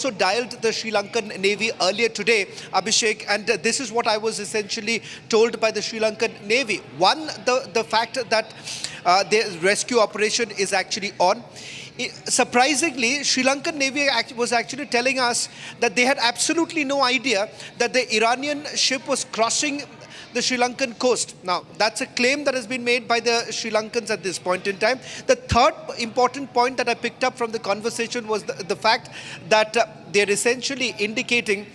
also dialed the Sri Lankan Navy earlier today, Abhishek, and this is what I was essentially told by the Sri Lankan Navy. One, the fact that the rescue operation is actually on. Surprisingly, Sri Lankan Navy was actually telling us that they had absolutely no idea that the Iranian ship was crossing the Sri Lankan coast. Now, that's a claim that has been made by the Sri Lankans at this point in time. The third important point that I picked up from the conversation was the fact that they're essentially indicating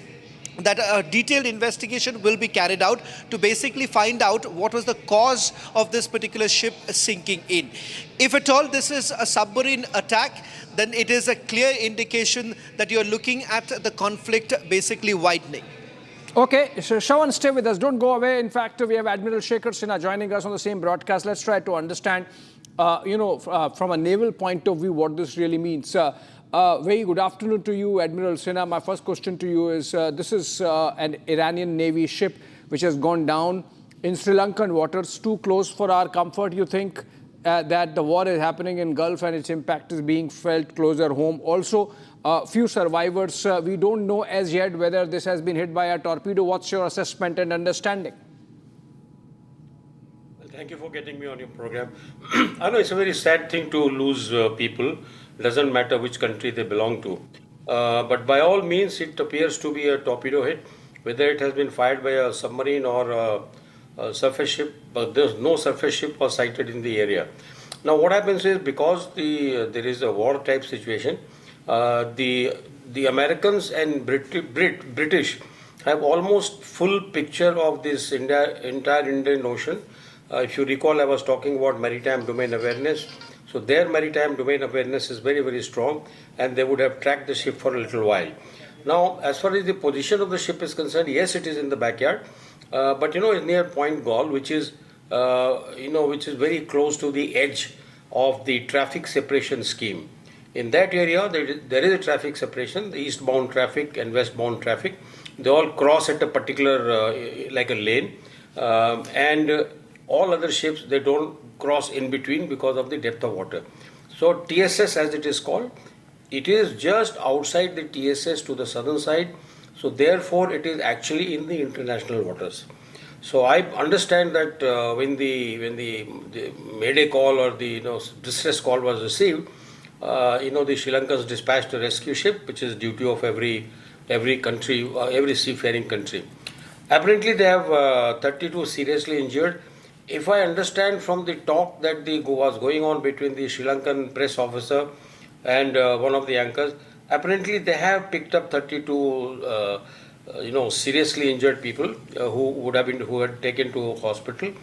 that a detailed investigation will be carried out to basically find out what was the cause of this particular ship sinking in. If at all this is a submarine attack, then it is a clear indication that you're looking at the conflict basically widening. Okay, so Shravan, stay with us. Don't go away. In fact, we have Admiral Shekhar Sinha joining us on the same broadcast. Let's try to understand, from a naval point of view, what this really means. Very good afternoon to you, Admiral Sinha. My first question to you is, this is an Iranian Navy ship which has gone down in Sri Lankan waters, too close for our comfort. You think that the war is happening in Gulf and its impact is being felt closer home? Also, few survivors. We don't know as yet whether this has been hit by a torpedo. What's your assessment and understanding? Thank you for getting me on your program. I know it's a very sad thing to lose people. It doesn't matter which country they belong to. But by all means, it appears to be a torpedo hit, whether it has been fired by a submarine or a surface ship, but there's no surface ship was sighted in the area. Now, what happens is, because there is a war type situation, the Americans and British have almost full picture of this entire Indian Ocean. If you recall, I was talking about maritime domain awareness. So their maritime domain awareness is very, very strong, and they would have tracked the ship for a little while. Now, as far as the position of the ship is concerned, yes, it is in the backyard, but it's near Point Galle, which is very close to the edge of the traffic separation scheme. In that area, there is a traffic separation, the eastbound traffic and westbound traffic. They all cross at a particular, like a lane, and all other ships, they don't cross in between because of the depth of water. So TSS, as it is called, it is just outside the TSS to the southern side. So therefore, it is actually in the international waters. So I understand that when the Mayday call or the distress call was received, the Sri Lankans dispatched a rescue ship, which is duty of every country, every seafaring country. Apparently, they have 32 seriously injured. If I understand from the talk that was going on between the Sri Lankan press officer and one of the anchors, apparently they have picked up 32, seriously injured people who had taken to hospital,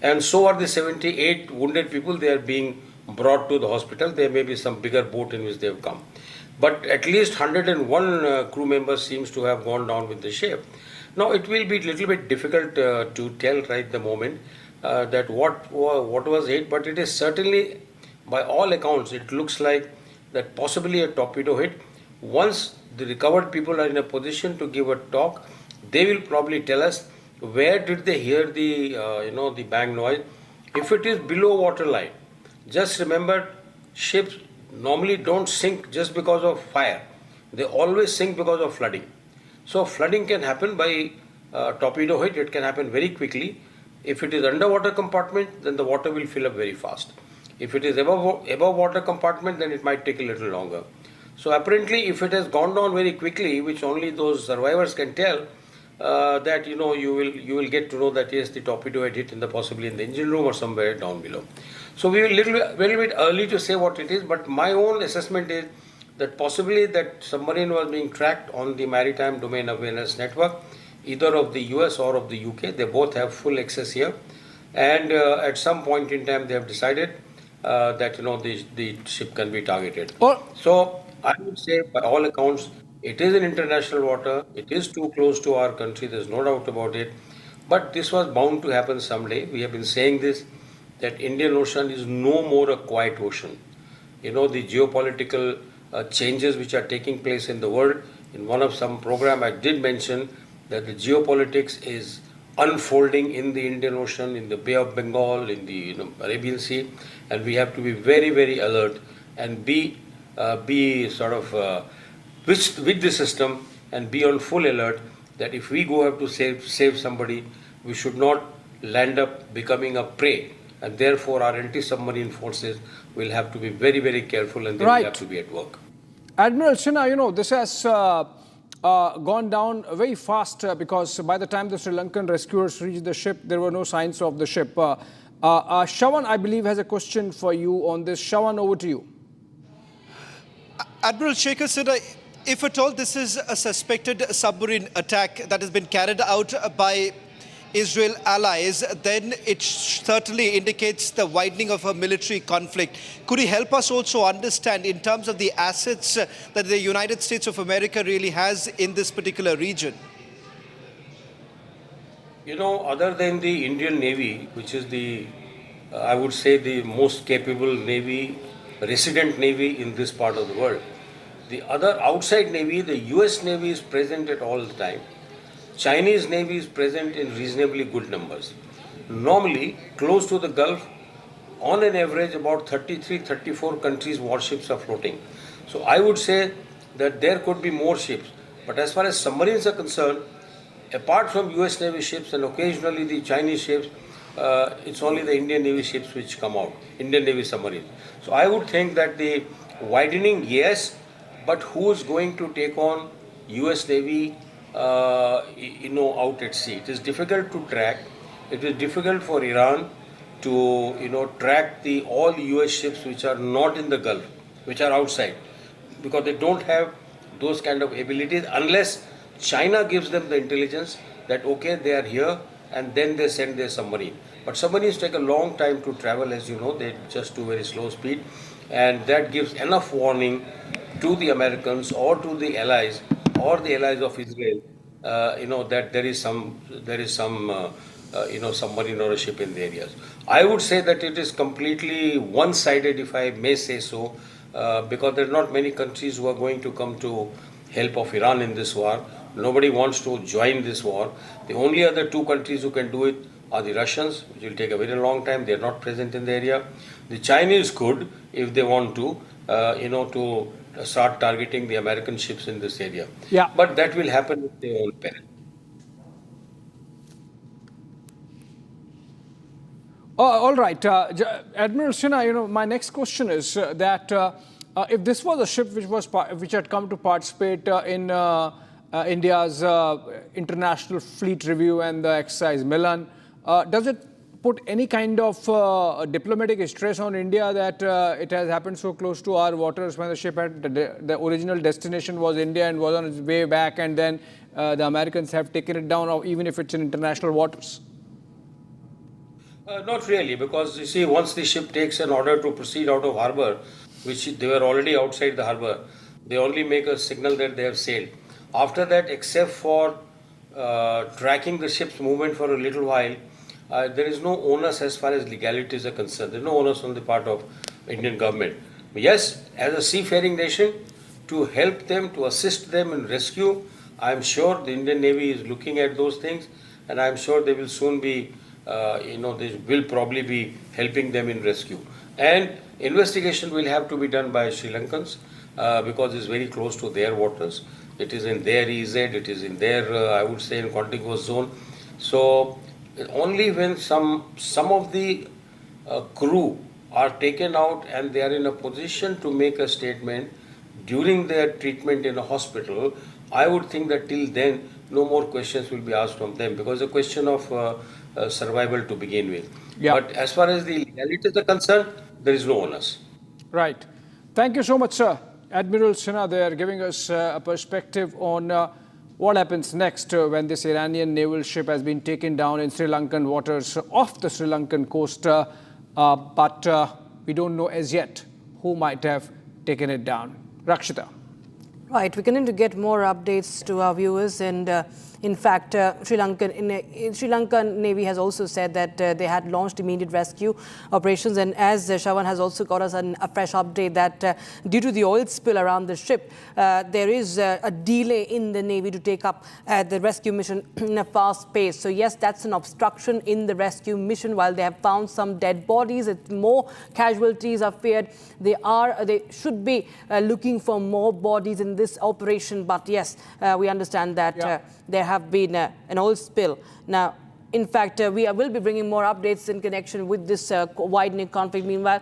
and so are the 78 wounded people. They are being brought to the hospital. There may be some bigger boat in which they have come, but at least 101 crew members seems to have gone down with the ship. Now it will be a little bit difficult to tell right the moment that what was hit, but it is certainly, by all accounts, it looks like that possibly a torpedo hit. Once the recovered people are in a position to give a talk, they will probably tell us where did they hear the the bang noise. If it is below waterline, just remember, ships normally don't sink just because of fire. They always sink because of flooding. So flooding can happen by torpedo hit. It can happen very quickly. If it is underwater compartment, then the water will fill up very fast. If it is above water compartment, then it might take a little longer. So apparently, if it has gone down very quickly, which only those survivors can tell, that you will get to know that yes, the torpedo had hit possibly in the engine room or somewhere down below. So we will little bit early to say what it is, but my own assessment is that possibly that submarine was being tracked on the maritime domain awareness network, either of the US or of the UK. They both have full access here, and at some point in time they have decided that the ship can be targeted. So I would say, by all accounts, it is in international water. It is too close to our country. There's no doubt about it. But this was bound to happen someday. We have been saying this, that Indian Ocean is no more a quiet ocean. The geopolitical changes which are taking place in the world. In one of some program, I did mention that the geopolitics is unfolding in the Indian Ocean, in the Bay of Bengal, in the Arabian Sea, and we have to be very, very alert and be with the system and be on full alert that if we go have to save somebody, we should not land up becoming a prey. And therefore, our anti-submarine forces will have to be very, very careful, and they will have to be at work. Admiral Sinha, this has gone down very fast because by the time the Sri Lankan rescuers reached the ship, there were no signs of the ship. Shawan, I believe, has a question for you on this. Shawan, over to you. Admiral Shekhar Sinha, if at all this is a suspected submarine attack that has been carried out by Israel allies, then it certainly indicates the widening of a military conflict. Could you help us also understand in terms of the assets that the United States of America really has in this particular region? Other than the Indian Navy, which is I would say, the most capable Navy, resident Navy in this part of the world, the other outside Navy, the US Navy is present at all the time. Chinese Navy is present in reasonably good numbers. Normally, close to the Gulf, on an average, about 33, 34 countries' warships are floating. So I would say that there could be more ships. But as far as submarines are concerned, apart from US Navy ships and occasionally the Chinese ships, it's only the Indian Navy ships which come out, Indian Navy submarines. So I would think that the widening, yes, but who is going to take on US Navy out at sea? It is difficult to track. It is difficult for Iran to track all US ships which are not in the Gulf, which are outside, because they don't have those kind of abilities unless China gives them the intelligence that okay, they are here, and then they send their submarine. But submarines take a long time to travel, as you know. They just do very slow speed, and that gives enough warning to the Americans or to the allies or the allies of Israel, that there is some submarine or a ship in the areas. I would say that it is completely one-sided, if I may say so, because there are not many countries who are going to come to help of Iran in this war. Nobody wants to join this war. The only other two countries who can do it are the Russians, which will take a very long time. They are not present in the area. The Chinese could, if they want to, to start targeting the American ships in this area. Yeah. But that will happen with their own peril. All right. Admiral Sinha, my next question is that if this was a ship which had come to participate in India's international fleet review and the exercise Milan, does it put any kind of diplomatic stress on India that it has happened so close to our waters when the ship had the original destination was India and was on its way back, and then the Americans have taken it down, or even if it's in international waters? Not really, because you see, once the ship takes an order to proceed out of harbor, which they were already outside the harbor, they only make a signal that they have sailed. After that, except for tracking the ship's movement for a little while, there is no onus as far as legalities are concerned. There is no onus on the part of Indian government. Yes, as a seafaring nation, to help them, to assist them in rescue, I am sure the Indian Navy is looking at those things, and I am sure they will soon be, they will probably be helping them in rescue. And investigation will have to be done by Sri Lankans because it's very close to their waters. It is in their EZ, it is in their, I would say, in contiguous zone. So only when some of the crew are taken out and they are in a position to make a statement during their treatment in a hospital, I would think that till then no more questions will be asked from them, because it's a question of survival to begin with. Yeah. But as far as the legalities are concerned, there is no onus. Right. Thank you so much, sir. Admiral Sinha there giving us a perspective on what happens next when this Iranian naval ship has been taken down in Sri Lankan waters off the Sri Lankan coast. But we don't know as yet who might have taken it down. Rakshita. Right, we're going to get more updates to our viewers, and in fact, Sri Lankan Navy has also said that they had launched immediate rescue operations, and as Shawan has also got us a fresh update that due to the oil spill around the ship, there is a delay in the Navy to take up the rescue mission in a fast pace. So yes, that's an obstruction in the rescue mission. While they have found some dead bodies, more casualties are feared. They should be looking for more bodies in this operation, but yes, we understand that there have been an oil spill. Now, in fact, we will be bringing more updates in connection with this widening conflict. Meanwhile,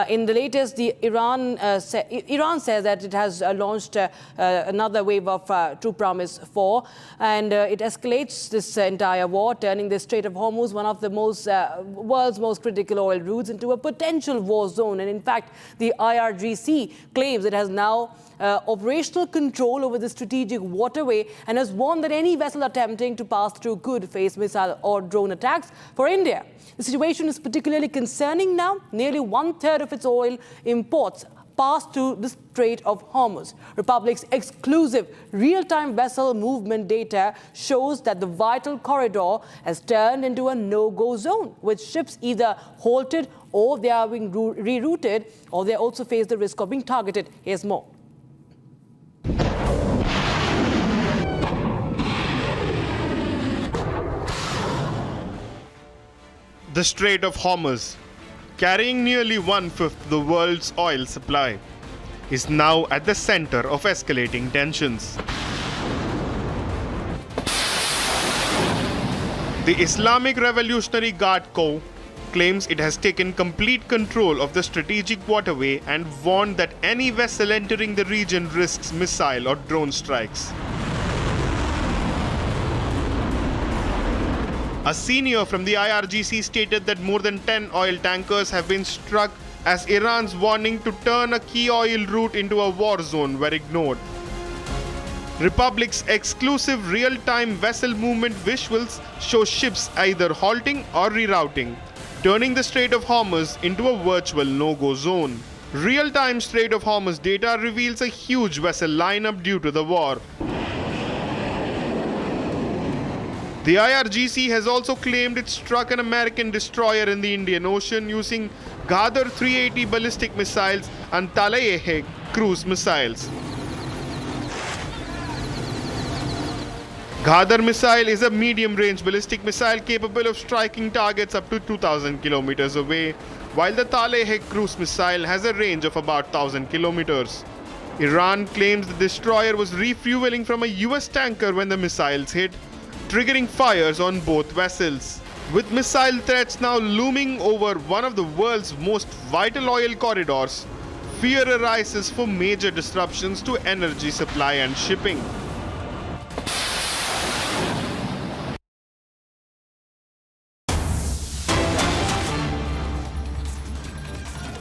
in the latest, Iran says that it has launched another wave of True Promise 4, and it escalates this entire war, turning the Strait of Hormuz, one of the world's most critical oil routes, into a potential war zone. And in fact, the IRGC claims it has now operational control over the strategic waterway and has warned that any vessel attempting to pass through could face missile or drone attacks. For India, the situation is particularly concerning now. Nearly 1/3 of its oil imports pass through the Strait of Hormuz. Republic's exclusive real-time vessel movement data shows that the vital corridor has turned into a no-go zone, with ships either halted or they are being rerouted, or they also face the risk of being targeted. Here's more. The Strait of Hormuz, carrying nearly 1/5 of the world's oil supply, is now at the center of escalating tensions. The Islamic Revolutionary Guard Corps claims it has taken complete control of the strategic waterway and warned that any vessel entering the region risks missile or drone strikes. A senior from the IRGC stated that more than 10 oil tankers have been struck as Iran's warning to turn a key oil route into a war zone were ignored. Republic's exclusive real-time vessel movement visuals show ships either halting or rerouting, turning the Strait of Hormuz into a virtual no-go zone. Real-time Strait of Hormuz data reveals a huge vessel lineup due to the war. The IRGC has also claimed it struck an American destroyer in the Indian Ocean using Ghadar 380 ballistic missiles and Taleh cruise missiles. Ghadar missile is a medium-range ballistic missile capable of striking targets up to 2,000 kilometers away, while the Taleh cruise missile has a range of about 1,000 kilometers. Iran claims the destroyer was refueling from a US tanker when the missiles hit, triggering fires on both vessels. With missile threats now looming over one of the world's most vital oil corridors, fear arises for major disruptions to energy supply and shipping.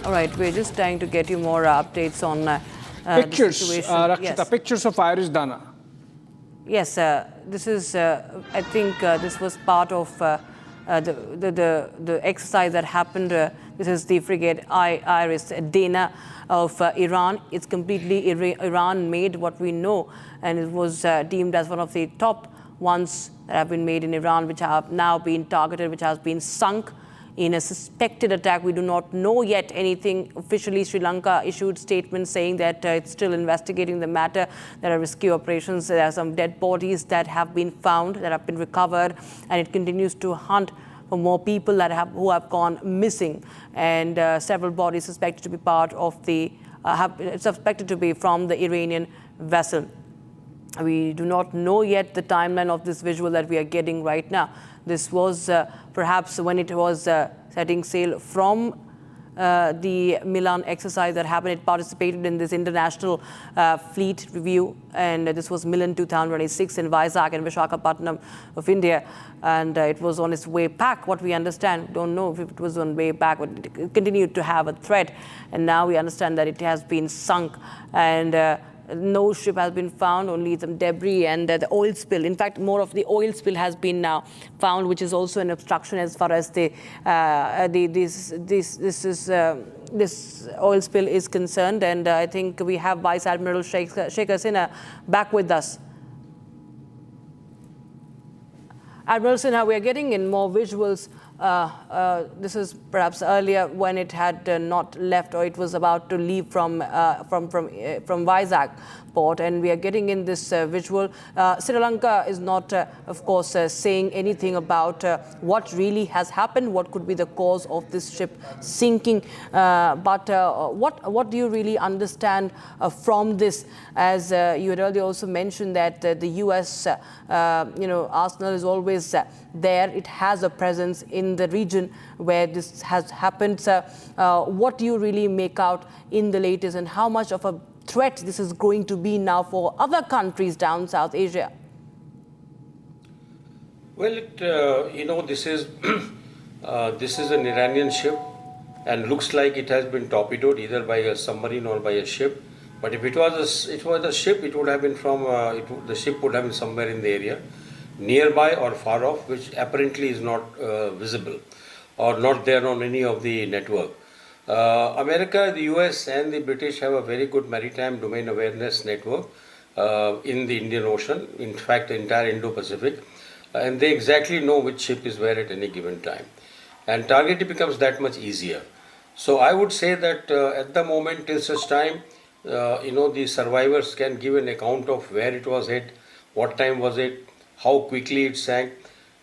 All right, we're just trying to get you more updates on Pictures, the situation. Rakshita, Yes. pictures of Iris Dana. Yes, this is, I think this was part of the exercise that happened. This is the frigate Iris Dana of Iran. It's completely Iran-made, what we know, and it was deemed as one of the top ones that have been made in Iran, which have now been targeted, which has been sunk in a suspected attack. We do not know yet anything. Officially, Sri Lanka issued statements saying that it's still investigating the matter. There are rescue operations. There are some dead bodies that have been found, that have been recovered, and it continues to hunt for more people who have gone missing. And several bodies suspected to be part of suspected to be from the Iranian vessel. We do not know yet the timeline of this visual that we are getting right now. This was perhaps when it was setting sail from the Milan exercise that happened. It participated in this international fleet review, and this was Milan 2026 in Vizag and Visakhapatnam of India. And it was on its way back, what we understand. Don't know if it was on way back, but it continued to have a threat. And now we understand that it has been sunk, and no ship has been found, only some debris and the oil spill. In fact, more of the oil spill has been now found, which is also an obstruction as far as this oil spill is concerned. And I think we have Vice Admiral Shekhar Sinha back with us. Admiral Sinha, we are getting in more visuals. This is perhaps earlier when it had not left, or it was about to leave from Vizag. port, and we are getting in this visual. Sri Lanka is not, of course, saying anything about what really has happened, what could be the cause of this ship sinking. But what do you really understand from this? As you had earlier also mentioned that the U.S. arsenal is always there. It has a presence in the region where this has happened. What do you really make out in the latest, and how much of a threat this is going to be now for other countries down South Asia? Well, this is this is an Iranian ship, and looks like it has been torpedoed either by a submarine or by a ship. But if it was a ship, it would have been from the ship would have been somewhere in the area, nearby or far off, which apparently is not visible or not there on any of the network. America, the US and the British have a very good maritime domain awareness network in the Indian Ocean, in fact the entire Indo-Pacific, and they exactly know which ship is where at any given time. And targeting becomes that much easier. So I would say that at the moment, till such time, the survivors can give an account of where it was hit, what time was it, how quickly it sank.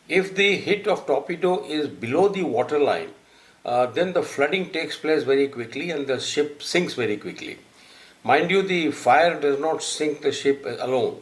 If the hit of torpedo is below the waterline, then the flooding takes place very quickly and the ship sinks very quickly. Mind you, the fire does not sink the ship alone.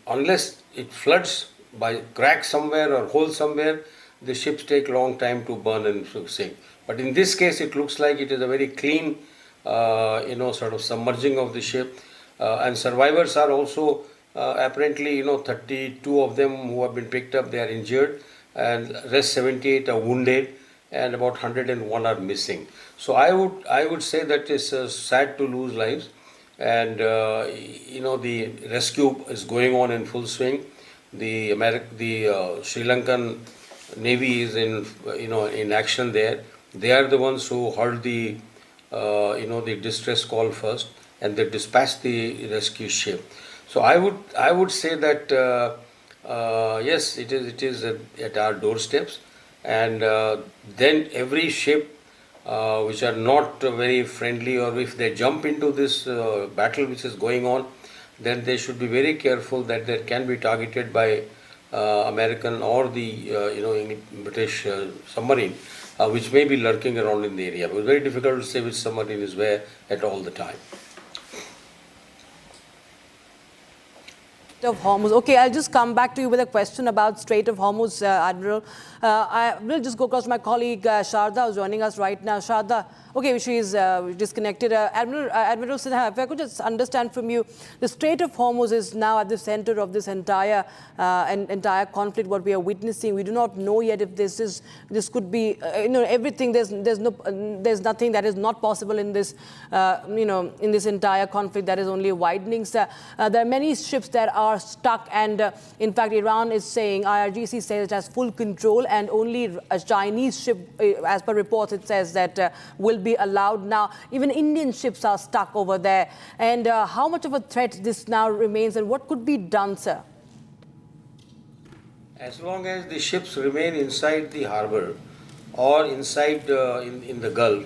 Unless it floods by crack somewhere or hole somewhere, the ships take long time to burn and to sink. But in this case, it looks like it is a very clean, sort of submerging of the ship. And survivors are also apparently, 32 of them who have been picked up, they are injured, and rest 78 are wounded, and about 101 are missing. So I would say that it's sad to lose lives, and the rescue is going on in full swing. The Sri Lankan Navy is in action there. They are the ones who heard the distress call first, and they dispatched the rescue ship. So I would say that yes, it is at our doorsteps, and then every ship which are not very friendly, or if they jump into this battle which is going on, then they should be very careful that they can be targeted by American or the British submarine, which may be lurking around in the area. But it's very difficult to say which submarine is where at all the time. Of Hormuz. Okay, I'll just come back to you with a question about Strait of Hormuz, Admiral. I will just go across to my colleague Sharda, who's joining us right now. Sharda, okay, she is disconnected. Admiral Sinha, if I could just understand from you, the Strait of Hormuz is now at the center of this entire conflict. What we are witnessing, we do not know yet if this could be everything. There's nothing that is not possible in this in this entire conflict that is only widening. There are many ships that are stuck, and in fact, Iran is saying, IRGC says it has full control, and only a Chinese ship, as per reports, it says that will be allowed now. Even Indian ships are stuck over there. And how much of a threat this now remains, and what could be done, sir? As long as the ships remain inside the harbor or inside in the Gulf,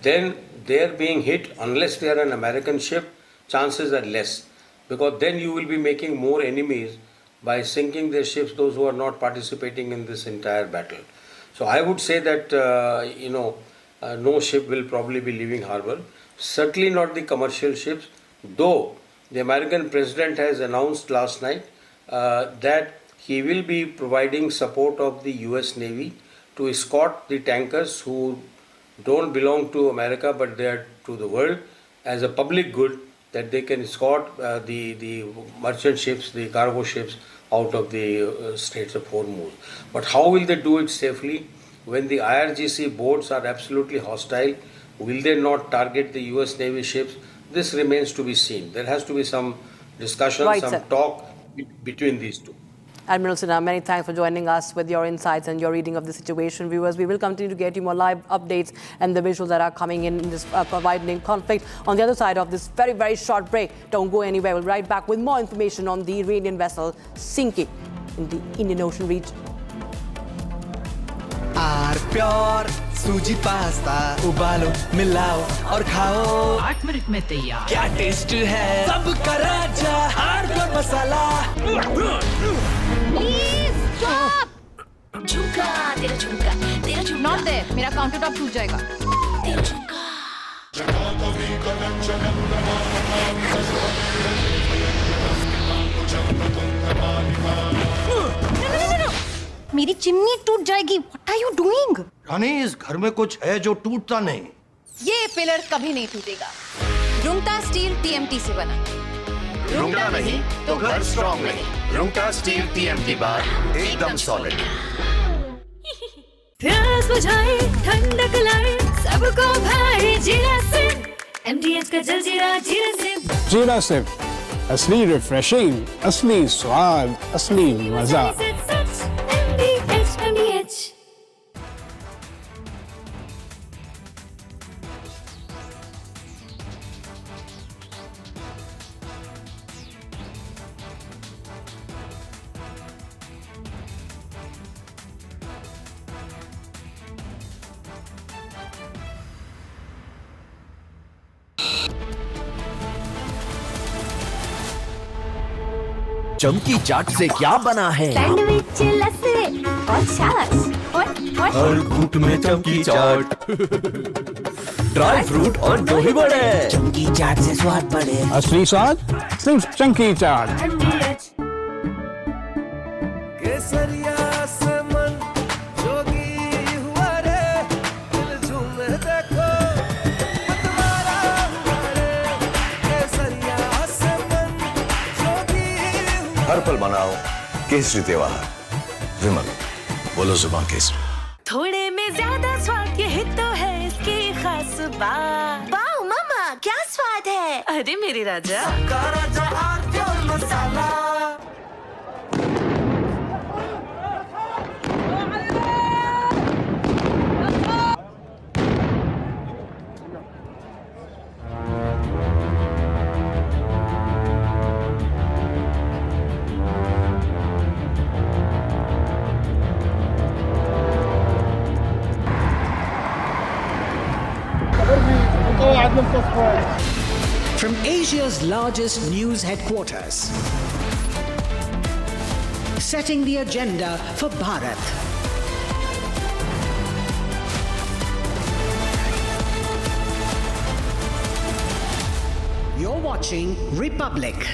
then they're being hit. Unless they are an American ship, chances are less, because then you will be making more enemies by sinking their ships, those who are not participating in this entire battle. So I would say that no ship will probably be leaving harbor. Certainly not the commercial ships, though the American president has announced last night that he will be providing support of the US Navy to escort the tankers who don't belong to America but they are to the world as a public good, that they can escort the merchant ships, the cargo ships out of the Straits of Hormuz. But how will they do it safely when the IRGC boats are absolutely hostile? Will they not target the US Navy ships? This remains to be seen. There has to be some discussion, some talk between these two. Admiral Sinha, many thanks for joining us with your insights and your reading of the situation. Viewers, we will continue to get you more live updates and the visuals that are coming in this widening conflict. On the other side of this very, very short break, don't go anywhere. We'll be right back with more information on the Iranian vessel sinking in the Indian Ocean region. Our pure सूजी pasta उबालो मिलाओ और खाओ 8 minute में तैयार। क्या taste है सबका राजा हार्डकोर मसाला। झुमका तेरा झुमका तेरा झुमका नॉट देयर, मेरा काउंटर टॉप टूट जाएगा। तेरा झुमका मेरी चिमनी टूट जाएगी। What are you doing? रानी, इस घर में कुछ है जो टूटता नहीं। ये पिलर कभी नहीं टूटेगा। रुंगटा स्टील टीएमटी से बना। रुंगटा नहीं तो घर स्ट्रॉन्ग नहीं। रुंगटा स्टील टीएमटी बार एकदम सॉलिड। प्यास बुझाए ठंडक लाए सबको भाई जीरा से एमडीएच का जलजीरा जीरा से। जीरा से असली रिफ्रेशिंग, असली स्वाद, असली मजा। एमडीएच चमकी चाट से क्या बना है? सैंडविच लस्सी और छाछ और हर घूंट में चमकी चाट। ड्राई फ्रूट और दही बड़े। चमकी चाट से स्वाद बढ़े। असली स्वाद सिर्फ चंकी चाट। एमडीएच केसरिया से मन जोगी हुआ रे, दिल झूमे देखो मतवारा हुआ रे। केसरिया से मन जोगी हुआ। हर पल मनाओ केसरी त्योहार। विमल, बोलो जुबान केसरी। थोड़े में ज्यादा स्वाद यही तो है इसकी खास बात। वाओ मामा, क्या स्वाद है। अरे मेरे राजा का राजा और pure masala. From Asia's largest news headquarters, setting the agenda for Bharat. You're watching Republic.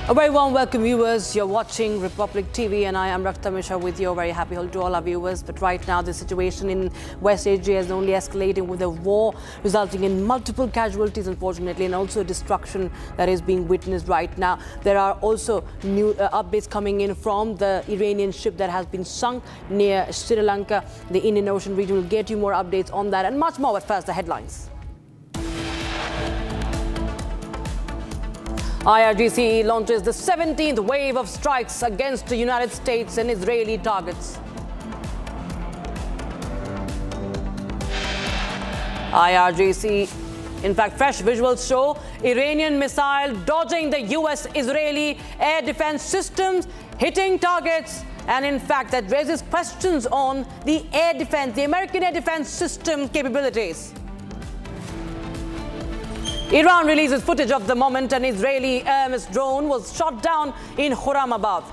A very warm welcome, viewers. You're watching Republic TV, and I am Rakhta Mishra with you. Very happy to all our viewers. But right now, the situation in West Asia is only escalating, with a war resulting in multiple casualties, unfortunately, and also destruction that is being witnessed right now. There are also new updates coming in from the Iranian ship that has been sunk near Sri Lanka. The Indian Ocean region will get you more updates on that and much more. But first, the headlines. IRGC launches the 17th wave of strikes against the United States and Israeli targets. IRGC, in fact, fresh visuals show Iranian missile dodging the US-Israeli air defense systems, hitting targets, and in fact, that raises questions on the air defense, the American air defense system capabilities. Iran releases footage of the moment an Israeli air missile drone was shot down in Khurramabad.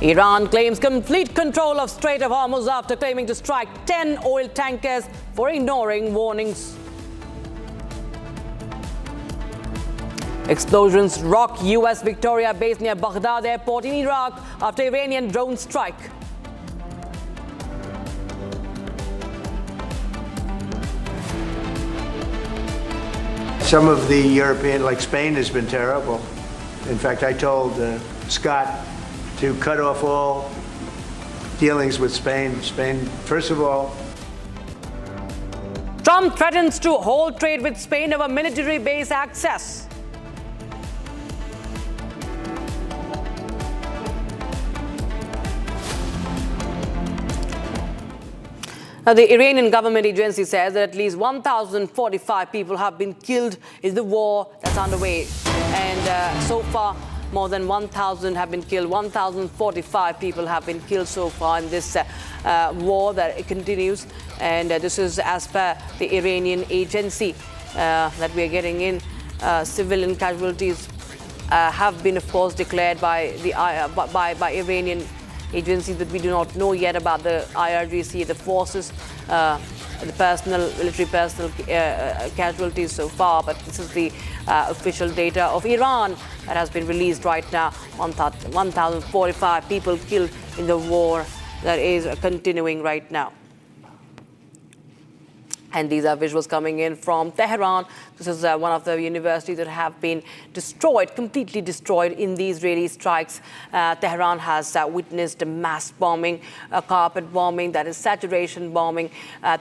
Iran claims complete control of Strait of Hormuz after claiming to strike 10 oil tankers for ignoring warnings. Explosions rock US Victoria base near Baghdad airport in Iraq after Iranian drone strike. Some of the European, like Spain, has been terrible. In fact, I told Scott to cut off all dealings with Spain. Spain, first of all, Trump threatens to hold trade with Spain over military base access. The Iranian government agency says that at least 1,045 people have been killed in the war that's underway. And so far, more than 1,000 have been killed. 1,045 people have been killed so far in this war that continues. And this is as per the Iranian agency that we are getting in. Civilian casualties have been, of course, declared by the by Iranian agencies, but we do not know yet about the IRGC, the forces, the military personnel casualties so far. But this is the official data of Iran that has been released right now. 1,045 people killed in the war that is continuing right now. And these are visuals coming in from Tehran. This is one of the universities that have been destroyed, completely destroyed in the Israeli strikes. Tehran has witnessed a mass bombing, carpet bombing, that is saturation bombing.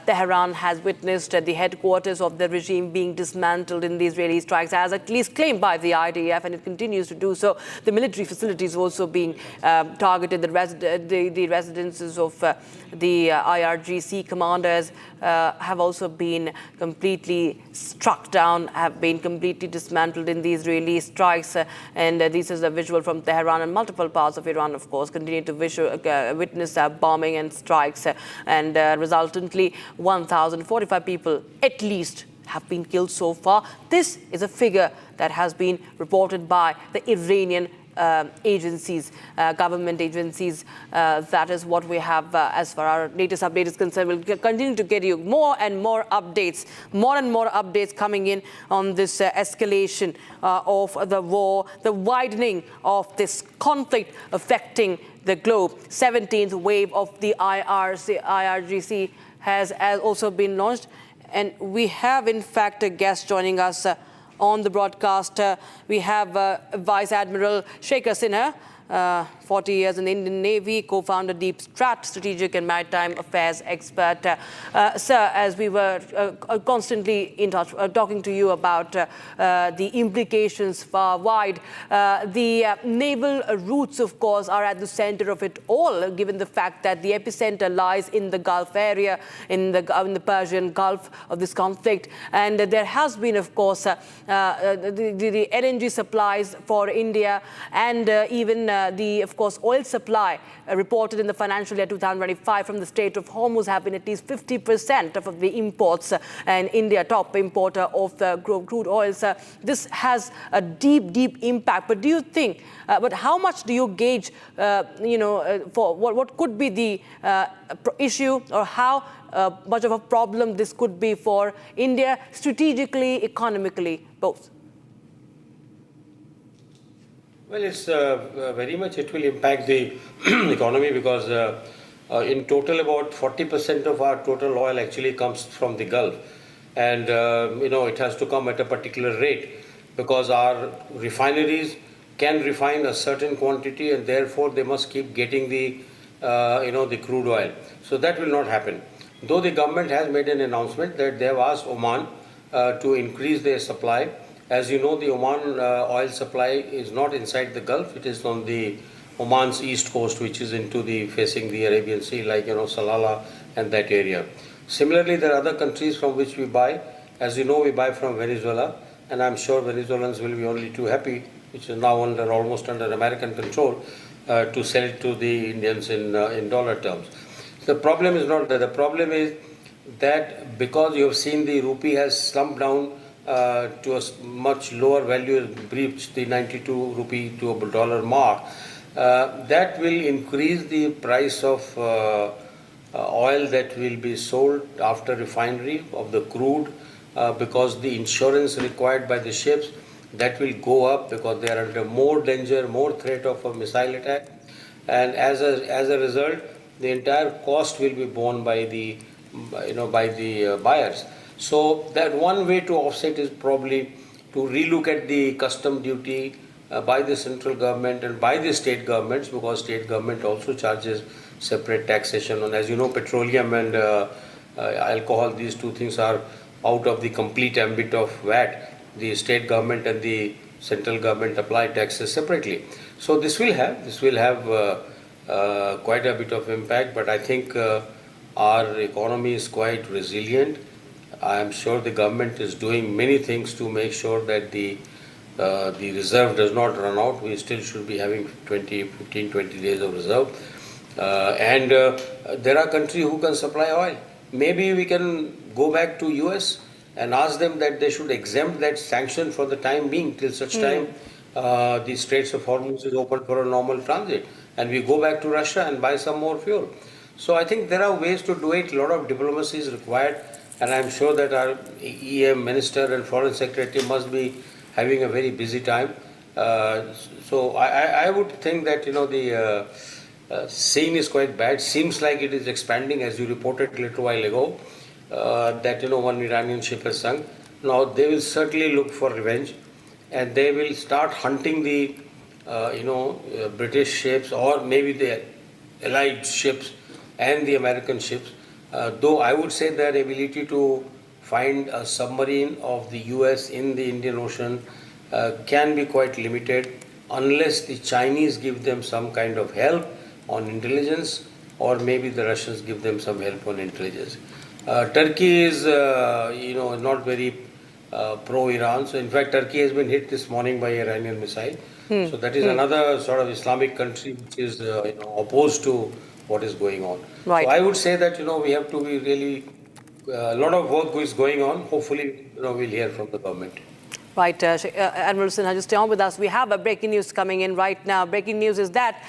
Tehran has witnessed the headquarters of the regime being dismantled in the Israeli strikes, as at least claimed by the IDF, and it continues to do so. The military facilities also being targeted. The residences of the IRGC commanders have also been completely struck down, have been completely dismantled in the Israeli strikes. And this is a visual from Tehran, and multiple parts of Iran, of course, continue to witness bombing and strikes. And resultantly, 1,045 people at least have been killed so far. This is a figure that has been reported by the Iranian agencies, government agencies. That is what we have as far as our latest update is concerned. We'll continue to get you more and more updates coming in on this escalation of the war, the widening of this conflict affecting the globe. 17th wave of the IRGC has also been launched. And we have, in fact, a guest joining us on the broadcast. We have Vice Admiral Shekhar Sinha, 40 years in the Indian Navy, co-founder Deep Strat, strategic and maritime affairs expert. Sir, as we were constantly in touch, talking to you about the implications far wide, the naval routes, of course, are at the center of it all, given the fact that the epicenter lies in the Gulf area, in the Persian Gulf of this conflict. And there has been, of course, the LNG supplies for India, and even of course, oil supply reported in the financial year 2025 from the Strait of Hormuz have been at least 50% of the imports, and India top importer of crude oils. This has a deep impact. But do you think, but how much do you gauge, for what could be the issue, or how much of a problem this could be for India strategically, economically, both? Well, it's very much, it will impact the economy, because in total about 40% of our total oil actually comes from the Gulf. And, it has to come at a particular rate, because our refineries can refine a certain quantity, and therefore they must keep getting the, the crude oil. So that will not happen. Though the government has made an announcement that they have asked Oman to increase their supply. As you know, the Oman oil supply is not inside the Gulf. It is on the Oman's east coast, which is facing the Arabian Sea, like, Salalah and that area. Similarly, there are other countries from which we buy. As you know, we buy from Venezuela, and I'm sure Venezuelans will be only too happy, which is now almost under American control, to sell it to the Indians in dollar terms. The problem is not that. The problem is that because you have seen the rupee has slumped down to a much lower value, breached the 92 rupee to a dollar mark, that will increase the price of oil that will be sold after refinery of the crude, because the insurance required by the ships, that will go up, because they are under more danger, more threat of a missile attack. And as a result, the entire cost will be borne by the buyers. So that one way to offset is probably to relook at the custom duty by the central government and by the state governments, because state government also charges separate taxation on, as you know, petroleum and alcohol. These two things are out of the complete ambit of VAT. The state government and the central government apply taxes separately. So this will have quite a bit of impact, but I think our economy is quite resilient. I am sure the government is doing many things to make sure that the reserve does not run out. We still should be having 15, 20 days of reserve. And there are countries who can supply oil. Maybe we can go back to US and ask them that they should exempt that sanction for the time being till such time the Straits of Hormuz is open for a normal transit. And we go back to Russia and buy some more fuel. So I think there are ways to do it. A lot of diplomacy is required. And I'm sure that our EM minister and foreign secretary must be having a very busy time. So I would think that, the scene is quite bad. Seems like it is expanding, as you reported a little while ago, that, one Iranian ship has sunk. Now, they will certainly look for revenge, and they will start hunting the, British ships or maybe the allied ships and the American ships. Though I would say their ability to find a submarine of the US in the Indian Ocean can be quite limited unless the Chinese give them some kind of help on intelligence, or maybe the Russians give them some help on intelligence. Turkey is, not very pro-Iran. So in fact, Turkey has been hit this morning by Iranian missile. So that is another sort of Islamic country which is, opposed to what is going on. Right. So I would say that, we have to be really, a lot of work is going on. Hopefully, we'll hear from the government. Right, Admiral Sinha, just stay on with us. We have a breaking news coming in right now. Breaking news is that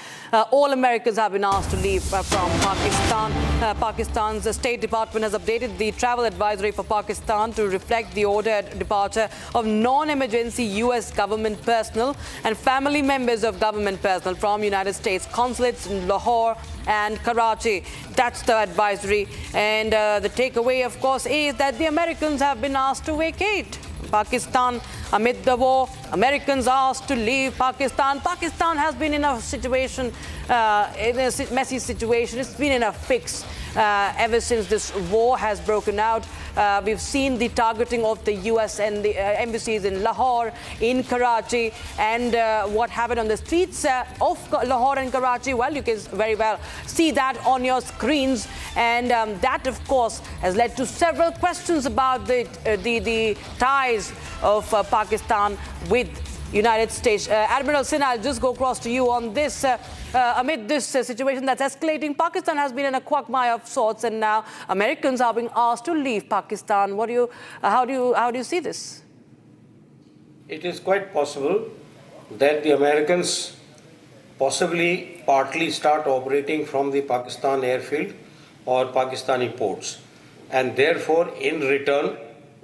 all Americans have been asked to leave from Pakistan. Pakistan's State Department has updated the travel advisory for Pakistan to reflect the ordered departure of non-emergency U.S. government personnel and family members of government personnel from United States consulates in Lahore and Karachi. That's the advisory. And the takeaway, of course, is that the Americans have been asked to vacate Pakistan. Amid the war, Americans asked to leave Pakistan. Pakistan has been in a situation, in a messy situation. It's been in a fix ever since this war has broken out. We've seen the targeting of the US and the embassies in Lahore, in Karachi, and what happened on the streets of Lahore and Karachi. Well, you can very well see that on your screens, and that, of course, has led to several questions about the ties of Pakistan with United States. Admiral Sinha, I'll just go across to you on this. Amid this situation that's escalating, Pakistan has been in a quagmire of sorts, and now Americans are being asked to leave Pakistan. How do you see this? It is quite possible that the Americans possibly partly start operating from the Pakistan airfield or Pakistani ports, and therefore in return,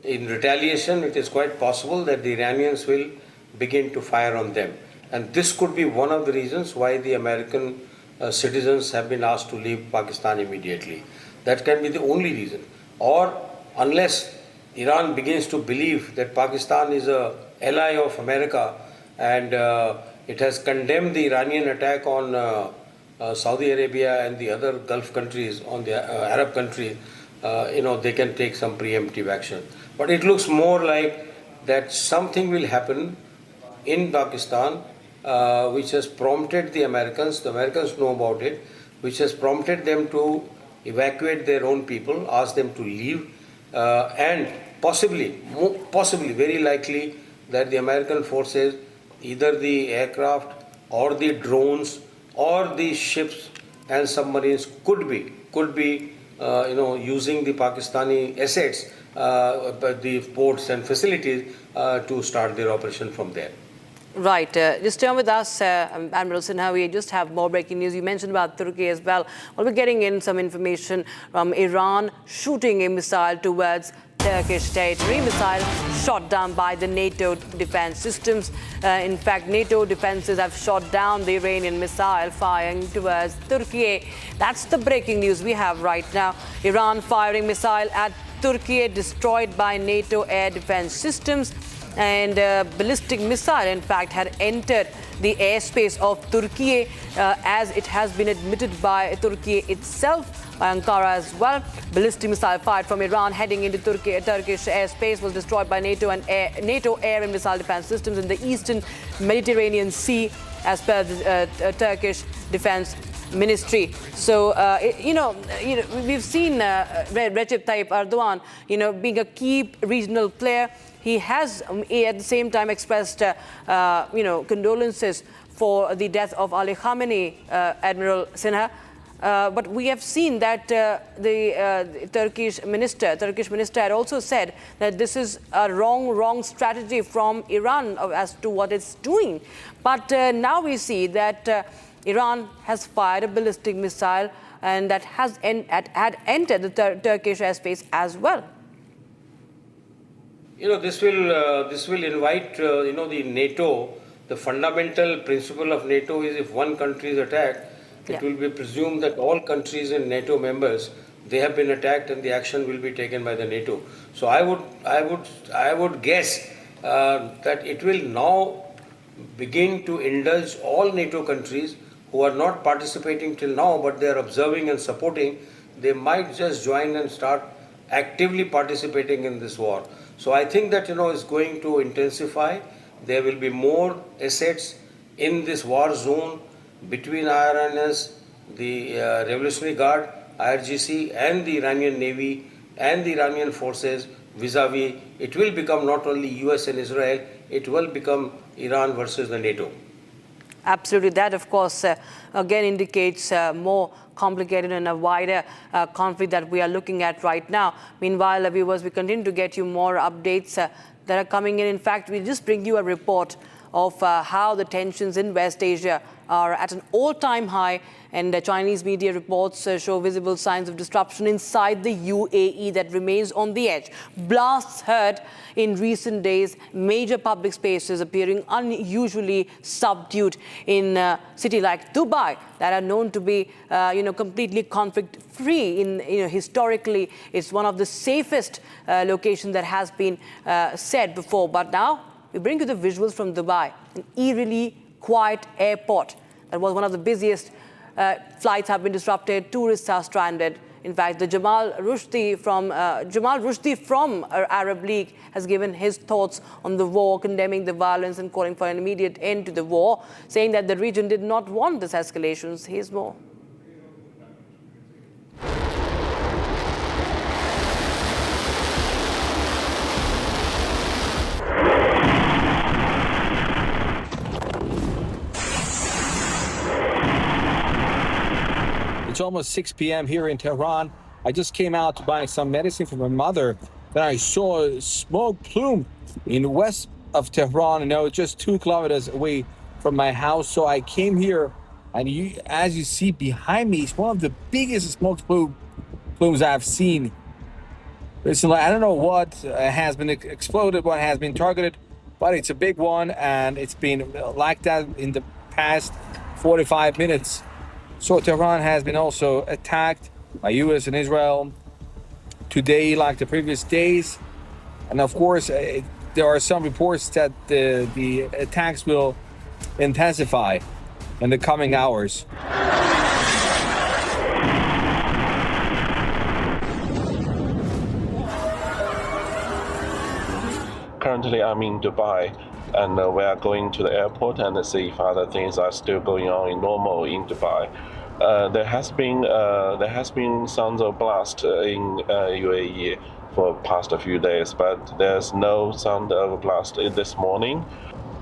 in retaliation, it is quite possible that the Iranians will begin to fire on them. And this could be one of the reasons why the American citizens have been asked to leave Pakistan immediately. That can be the only reason. Or unless Iran begins to believe that Pakistan is an ally of America and it has condemned the Iranian attack on Saudi Arabia and the other Gulf countries, on the Arab countries, they can take some preemptive action. But it looks more like that something will happen in Pakistan which has prompted the Americans know about it, which has prompted them to evacuate their own people, ask them to leave, and possibly, very likely, that the American forces, either the aircraft or the drones or the ships and submarines could be using the Pakistani assets, the ports and facilities to start their operation from there. Right. Just stay on with us, Admiral Sinha. We just have more breaking news. You mentioned about Turkey as well. Well, we're getting in some information from Iran shooting a missile towards Turkish territory. Missile shot down by the NATO defense systems. In fact, NATO defenses have shot down the Iranian missile firing towards Turkey. That's the breaking news we have right now. Iran firing missile at Turkey destroyed by NATO air defense systems. and ballistic missile, in fact, had entered the airspace of Turkey, as it has been admitted by Turkey itself, by Ankara as well. Ballistic missile fired from Iran heading into Turkish airspace was destroyed by NATO air and missile defense systems in the eastern Mediterranean Sea, as per the Turkish Defense Ministry. So, we've seen Recep Tayyip Erdogan, being a key regional player. He has, at the same time, expressed, condolences for the death of Ali Khamenei, Admiral Sinha. But we have seen that the Turkish minister had also said that this is a wrong strategy from Iran as to what it's doing. But now we see that Iran has fired a ballistic missile, and that had entered the Turkish airspace as well. This will invite, the NATO. The fundamental principle of NATO is if one country is attacked, it will be presumed that all countries and NATO members, they have been attacked, and the action will be taken by the NATO. So I would guess that it will now begin to indulge all NATO countries who are not participating till now, but they are observing and supporting. They might just join and start actively participating in this war. So I think that it's going to intensify. There will be more assets in this war zone between IRNS, the Revolutionary Guard, IRGC, and the Iranian Navy and the Iranian forces vis-a-vis. It will become not only US and Israel, it will become Iran versus the NATO. Absolutely. That, of course, again indicates more complicated and a wider conflict that we are looking at right now. Meanwhile, viewers, we continue to get you more updates that are coming in. In fact, we'll just bring you a report of how the tensions in West Asia are at an all-time high, and Chinese media reports show visible signs of disruption inside the UAE that remains on the edge. Blasts heard in recent days, major public spaces appearing unusually subdued in a city like Dubai that are known to be, completely conflict-free. Historically, it's one of the safest locations that has been said before. But now we bring you the visuals from Dubai, an eerily quiet airport that was one of the busiest. Flights have been disrupted, tourists are stranded. In fact, the Jamal Rushdie from Arab League has given his thoughts on the war, condemning the violence and calling for an immediate end to the war, saying that the region did not want this escalation. Here's more. It's almost 6 p.m. here in Tehran. I just came out to buy some medicine for my mother. Then I saw a smoke plume in the west of Tehran, just 2 kilometers away from my house. So I came here, and as you see behind me, it's one of the biggest smoke plumes I've seen. Listen, I don't know what has been exploded, what has been targeted, but it's a big one, and it's been like that in the past 45 minutes. So Tehran has been also attacked by US and Israel today, like the previous days. And of course, there are some reports that the attacks will intensify in the coming hours. Currently, I'm in Dubai, and we are going to the airport and see if other things are still going on in normal in Dubai. There has been sounds of blast in UAE for past a few days, but there's no sound of blast this morning.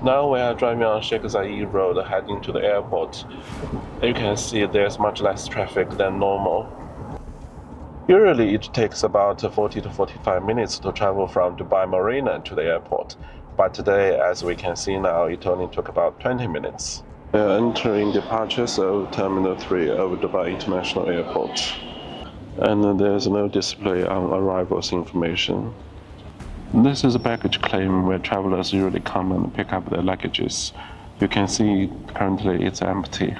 Now we are driving on Sheikh Zayed Road heading to the airport. You can see there's much less traffic than normal. Usually it takes about 40 to 45 minutes to travel from Dubai Marina to the airport, but today, as we can see now, it only took about 20 minutes. We are entering departures of Terminal 3 of Dubai International Airport, and there's no display on arrivals information. This is a baggage claim where travelers usually come and pick up their luggages. You can see currently it's empty.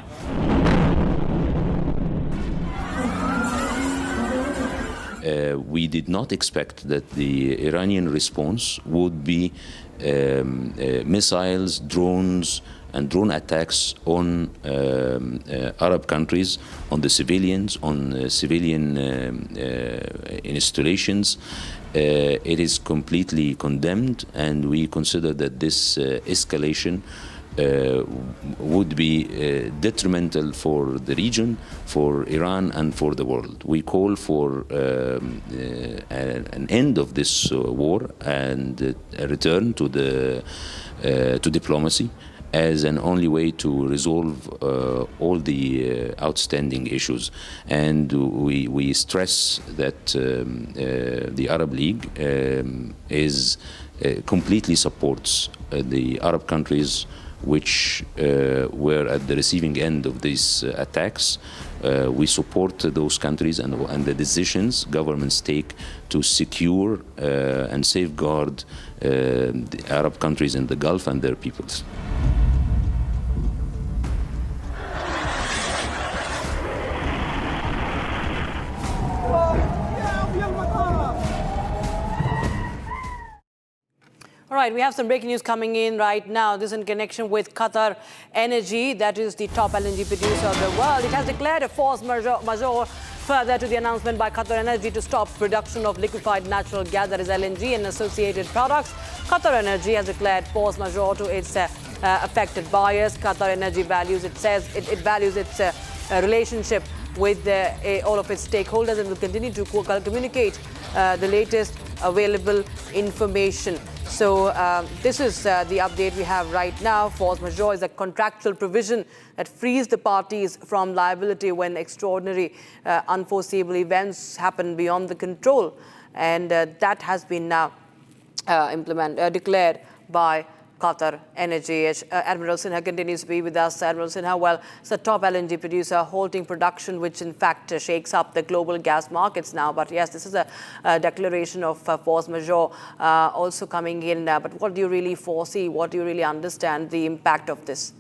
we did not expect that the Iranian response would be missiles, drones, and drone attacks on Arab countries, on the civilians, on civilian installations. It is completely condemned, and we consider that this escalation would be detrimental for the region, for Iran, and for the world. We call for an end of this war and a return to diplomacy as an only way to resolve all the outstanding issues. And we stress that the Arab League completely supports the Arab countries which were at the receiving end of these attacks. We support those countries and the decisions governments take to secure and safeguard the Arab countries in the Gulf and their peoples. All right, we have some breaking news coming in right now. This is in connection with Qatar Energy, that is the top LNG producer of the world. It has declared a force majeure further to the announcement by Qatar Energy to stop production of liquefied natural gas, that is LNG, and associated products. Qatar Energy has declared force majeure to its affected buyers. Qatar Energy values its relationship with all of its stakeholders and will continue to communicate the latest available information. So this is the update we have right now. Force majeure is a contractual provision that frees the parties from liability when extraordinary, unforeseeable events happen beyond the control. And that has been now declared by Qatar Energy. Admiral Sinha continues to be with us. Admiral Sinha, well, it's a top LNG producer halting production, which in fact shakes up the global gas markets now. But yes, this is a declaration of force majeure also coming in. But what do you really foresee? What do you really understand the impact of this?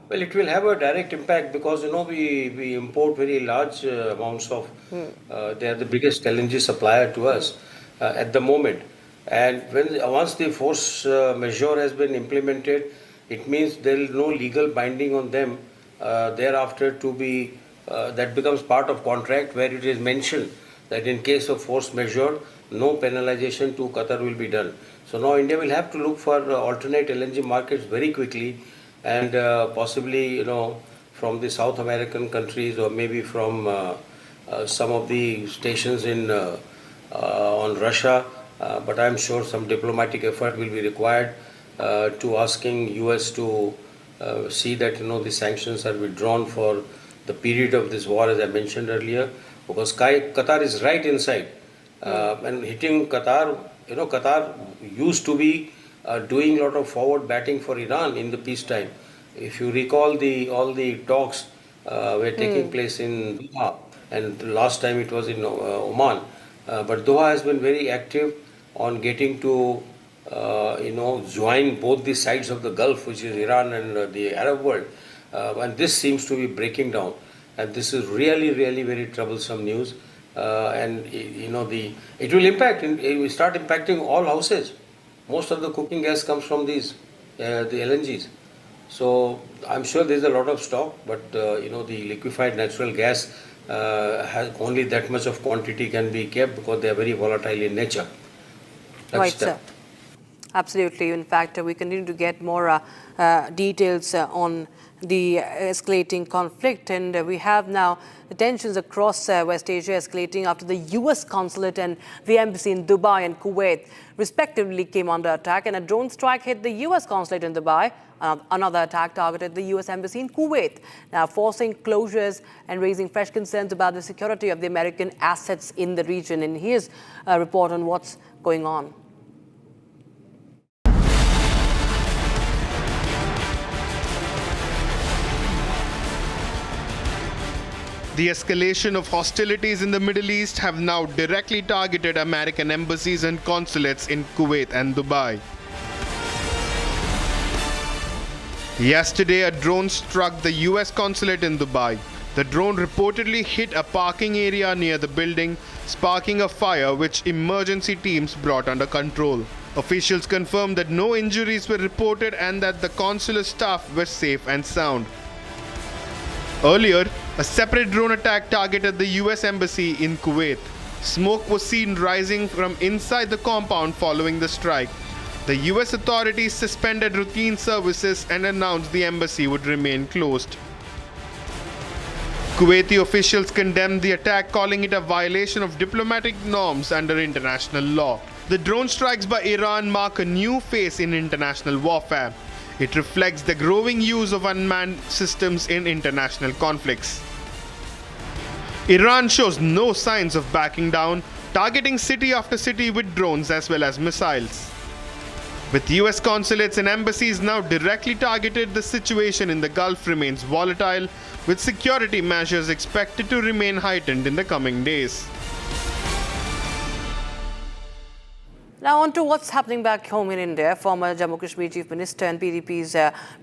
Well, it will have a direct impact because, we import very large amounts of, they are the biggest LNG supplier to us at the moment. And once the force majeure has been implemented, it means there is no legal binding on them thereafter to be, that becomes part of contract where it is mentioned that in case of force majeure, no penalization to Qatar will be done. So now India will have to look for alternate LNG markets very quickly and possibly, from the South American countries or maybe from some of the stations on Russia. But I'm sure some diplomatic effort will be required to asking US to see that the sanctions are withdrawn for the period of this war, as I mentioned earlier, because Qatar is right inside and hitting Qatar. Qatar used to be doing a lot of forward batting for Iran in the peacetime. If you recall, all the talks were taking place in Doha, and last time it was in Oman. But Doha has been very active on getting to, join both the sides of the Gulf, which is Iran and the Arab world. And this seems to be breaking down. And this is really, really very troublesome news. And, it will impact, it will start impacting all houses. Most of the cooking gas comes from these, the LNGs. So I'm sure there's a lot of stock, but, the liquefied natural gas has only that much of quantity can be kept because they are very volatile in nature. Right, sir. Absolutely. In fact, we continue to get more details on the escalating conflict, and we have now the tensions across West Asia escalating after the US consulate and the embassy in Dubai and Kuwait respectively came under attack, and a drone strike hit the US consulate in Dubai. Another attack targeted the US embassy in Kuwait, now forcing closures and raising fresh concerns about the security of the American assets in the region. And here's a report on what's going on. The escalation of hostilities in the Middle East have now directly targeted American embassies and consulates in Kuwait and Dubai. Yesterday, a drone struck the US consulate in Dubai. The drone reportedly hit a parking area near the building, sparking a fire which emergency teams brought under control. Officials confirmed that no injuries were reported and that the consular staff were safe and sound. Earlier, a separate drone attack targeted the US Embassy in Kuwait. Smoke was seen rising from inside the compound following the strike. The US authorities suspended routine services and announced the embassy would remain closed. Kuwaiti officials condemned the attack, calling it a violation of diplomatic norms under international law. The drone strikes by Iran mark a new phase in international warfare. It reflects the growing use of unmanned systems in international conflicts. Iran shows no signs of backing down, targeting city after city with drones as well as missiles. With US consulates and embassies now directly targeted, the situation in the Gulf remains volatile, with security measures expected to remain heightened in the coming days. Now on to what's happening back home in India. Former Jammu Kashmir Chief Minister and PDP's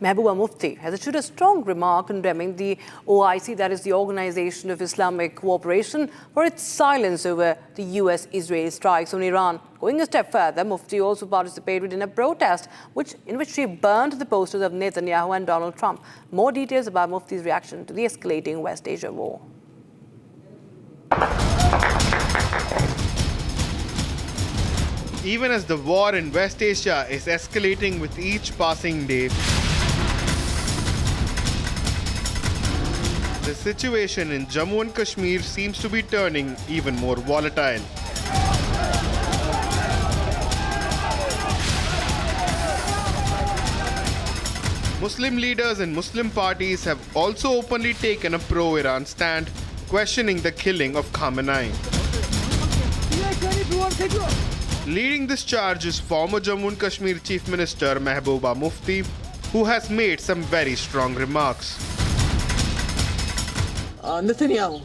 Mehbooba Mufti has issued a strong remark condemning the OIC, that is the Organization of Islamic Cooperation, for its silence over the US-Israeli strikes on Iran. Going a step further, Mufti also participated in a protest in which she burned the posters of Netanyahu and Donald Trump. More details about Mufti's reaction to the escalating West Asia war. Even as the war in West Asia is escalating with each passing day, the situation in Jammu and Kashmir seems to be turning even more volatile. Muslim leaders and Muslim parties have also openly taken a pro-Iran stand, questioning the killing of Khamenei. Leading this charge is former Jammu and Kashmir Chief Minister Mehbooba Mufti, who has made some very strong remarks. Netanyahu.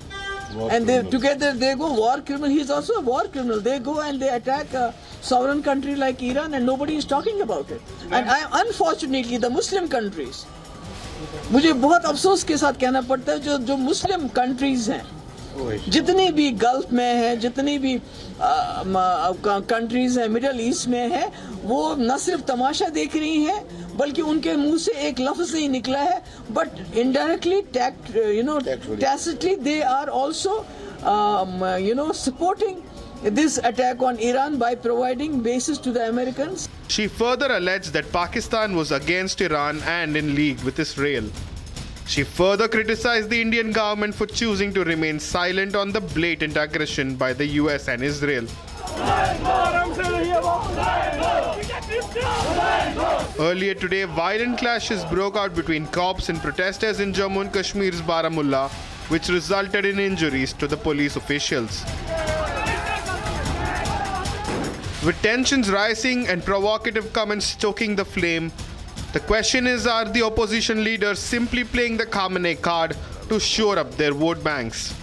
And together they go war criminal. He's also a war criminal. They go and they attack a sovereign country like Iran and nobody is talking about it. And unfortunately the Muslim countries, मुझे बहुत अफसोस के साथ कहना पड़ता है जो Muslim countries हैं, जितनी भी गल्फ में है, जितनी भी कंट्रीज हैं मिडिल ईस्ट में है, वो न सिर्फ तमाशा देख रही हैं बल्कि उनके मुंह से एक लफ्ज नहीं निकला है, but indirectly tacitly they are also supporting this attack on Iran by providing bases to the Americans. She further alleged that Pakistan was against Iran and in league with Israel. She further criticized the Indian government for choosing to remain silent on the blatant aggression by the US and Israel. Earlier today, violent clashes broke out between cops and protesters in Jammu and Kashmir's Baramulla, which resulted in injuries to the police officials. With tensions rising and provocative comments stoking the flame, the question is, are the opposition leaders simply playing the Khamenei card to shore up their vote banks?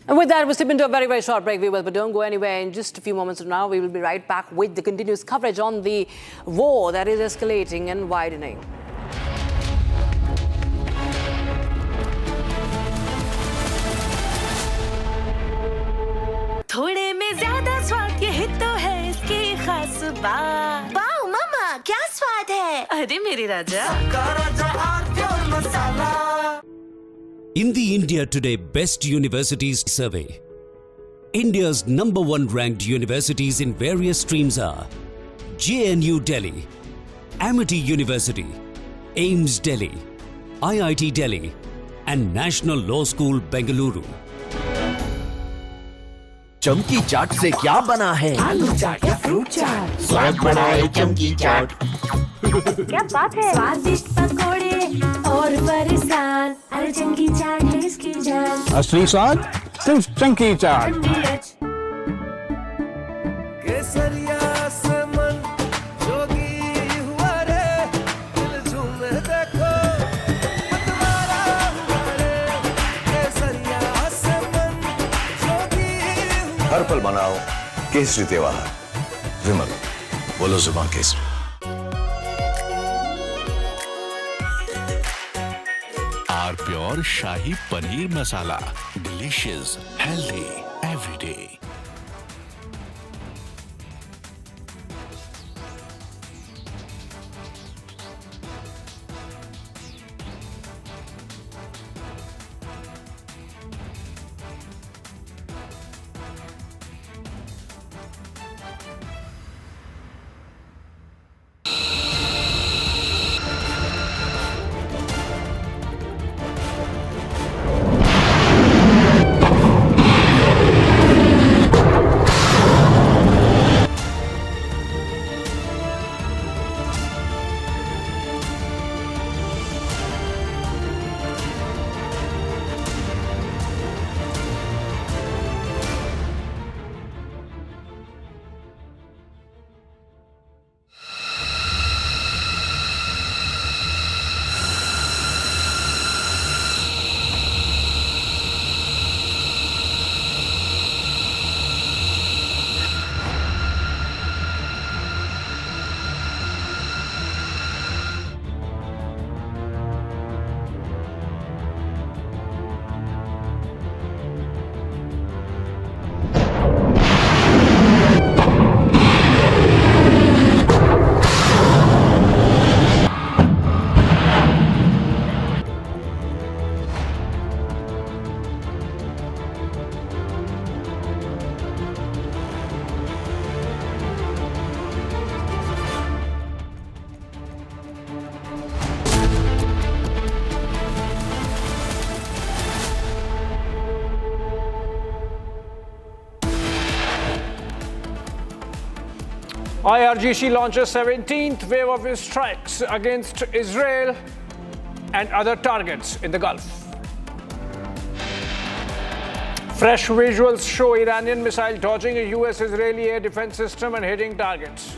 And with that, we'll slip into a very, very short break, viewers, but don't go anywhere. In just a few moments from now, we will be right back with the continuous coverage on the war that is escalating and widening. थोड़े में ज्यादा स्वाद यही तो है इसकी खास बात। वाओ मामा, क्या स्वाद है? अरे मेरे राजा। In the India Today Best Universities Survey, India's #1 ranked universities in various streams are JNU Delhi, Amity University, AIMS Delhi, IIT Delhi, and National Law School Bengaluru. चमकी चाट से क्या बना है? आलू चाट या फ्रूट चाट, स्वाद बनाए चमकी चाट। क्या बात है? स्वादिष्ट पकोड़े और फरसान, अरे चमकी चाट है इसकी जान। असली स्वाद सिर्फ चमकी चाट। केसरिया से मन जोगी हुआ रे, दिल झूमे देखो मतवारा हुआ रे। केसरिया से मन जोगी हुआ। हर पल मनाओ केसरी त्योहार। विमल, बोलो जुबान केसरी। Our pure shahi paneer masala, delicious, healthy every day. IRGC launches 17th wave of strikes against Israel and other targets in the Gulf. Fresh visuals show Iranian missile dodging a US-Israeli air defense system and hitting targets.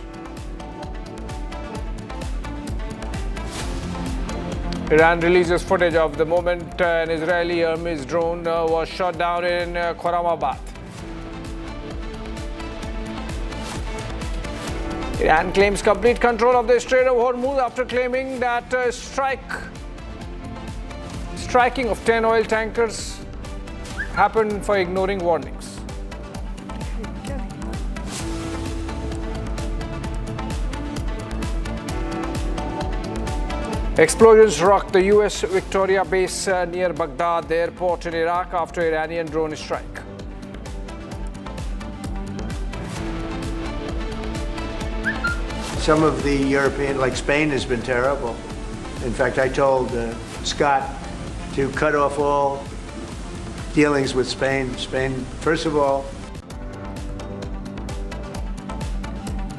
Iran releases footage of the moment an Israeli Hermes drone was shot down in Khorramabad. Iran claims complete control of the Strait of Hormuz after claiming that striking of 10 oil tankers happened for ignoring warnings. Explosions rocked the US Victoria base near Baghdad, the airport in Iraq, after Iranian drone strike. Some of the European, like Spain, has been terrible. In fact, I told Scott to cut off all dealings with Spain. Spain, first of all.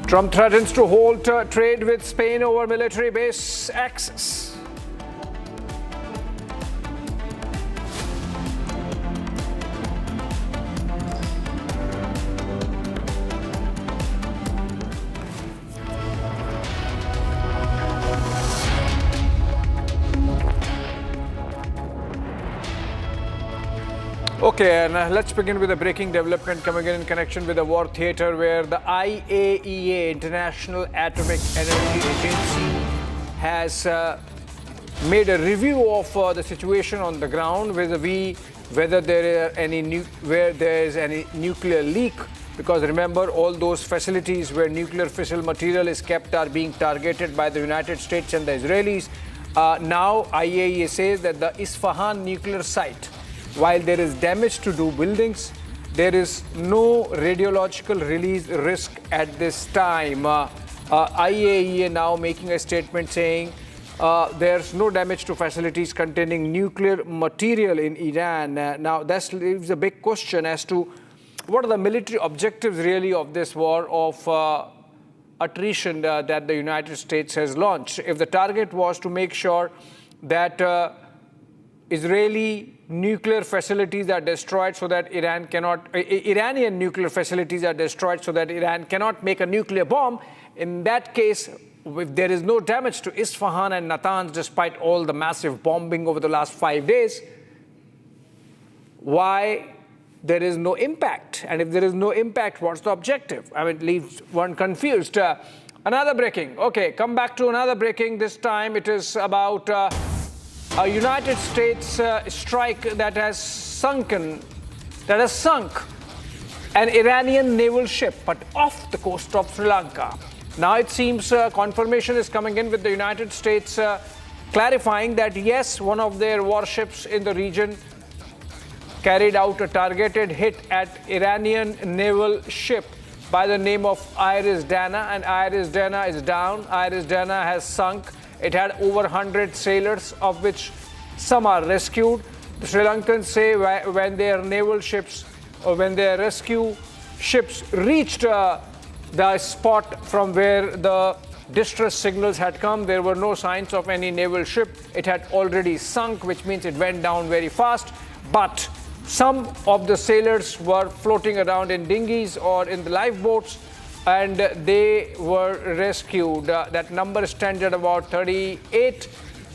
Trump threatens to halt trade with Spain over military base access. Okay, and let's begin with a breaking development coming in connection with the war theater, where the IAEA, International Atomic Energy Agency, has made a review of the situation on the ground, vis-a-vis whether there is any nuclear leak. Because remember, all those facilities where nuclear fissile material is kept are being targeted by the United States and the Israelis. Now, IAEA says that the Isfahan nuclear site, while there is damage to buildings, there is no radiological release risk at this time. IAEA now making a statement saying there's no damage to facilities containing nuclear material in Iran. Now, that leaves a big question as to what are the military objectives really of this war of attrition that the United States has launched. If the target was to make sure that Israeli nuclear facilities are destroyed so that Iranian nuclear facilities are destroyed so that Iran cannot make a nuclear bomb, in that case, if there is no damage to Isfahan and Natanz despite all the massive bombing over the last 5 days, why there is no impact? And if there is no impact, what's the objective? I mean, it leaves one confused. Another breaking. Okay, come back to another breaking. This time it is about a United States strike that has sunk an Iranian naval ship, but off the coast of Sri Lanka. Now it seems confirmation is coming in with the United States clarifying that yes, one of their warships in the region carried out a targeted hit at Iranian naval ship by the name of Iris Dana, and Iris Dana is down. Iris Dana has sunk. It had over 100 sailors, of which some are rescued. The Sri Lankans say when their naval ships or when their rescue ships reached the spot from where the distress signals had come, there were no signs of any naval ship. It had already sunk, which means it went down very fast. But some of the sailors were floating around in dinghies or in the lifeboats, and they were rescued. That number stands at about 38,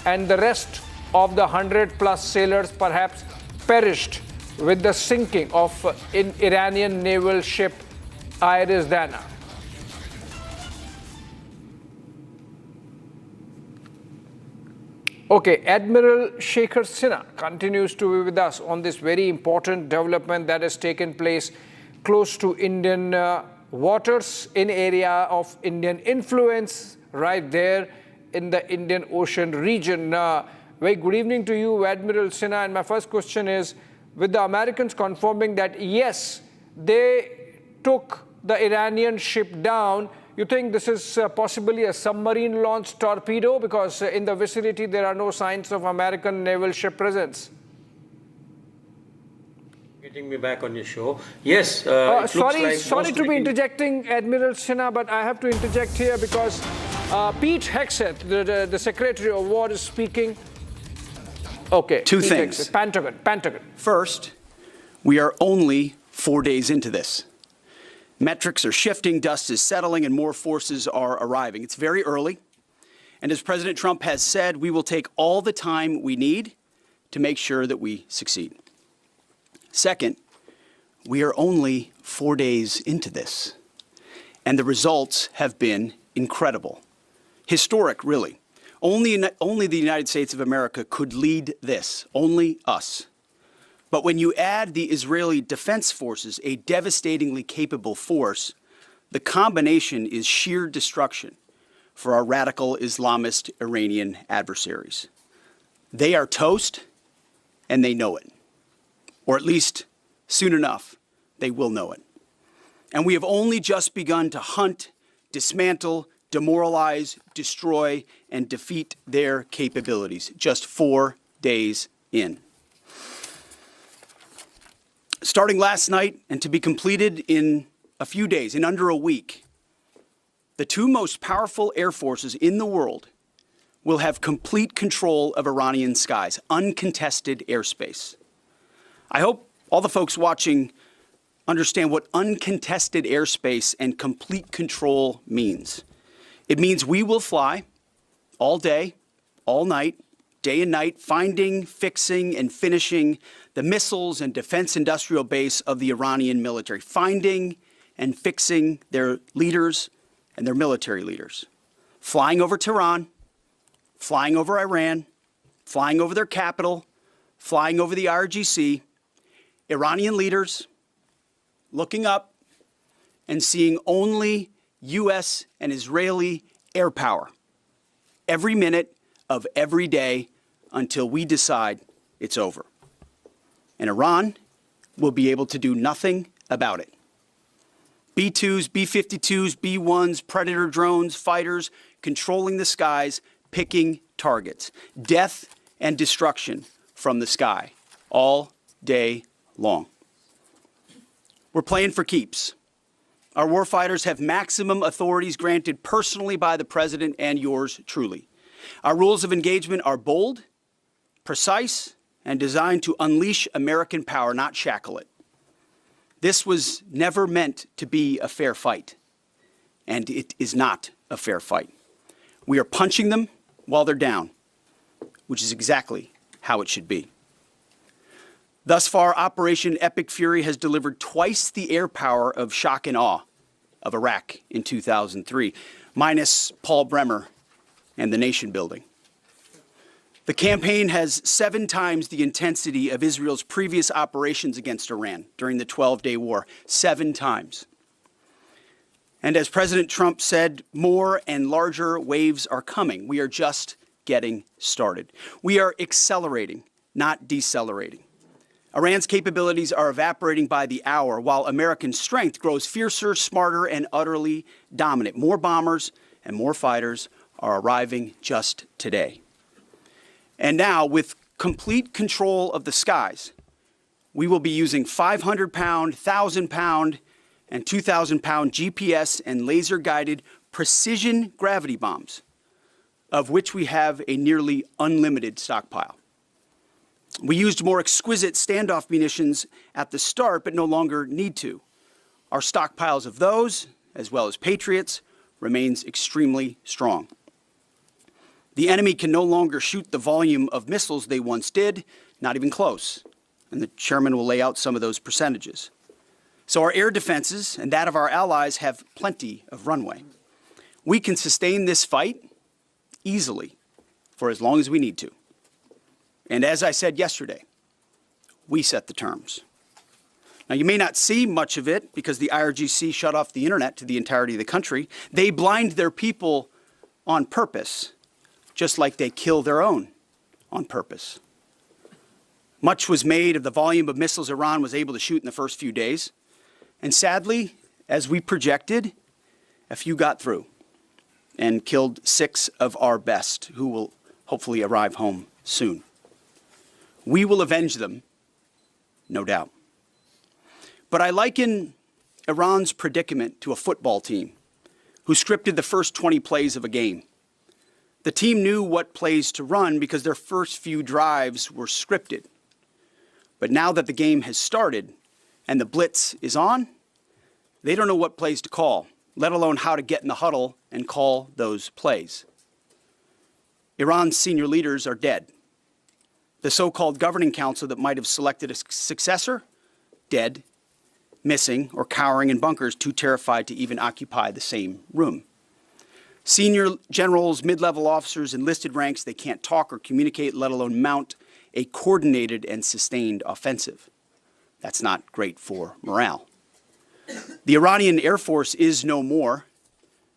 and the rest of the 100+ sailors perhaps perished with the sinking of an Iranian naval ship, Iris Dana. Okay, Admiral Shekhar Sinha continues to be with us on this very important development that has taken place close to Indian waters, in area of Indian influence, right there in the Indian Ocean region. Very good evening to you, Admiral Sinha. And my first question is, with the Americans confirming that, yes, they took the Iranian ship down, you think this is possibly a submarine-launched torpedo? Because in the vicinity, there are no signs of American naval ship presence. Getting me back on your show. Yes, sorry to be interjecting, Admiral Sinha, but I have to interject here because Pete Hegseth, the Secretary of War, is speaking. Okay. Two things. Hegseth, Pentagon. First, we are only 4 days into this. Metrics are shifting, dust is settling, and more forces are arriving. It's very early. And as President Trump has said, we will take all the time we need to make sure that we succeed. Second, we are only 4 days into this, and the results have been incredible. Historic, really. Only the United States of America could lead this, only us. But when you add the Israeli Defense Forces, a devastatingly capable force, the combination is sheer destruction for our radical Islamist Iranian adversaries. They are toast, and they know it. Or at least, soon enough, they will know it. And we have only just begun to hunt, dismantle, demoralize, destroy, and defeat their capabilities, just 4 days in. Starting last night and to be completed in a few days, in under a week, the two most powerful air forces in the world will have complete control of Iranian skies, uncontested airspace. I hope all the folks watching understand what uncontested airspace and complete control means. It means we will fly all day, all night, day and night, finding, fixing, and finishing the missiles and defense industrial base of the Iranian military, finding and fixing their leaders and their military leaders, flying over Tehran, flying over Iran, flying over their capital, flying over the IRGC, Iranian leaders looking up and seeing only U.S. and Israeli air power every minute of every day until we decide it's over. And Iran will be able to do nothing about it. B-2s, B-52s, B-1s, Predator drones, fighters, controlling the skies, picking targets. Death and destruction from the sky, all day long. We're playing for keeps. Our warfighters have maximum authorities granted personally by the President and yours truly. Our rules of engagement are bold, precise, and designed to unleash American power, not shackle it. This was never meant to be a fair fight, and it is not a fair fight. We are punching them while they're down, which is exactly how it should be. Thus far, Operation Epic Fury has delivered twice the air power of shock and awe of Iraq in 2003, minus Paul Bremer and the nation building. The campaign has 7 times the intensity of Israel's previous operations against Iran during the 12-day war. 7 times. And as President Trump said, more and larger waves are coming. We are just getting started. We are accelerating, not decelerating. Iran's capabilities are evaporating by the hour, while American strength grows fiercer, smarter, and utterly dominant. More bombers and more fighters are arriving just today. And now, with complete control of the skies, we will be using 500-pound, 1,000-pound, and 2,000-pound GPS and laser-guided precision gravity bombs, of which we have a nearly unlimited stockpile. We used more exquisite standoff munitions at the start, but no longer need to. Our stockpiles of those, as well as Patriots, remains extremely strong. The enemy can no longer shoot the volume of missiles they once did, not even close. And the chairman will lay out some of those percentages. So our air defenses and that of our allies have plenty of runway. We can sustain this fight easily for as long as we need to. And as I said yesterday, we set the terms. Now, you may not see much of it because the IRGC shut off the internet to the entirety of the country. They blind their people on purpose, just like they kill their own on purpose. Much was made of the volume of missiles Iran was able to shoot in the first few days. And sadly, as we projected, a few got through and killed 6 of our best, who will hopefully arrive home soon. We will avenge them, no doubt. But I liken Iran's predicament to a football team who scripted the first 20 plays of a game. The team knew what plays to run because their first few drives were scripted. But now that the game has started and the blitz is on, they don't know what plays to call, let alone how to get in the huddle and call those plays. Iran's senior leaders are dead. The so-called governing council that might have selected a successor, dead, missing, or cowering in bunkers, too terrified to even occupy the same room. Senior generals, mid-level officers, enlisted ranks, they can't talk or communicate, let alone mount a coordinated and sustained offensive. That's not great for morale. The Iranian Air Force is no more,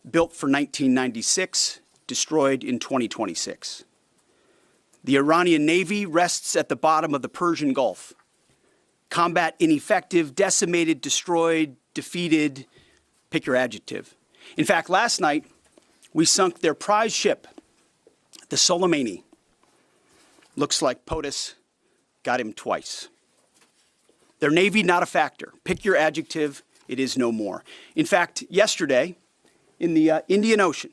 built for 1996, destroyed in 2026. The Iranian Navy rests at the bottom of the Persian Gulf. Combat ineffective, decimated, destroyed, defeated, pick your adjective. In fact, last night, we sunk their prize ship, the Soleimani. Looks like POTUS got him twice. Their Navy, not a factor. Pick your adjective, it is no more. In fact, yesterday, in the Indian Ocean,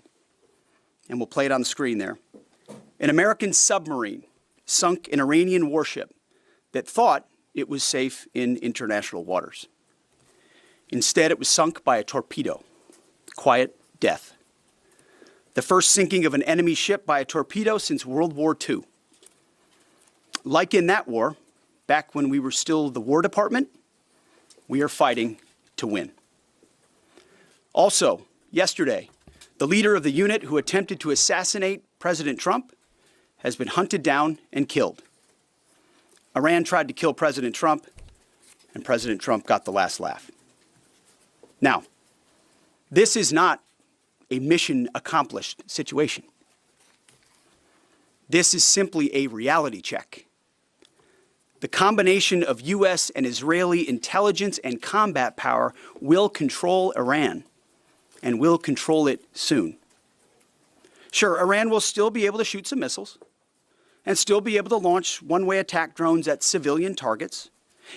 and we'll play it on the screen there, an American submarine sunk an Iranian warship that thought it was safe in international waters. Instead, it was sunk by a torpedo. Quiet death. The first sinking of an enemy ship by a torpedo since World War II. Like in that war, back when we were still the War Department, we are fighting to win. Also, yesterday, the leader of the unit who attempted to assassinate President Trump has been hunted down and killed. Iran tried to kill President Trump, and President Trump got the last laugh. Now, this is not a mission accomplished situation. This is simply a reality check. The combination of U.S. and Israeli intelligence and combat power will control Iran, and will control it soon. Sure, Iran will still be able to shoot some missiles, and still be able to launch one-way attack drones at civilian targets,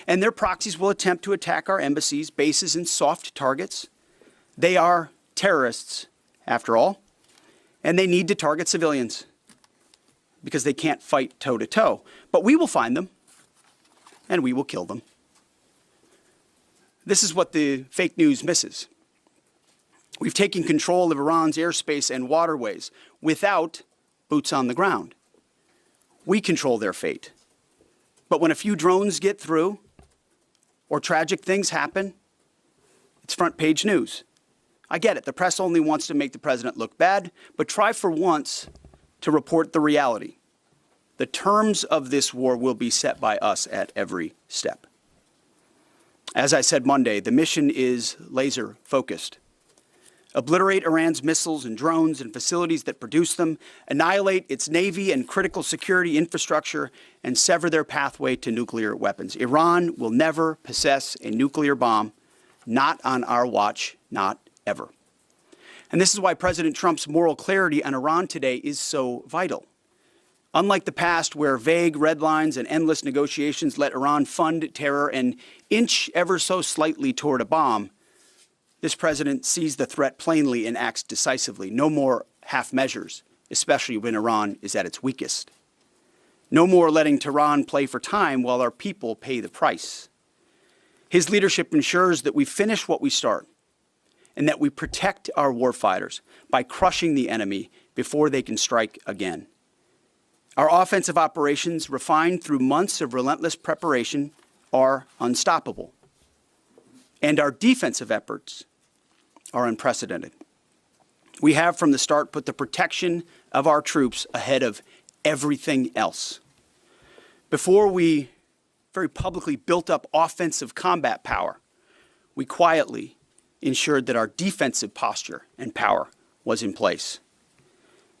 and their proxies will attempt to attack our embassies, bases, and soft targets. They are terrorists, after all, and they need to target civilians because they can't fight toe-to-toe. But we will find them, and we will kill them. This is what the fake news misses. We've taken control of Iran's airspace and waterways without boots on the ground. We control their fate. But when a few drones get through or tragic things happen, it's front page news. I get it. The press only wants to make the president look bad, but try for once to report the reality. The terms of this war will be set by us at every step. As I said Monday, the mission is laser focused. Obliterate Iran's missiles and drones and facilities that produce them, annihilate its navy and critical security infrastructure, and sever their pathway to nuclear weapons. Iran will never possess a nuclear bomb, not on our watch, not ever. And this is why President Trump's moral clarity on Iran today is so vital. Unlike the past, where vague red lines and endless negotiations let Iran fund terror and inch ever so slightly toward a bomb, this president sees the threat plainly and acts decisively. No more half measures, especially when Iran is at its weakest. No more letting Tehran play for time while our people pay the price. His leadership ensures that we finish what we start and that we protect our warfighters by crushing the enemy before they can strike again. Our offensive operations, refined through months of relentless preparation, are unstoppable. And our defensive efforts are unprecedented. We have from the start put the protection of our troops ahead of everything else. Before we very publicly built up offensive combat power, we quietly ensured that our defensive posture and power was in place.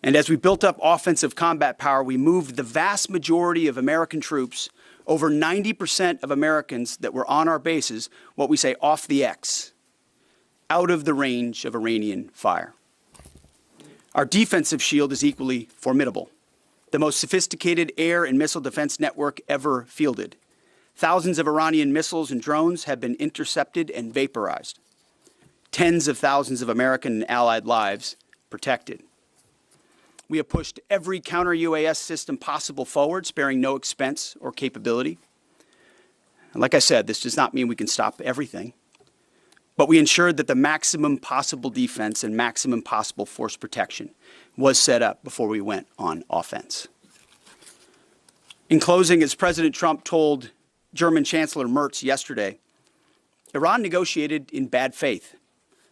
And as we built up offensive combat power, we moved the vast majority of American troops, over 90% of Americans that were on our bases, what we say off the X, out of the range of Iranian fire. Our defensive shield is equally formidable, the most sophisticated air and missile defense network ever fielded. Thousands of Iranian missiles and drones have been intercepted and vaporized. Tens of thousands of American and allied lives protected. We have pushed every counter-UAS system possible forward, sparing no expense or capability. And like I said, this does not mean we can stop everything, but we ensured that the maximum possible defense and maximum possible force protection was set up before we went on offense. In closing, as President Trump told German Chancellor Merz yesterday, Iran negotiated in bad faith,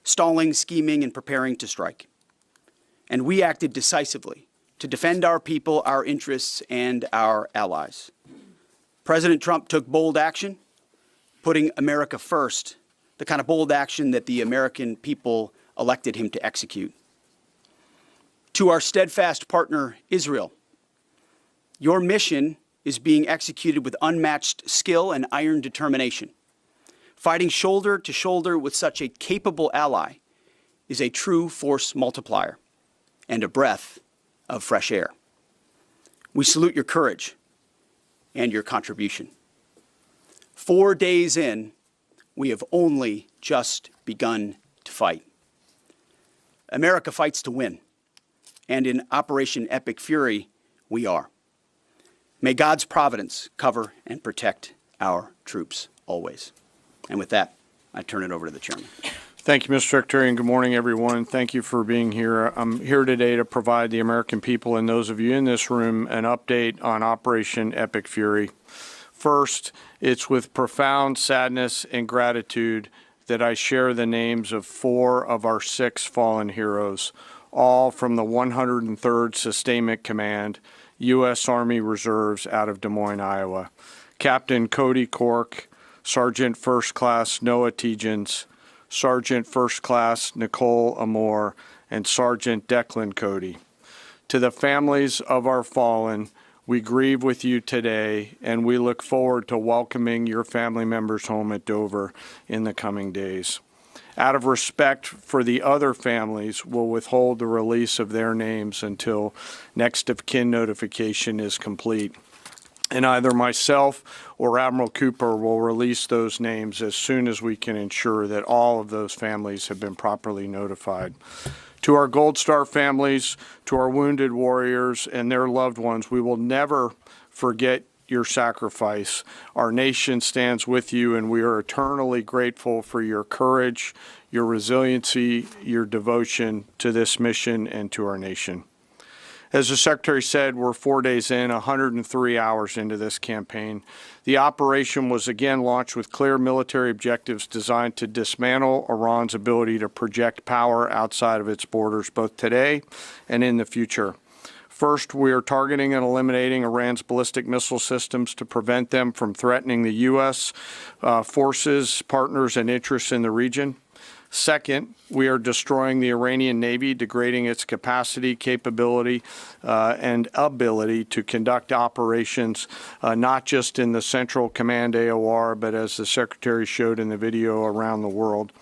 stalling, scheming, and preparing to strike. And we acted decisively to defend our people, our interests, and our allies. President Trump took bold action, putting America first, the kind of bold action that the American people elected him to execute. To our steadfast partner, Israel, your mission is being executed with unmatched skill and iron determination. Fighting shoulder to shoulder with such a capable ally is a true force multiplier and a breath of fresh air. We salute your courage and your contribution. 4 days in, we have only just begun to fight. America fights to win, and in Operation Epic Fury, we are. May God's providence cover and protect our troops always. And with that, I turn it over to the chairman. Thank you, Mr. Secretary, and good morning, everyone. Thank you for being here. I'm here today to provide the American people and those of you in this room an update on Operation Epic Fury. First, it's with profound sadness and gratitude that I share the names of 4 of our 6 fallen heroes, all from the 103rd Sustainment Command, U.S. Army Reserves out of Des Moines, Iowa. Captain Cody Cork, Sergeant First Class Noah Tegens, Sergeant First Class Nicole Amore, and Sergeant Declan Cody. To the families of our fallen, we grieve with you today, and we look forward to welcoming your family members home at Dover in the coming days. Out of respect for the other families, we'll withhold the release of their names until next of kin notification is complete. And either myself or Admiral Cooper will release those names as soon as we can ensure that all of those families have been properly notified. To our Gold Star families, to our wounded warriors and their loved ones, we will never forget your sacrifice. Our nation stands with you, and we are eternally grateful for your courage, your resiliency, your devotion to this mission and to our nation. As the Secretary said, we're 4 days in, 103 hours into this campaign. The operation was again launched with clear military objectives designed to dismantle Iran's ability to project power outside of its borders, both today and in the future. First, we are targeting and eliminating Iran's ballistic missile systems to prevent them from threatening the U.S. Forces, partners, and interests in the region. Second, we are destroying the Iranian Navy, degrading its capacity, capability, and ability to conduct operations, not just in the Central Command AOR, but as the Secretary showed in the video, around the world.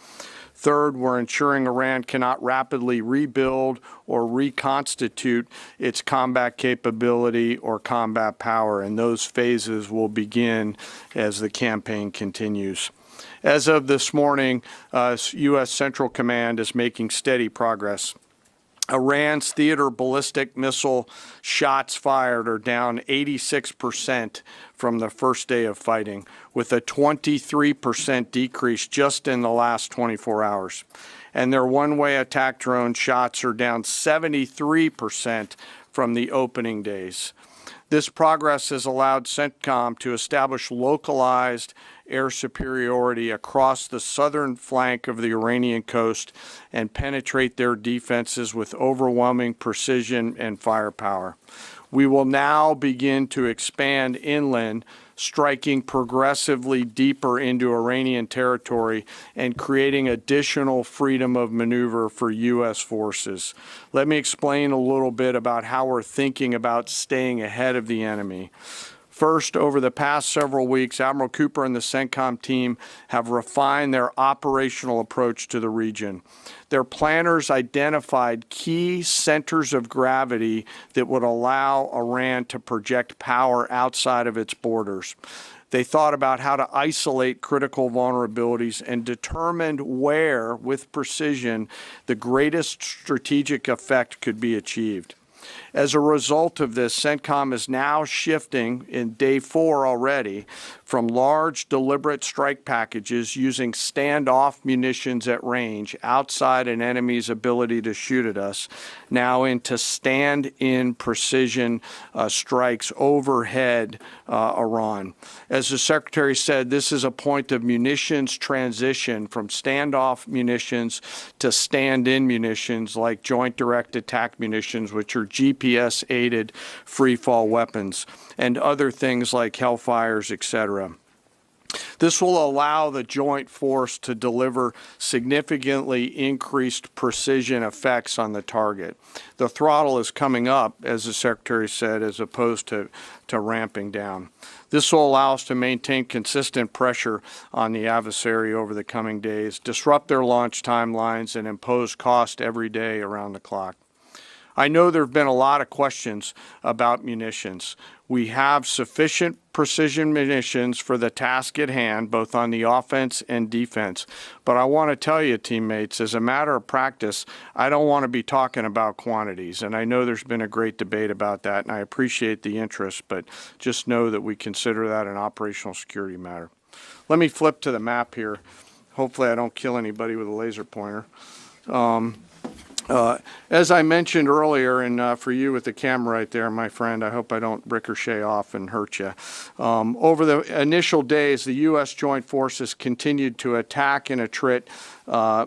Third, we're ensuring Iran cannot rapidly rebuild or reconstitute its combat capability or combat power, and those phases will begin as the campaign continues. As of this morning, U.S. Central Command is making steady progress. Iran's theater ballistic missile shots fired are down 86% from the first day of fighting, with a 23% decrease just in the last 24 hours. And their one-way attack drone shots are down 73% from the opening days. This progress has allowed CENTCOM to establish localized air superiority across the southern flank of the Iranian coast and penetrate their defenses with overwhelming precision and firepower. We will now begin to expand inland, striking progressively deeper into Iranian territory and creating additional freedom of maneuver for U.S. forces. Let me explain a little bit about how we're thinking about staying ahead of the enemy. First, over the past several weeks, Admiral Cooper and the CENTCOM team have refined their operational approach to the region. Their planners identified key centers of gravity that would allow Iran to project power outside of its borders. They thought about how to isolate critical vulnerabilities and determined where, with precision, the greatest strategic effect could be achieved. As a result of this, CENTCOM is now shifting in day 4 already from large deliberate strike packages using standoff munitions at range outside an enemy's ability to shoot at us, now into stand-in precision strikes overhead Iran. As the Secretary said, this is a point of munitions transition from standoff munitions to stand-in munitions like joint direct attack munitions, which are GPS-aided free-fall weapons, and other things like Hellfires, etc. This will allow the joint force to deliver significantly increased precision effects on the target. The throttle is coming up, as the Secretary said, as opposed to ramping down. This will allow us to maintain consistent pressure on the adversary over the coming days, disrupt their launch timelines, and impose cost every day around the clock. I know there have been a lot of questions about munitions. We have sufficient precision munitions for the task at hand, both on the offense and defense. But I want to tell you, teammates, as a matter of practice, I don't want to be talking about quantities. And I know there's been a great debate about that, and I appreciate the interest, but just know that we consider that an operational security matter. Let me flip to the map here. Hopefully I don't kill anybody with a laser pointer. As I mentioned earlier, and for you with the camera right there, my friend, I hope I don't ricochet off and hurt you. Over the initial days, the U.S. Joint Forces continued to attack and attrit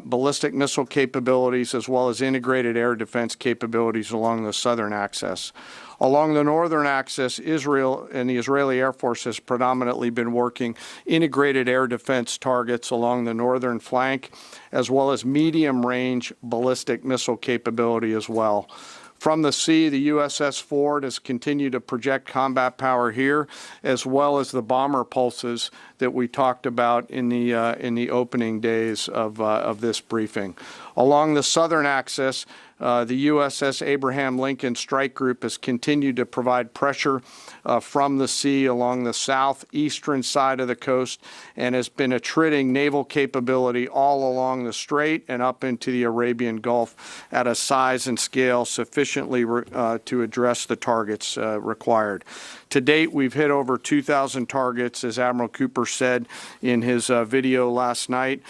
ballistic missile capabilities as well as integrated air defense capabilities along the southern axis. Along the northern axis, Israel and the Israeli Air Force has predominantly been working integrated air defense targets along the northern flank, as well as medium-range ballistic missile capability as well. From the sea, the USS Ford has continued to project combat power here, as well as the bomber pulses that we talked about in the opening days of this briefing. Along the southern axis, the USS Abraham Lincoln Strike Group has continued to provide pressure from the sea along the southeastern side of the coast and has been attriting naval capability all along the Strait and up into the Arabian Gulf at a size and scale sufficiently to address the targets required. To date, we've hit over 2,000 targets, as Admiral Cooper said in his video last night.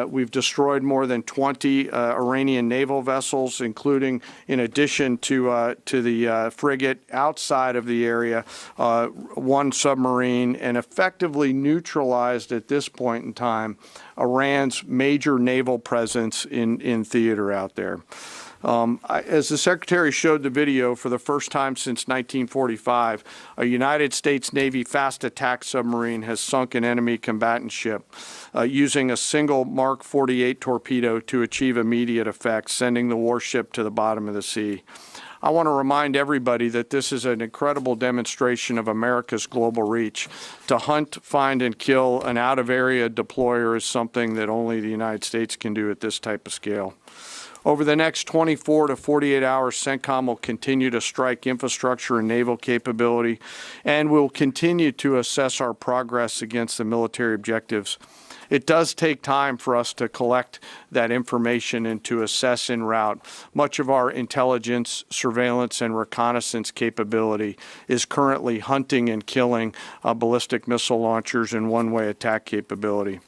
We've destroyed more than 20 Iranian naval vessels, including, in addition to the frigate outside of the area, one submarine, and effectively neutralized at this point in time Iran's major naval presence in theater out there. As the Secretary showed the video, for the first time since 1945, a United States Navy fast attack submarine has sunk an enemy combatant ship using a single Mark 48 torpedo to achieve immediate effect, sending the warship to the bottom of the sea. I want to remind everybody that this is an incredible demonstration of America's global reach. To hunt, find, and kill an out-of-area deployer is something that only the United States can do at this type of scale. Over the next 24 to 48 hours, CENTCOM will continue to strike infrastructure and naval capability, and will continue to assess our progress against the military objectives. It does take time for us to collect that information and to assess en route. Much of our intelligence, surveillance, and reconnaissance capability is currently hunting and killing ballistic missile launchers and one-way attack capability.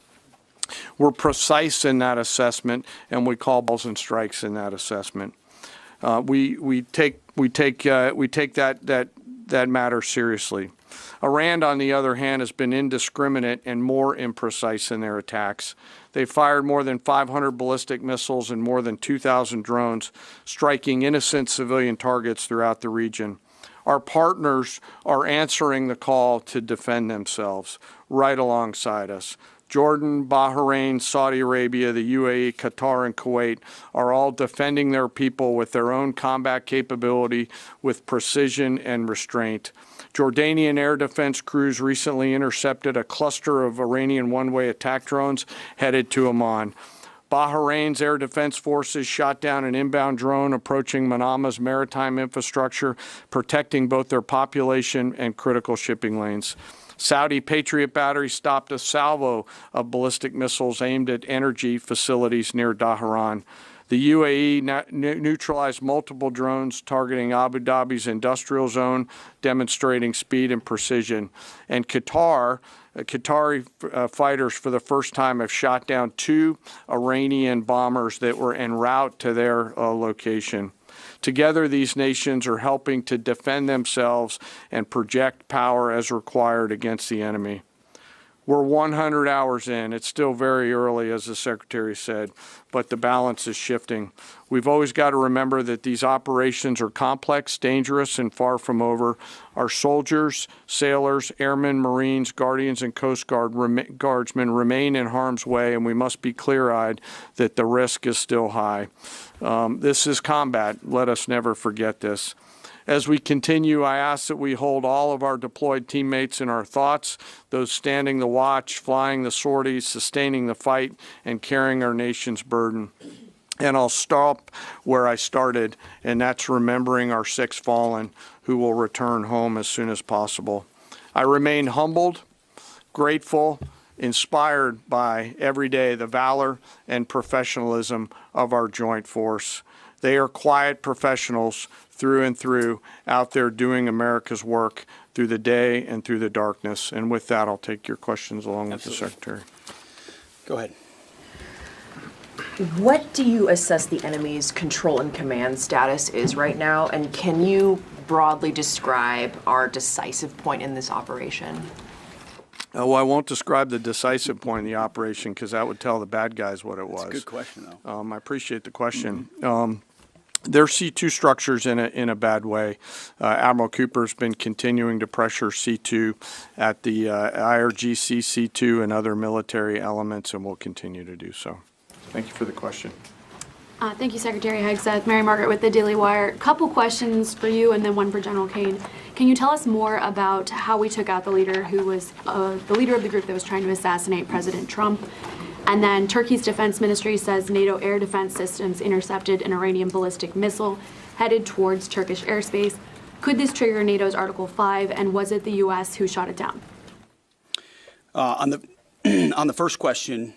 We're precise in that assessment, and we call balls and strikes in that assessment. We take that matter seriously. Iran, on the other hand, has been indiscriminate and more imprecise in their attacks. They fired more than 500 ballistic missiles and more than 2,000 drones, striking innocent civilian targets throughout the region. Our partners are answering the call to defend themselves right alongside us. Jordan, Bahrain, Saudi Arabia, the UAE, Qatar, and Kuwait are all defending their people with their own combat capability, with precision and restraint. Jordanian air defense crews recently intercepted a cluster of Iranian one-way attack drones headed to Amman. Bahrain's air defense forces shot down an inbound drone approaching Manama's maritime infrastructure, protecting both their population and critical shipping lanes. Saudi Patriot batteries stopped a salvo of ballistic missiles aimed at energy facilities near Dhahran. The UAE neutralized multiple drones targeting Abu Dhabi's industrial zone, demonstrating speed and precision. And Qatari fighters for the first time have shot down 2 Iranian bombers that were en route to their location. Together, these nations are helping to defend themselves and project power as required against the enemy. We're 100 hours in. It's still very early, as the Secretary said, but the balance is shifting. We've always got to remember that these operations are complex, dangerous, and far from over. Our soldiers, sailors, airmen, Marines, Guardians, and Coast Guardsmen remain in harm's way, and we must be clear-eyed that the risk is still high. This is combat. Let us never forget this. As we continue, I ask that we hold all of our deployed teammates in our thoughts, those standing the watch, flying the sorties, sustaining the fight, and carrying our nation's burden. And I'll stop where I started, and that's remembering our 6 fallen who will return home as soon as possible. I remain humbled, grateful, inspired by every day the valor and professionalism of our joint force. They are quiet professionals through and through, out there doing America's work through the day and through the darkness. And with that, I'll take your questions along with the Secretary. Go ahead. What do you assess the enemy's control and command status is right now? And can you broadly describe our decisive point in this operation? Well, I won't describe the decisive point in the operation because that would tell the bad guys what it was. That's a good question, though. I appreciate the question. There are C2 structures in a bad way. Admiral Cooper's been continuing to pressure C2 at the IRGC C2 and other military elements, and will continue to do so. Thank you for the question. Thank you, Secretary Hegseth. Mary Margaret with the Daily Wire. Couple questions for you and then one for General Kane. Can you tell us more about how we took out the leader who was the leader of the group that was trying to assassinate President Trump? And then Turkey's defense ministry says NATO air defense systems intercepted an Iranian ballistic missile headed towards Turkish airspace. Could this trigger NATO's Article 5, and was it the U.S. who shot it down? On the first question,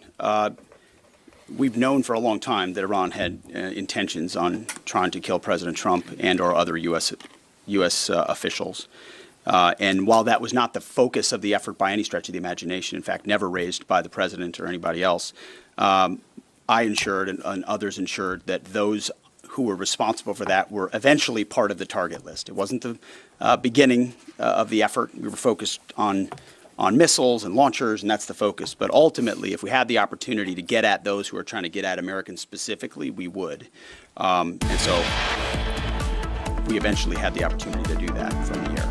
we've known for a long time that Iran had intentions on trying to kill President Trump and or other U.S. Officials. And while that was not the focus of the effort by any stretch of the imagination, in fact, never raised by the president or anybody else, I ensured and others ensured that those who were responsible for that were eventually part of the target list. It wasn't the beginning of the effort. We were focused on on missiles and launchers, and that's the focus. But ultimately, if we had the opportunity to get at those who are trying to get at Americans specifically, we would. And so we eventually had the opportunity to do that from the air.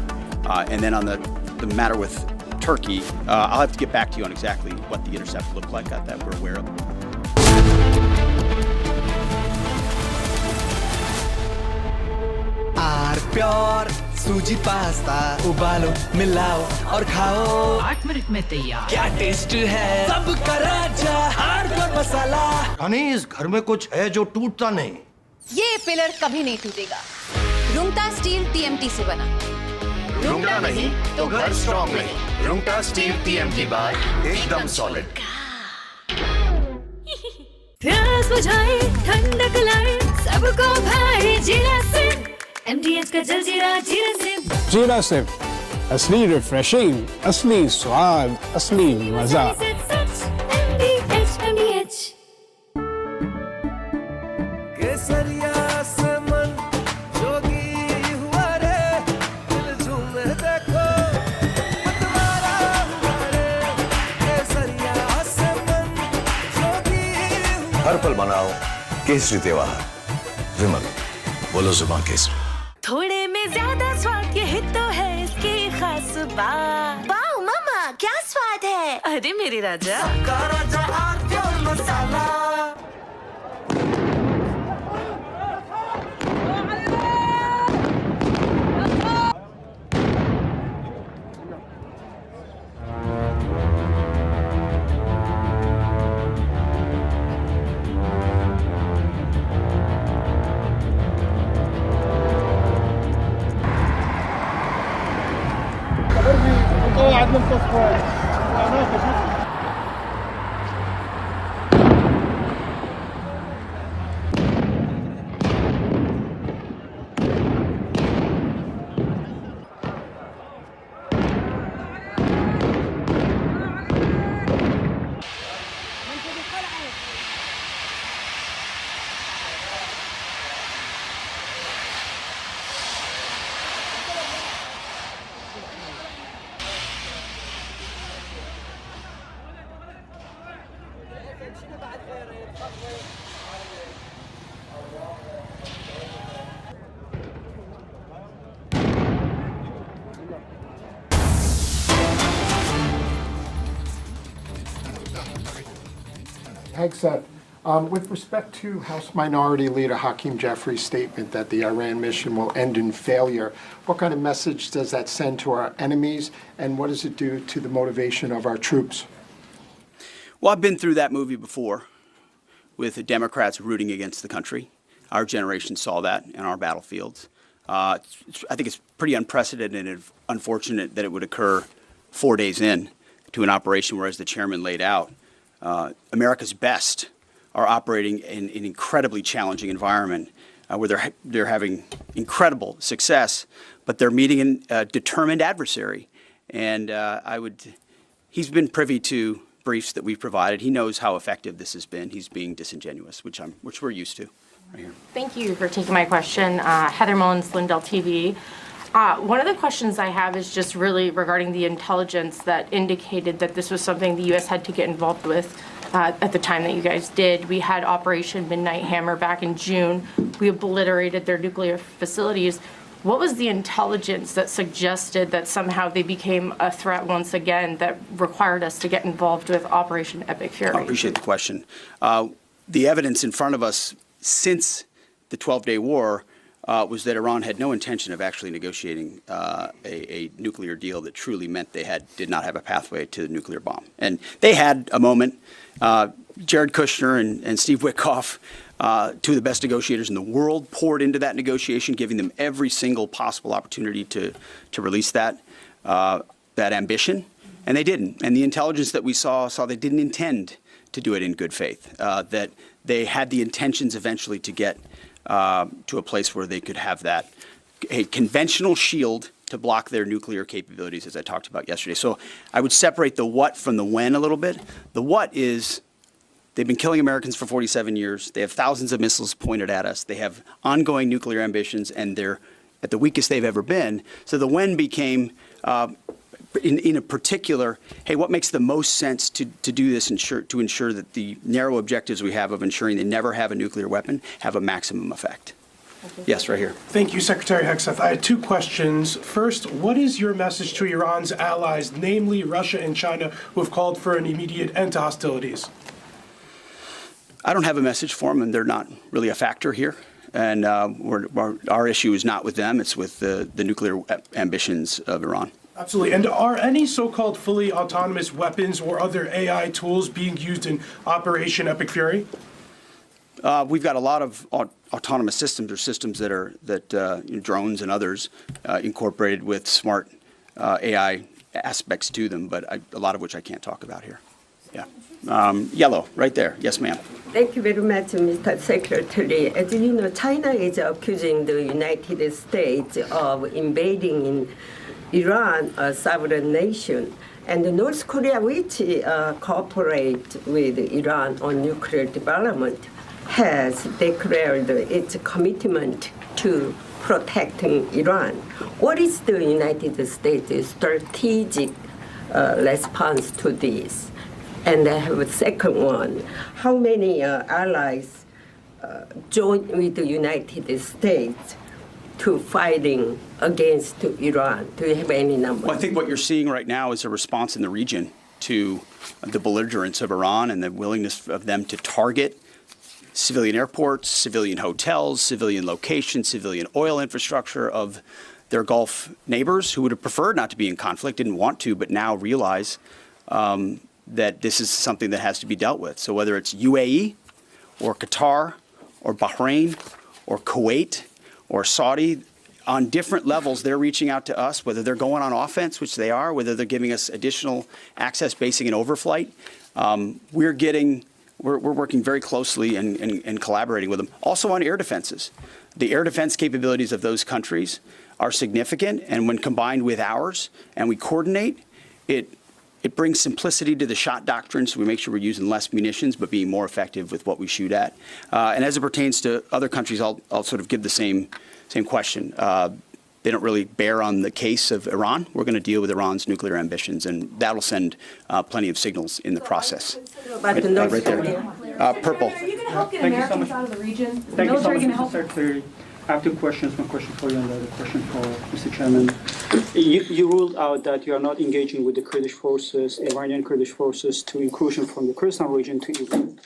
And then on the matter with Turkey, I'll have to get back to you on exactly what the intercept looked like that we're aware of. Pure सूजी pasta उबालो मिलाओ और खाओ 8 minute में तैयार क्या taste है सबका राजा हार्डकोर मसाला यानी इस घर में कुछ है जो टूटता नहीं ये पिलर कभी नहीं टूटेगा रुंगटा स्टील टीएमटी से बना रुंगटा नहीं तो घर स्ट्रॉन्ग नहीं रुंगटा स्टील टीएमटी बार एकदम सॉलिड प्यास बुझाए ठंडक लाए सबको भाई जीरा से MDH का जलजीरा जीरा से जीरा से असली रिफ्रेशिंग असली स्वाद असली मजा MDH केसरिया से मन जोगी हुआ रे दिल झूमे देखो मतवारा हुआ रे केसरिया से मन जोगी हर पल मनाओ केसरी त्योहार विमल बोलो जुबान केसरी थोड़े में ज्यादा स्वाद ये तो है इसकी खास बात वाओ मामा क्या स्वाद है अरे मेरे राजा राजा pure masala Hegseth, with respect to House Minority Leader Hakeem Jeffrey's statement that the Iran mission will end in failure, what kind of message does that send to our enemies, and what does it do to the motivation of our troops? Well, I've been through that movie before with the Democrats rooting against the country. Our generation saw that in our battlefields. I think it's pretty unprecedented and unfortunate that it would occur 4 days in to an operation where, as the chairman laid out, America's best are operating in an incredibly challenging environment where they're having incredible success, but they're meeting a determined adversary. And he's been privy to briefs that we've provided. He knows how effective this has been. He's being disingenuous, which we're used to. Right here. Thank you for taking my question. Heather Mullins, Lindell TV. One of the questions I have is just really regarding the intelligence that indicated that this was something the U.S. had to get involved with at the time that you guys did. We had Operation Midnight Hammer back in June. We obliterated their nuclear facilities. What was the intelligence that suggested that somehow they became a threat once again that required us to get involved with Operation Epic Fury? I appreciate the question. The evidence in front of us since the 12-day war was that Iran had no intention of actually negotiating a nuclear deal that truly meant they did not have a pathway to the nuclear bomb. And they had a moment. Jared Kushner and Steve Witkoff, two of the best negotiators in the world, poured into that negotiation, giving them every single possible opportunity to release that ambition, and they didn't. And the intelligence that we saw they didn't intend to do it in good faith, that they had the intentions eventually to get to a place where they could have a conventional shield to block their nuclear capabilities, as I talked about yesterday. So I would separate the what from the when a little bit. The what is they've been killing Americans for 47 years. They have thousands of missiles pointed at us. They have ongoing nuclear ambitions, and they're at the weakest they've ever been. So the when became in a particular, hey, what makes the most sense to do this to ensure that the narrow objectives we have of ensuring they never have a nuclear weapon have a maximum effect? Yes, right here. Thank you, Secretary Hegseth. I had two questions. First, what is your message to Iran's allies, namely Russia and China, who have called for an immediate end to hostilities? I don't have a message for them, and they're not really a factor here. And our issue is not with them, it's with the nuclear ambitions of Iran. Absolutely. And are any so-called fully autonomous weapons or other AI tools being used in Operation Epic Fury? We've got a lot of autonomous systems or systems that drones and others incorporated with smart AI aspects to them, but a lot of which I can't talk about here. Yeah. Yellow, right there. Yes, ma'am. Thank you very much, Mr. Secretary. As you know, China is accusing the United States of invading in Iran, a sovereign nation, and North Korea, which cooperate with Iran on nuclear development, has declared its commitment to protecting Iran. What is the United States' strategic response to this? And I have a second one. How many allies join with the United States to fighting against Iran? Do you have any numbers? Well, I think what you're seeing right now is a response in the region to the belligerence of Iran and the willingness of them to target civilian airports, civilian hotels, civilian locations, civilian oil infrastructure of their Gulf neighbors who would have preferred not to be in conflict, didn't want to, but now realize that this is something that has to be dealt with. So whether it's UAE or Qatar or Bahrain or Kuwait or Saudi, on different levels, they're reaching out to us, whether they're going on offense, which they are, whether they're giving us additional access, basing, and overflight. We're working very closely and collaborating with them. Also on air defenses. The air defense capabilities of those countries are significant, and when combined with ours, and we coordinate, it brings simplicity to the shot doctrine, so we make sure we're using less munitions but being more effective with what we shoot at. And as it pertains to other countries, I'll sort of give the same question. They don't really bear on the case of Iran. We're going to deal with Iran's nuclear ambitions, and that'll send plenty of signals in the process. Right there. Purple. Are you going to help get Americans out of the region? Is the Thank you so military much, going to Mr. help? Secretary. I have two questions. One question for you and the other question for Mr. Chairman. You ruled out that you are not engaging with the Kurdish forces, Iranian Kurdish forces, to incursion from the Kurdistan region to Iran.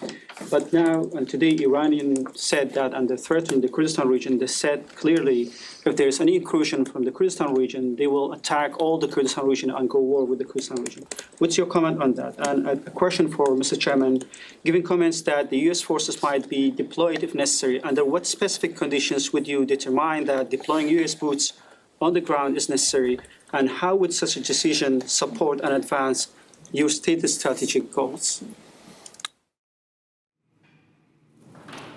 But now, and today, Iranian said that under threatening the Kurdistan region, they said clearly if there is any incursion from the Kurdistan region, they will attack all the Kurdistan region and go war with the Kurdistan region. What's your comment on that? And a question for Mr. Chairman, given comments that the U.S. forces might be deployed if necessary, under what specific conditions would you determine that deploying U.S. boots on the ground is necessary, and how would such a decision support and advance your stated strategic goals?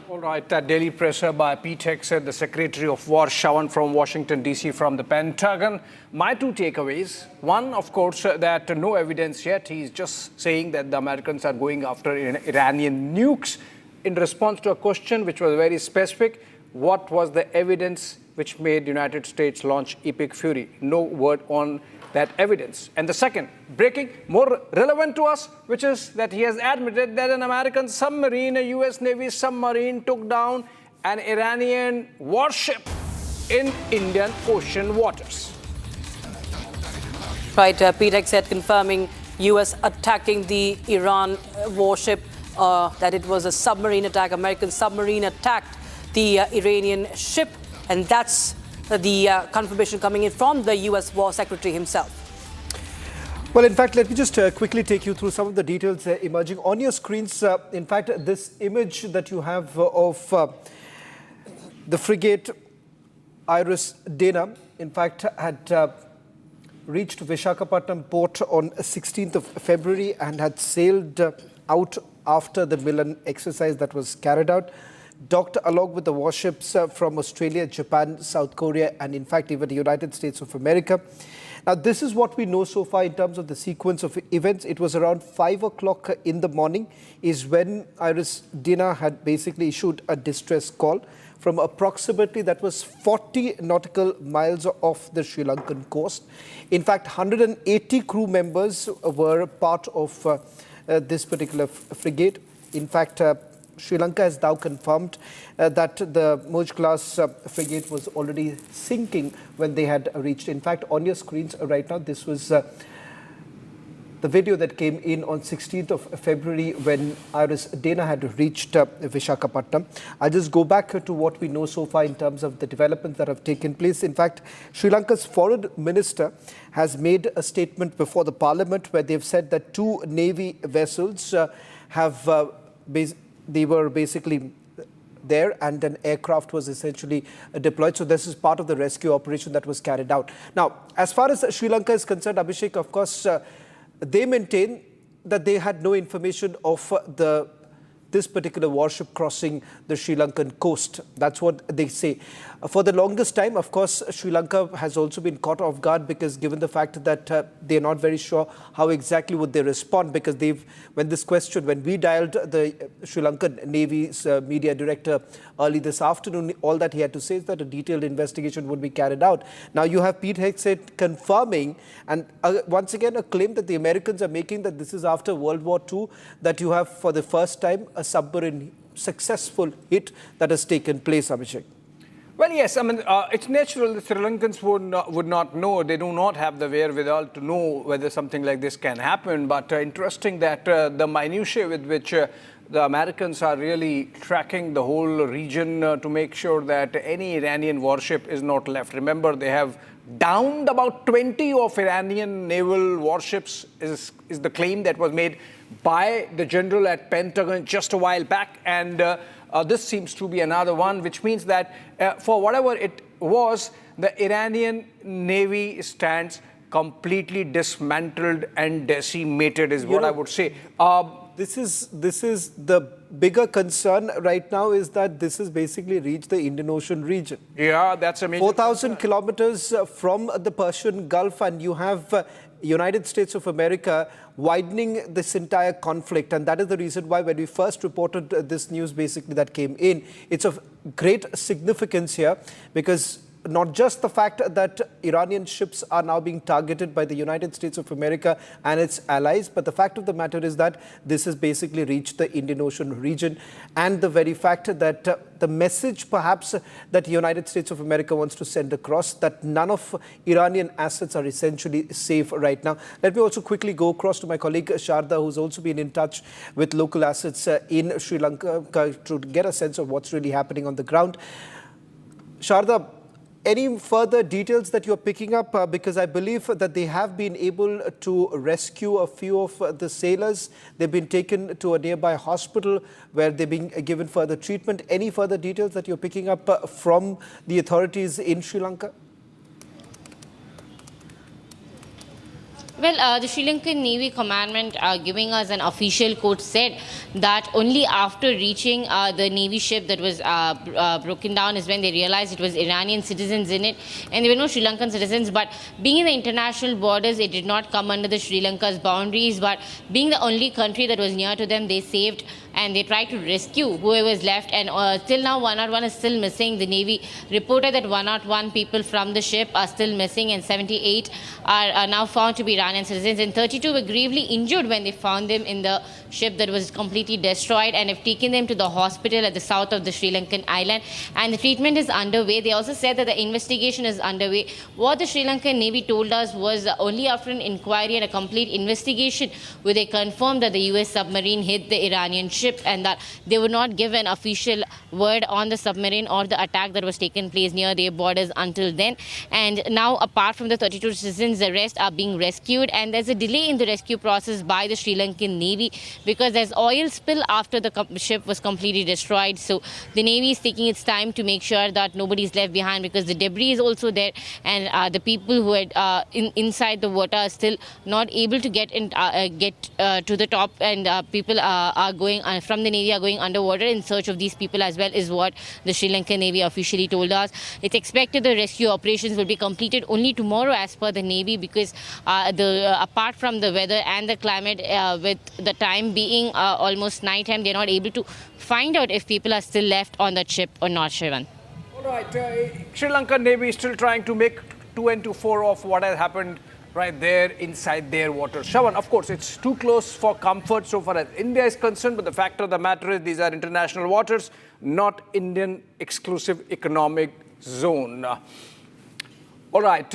All right, that daily presser by Pete Hegseth, the Secretary of War, Shawan from Washington, D.C. from the Pentagon. My two takeaways. One, of course, that no evidence yet. He's just saying that the Americans are going after Iranian nukes. In response to a question which was very specific, what was the evidence which made the United States launch Epic Fury? No word on that evidence. And the second, breaking, more relevant to us, which is that he has admitted that an American submarine, a U.S. Navy submarine, took down an Iranian warship in Indian Ocean waters. Right, Pete Hegseth confirming U.S. attacking the Iran warship, that it was a submarine attack. American submarine attacked the Iranian ship, and that's the confirmation coming in from the U.S. War Secretary himself. Well, in fact, let me just quickly take you through some of the details emerging on your screens. In fact, this image that you have of the frigate Iris Dana, in fact, had reached Visakhapatnam port on 16th of February and had sailed out after the Milan exercise that was carried out, docked along with the warships from Australia, Japan, South Korea, and in fact even the United States of America. Now, this is what we know so far in terms of the sequence of events. It was around 5 o'clock in the morning is when Iris Dina had basically issued a distress call from approximately, that was 40 nautical miles off the Sri Lankan coast. In fact, 180 crew members were part of this particular frigate. In fact, Sri Lanka has now confirmed that the Moj-class frigate was already sinking when they had reached. In fact, on your screens right now, this was the video that came in on 16th of February when Iris Dana had reached Visakhapatnam. I'll just go back to what we know so far in terms of the developments that have taken place. In fact, Sri Lanka's foreign minister has made a statement before the parliament where they've said that 2 Navy vessels they were basically there and an aircraft was essentially deployed. So this is part of the rescue operation that was carried out. Now, as far as Sri Lanka is concerned, Abhishek, of course, they maintain that they had no information of this particular warship crossing the Sri Lankan coast. That's what they say. For the longest time, of course, Sri Lanka has also been caught off guard because given the fact that they're not very sure how exactly would they respond, because when we dialed the Sri Lankan Navy's media director early this afternoon, all that he had to say is that a detailed investigation would be carried out. Now you have Pete Hegseth confirming, and once again a claim that the Americans are making that this is after World War II, that you have for the first time a submarine successful hit that has taken place, Abhishek. Well, yes, I mean, it's natural that Sri Lankans would not know. They do not have the wherewithal to know whether something like this can happen. But interesting that the minutiae with which the Americans are really tracking the whole region to make sure that any Iranian warship is not left. Remember, they have downed about 20 of Iranian naval warships, is the claim that was made by the general at Pentagon just a while back. And this seems to be another one, which means that for whatever it was, the Iranian Navy stands completely dismantled and decimated is what I would say. This is the bigger concern right now, is that this has basically reached the Indian Ocean region. Yeah, that's amazing. 4,000 kilometers from the Persian Gulf, and you have United States of America widening this entire conflict. And that is the reason why when we first reported this news basically that came in, it's of great significance here, because not just the fact that Iranian ships are now being targeted by the United States of America and its allies, but the fact of the matter is that this has basically reached the Indian Ocean region. And the very fact that the message perhaps that the United States of America wants to send across, that none of Iranian assets are essentially safe right now. Let me also quickly go across to my colleague Sharda, who's also been in touch with local assets in Sri Lanka to get a sense of what's really happening on the ground. Sharda, any further details that you're picking up? Because I believe that they have been able to rescue a few of the sailors. They've been taken to a nearby hospital where they're being given further treatment. Any further details that you're picking up from the authorities in Sri Lanka? Well, the Sri Lankan Navy commandment giving us an official quote said that only after reaching the Navy ship that was broken down is when they realized it was Iranian citizens in it, and there were no Sri Lankan citizens. But being in the international borders, it did not come under the Sri Lanka's boundaries, but being the only country that was near to them, they saved and they tried to rescue whoever was left. And till now, 101 is still missing. The Navy reported that 101 people from the ship are still missing, and 78 are now found to be Iranian citizens, and 32 were gravely injured when they found them in the ship that was completely destroyed, and have taken them to the hospital at the south of the Sri Lankan island, and the treatment is underway. They also said that the investigation is underway. What the Sri Lankan Navy told us was only after an inquiry and a complete investigation where they confirmed that the US submarine hit the Iranian ship, and that they would not give an official word on the submarine or the attack that was taken place near their borders until then. And now, apart from the 32 citizens, the rest are being rescued, and there's a delay in the rescue process by the Sri Lankan Navy because there's oil spill after the ship was completely destroyed. So the Navy is taking its time to make sure that nobody is left behind, because the debris is also there, and the people who had inside the water are still not able to get to the top, and people are going from the Navy are going underwater in search of these people as well, is what the Sri Lankan Navy officially told us. It's expected the rescue operations will be completed only tomorrow as per the Navy, because apart from the weather and the climate, with the time being almost night time, they're not able to find out if people are still left on that ship or not, Shivan. All right, Sri Lankan Navy is still trying to make 2 and 2 4 of what has happened right there inside their waters. Shravan, of course, it's too close for comfort so far as India is concerned, but the fact of the matter is these are international waters, not Indian exclusive economic zone. All right,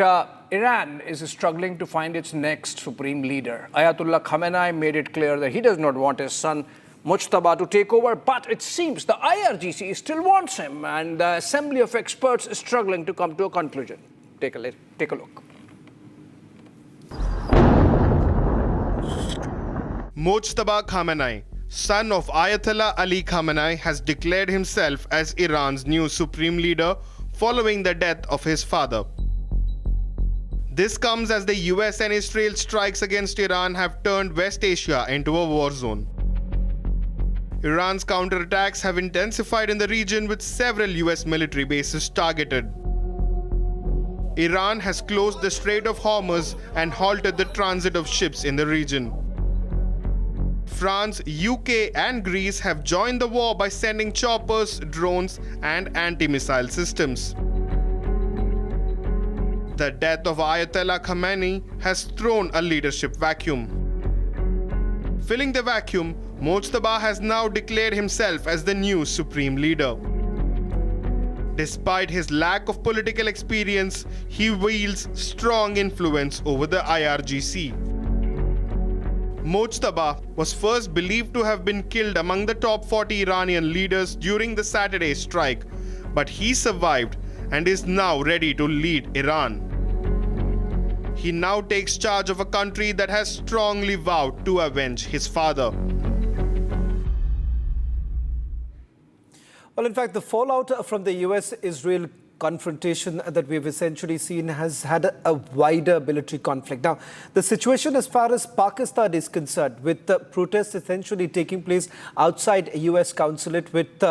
Iran is struggling to find its next supreme leader. Ayatollah Khamenei made it clear that he does not want his son Mujtaba to take over, but it seems the IRGC still wants him, and the Assembly of Experts is struggling to come to a conclusion. Take a look. Mujtaba Khamenei, son of Ayatollah Ali Khamenei, has declared himself as Iran's new supreme leader following the death of his father. This comes as the US and Israel strikes against Iran have turned West Asia into a war zone. Iran's counterattacks have intensified in the region, with several US military bases targeted. Iran has closed the Strait of Hormuz and halted the transit of ships in the region. France, UK and Greece have joined the war by sending choppers, drones and anti-missile systems. The death of Ayatollah Khamenei has thrown a leadership vacuum. Filling the vacuum, Mujtaba has now declared himself as the new supreme leader. Despite his lack of political experience, he wields strong influence over the IRGC. Mujtaba was first believed to have been killed among the top 40 Iranian leaders during the Saturday strike, but he survived and is now ready to lead Iran. He now takes charge of a country that has strongly vowed to avenge his father. Well, in fact, the fallout from the US-Israel confrontation that we've essentially seen has had a wider military conflict. Now, the situation as far as Pakistan is concerned, with the protests essentially taking place outside a US consulate, with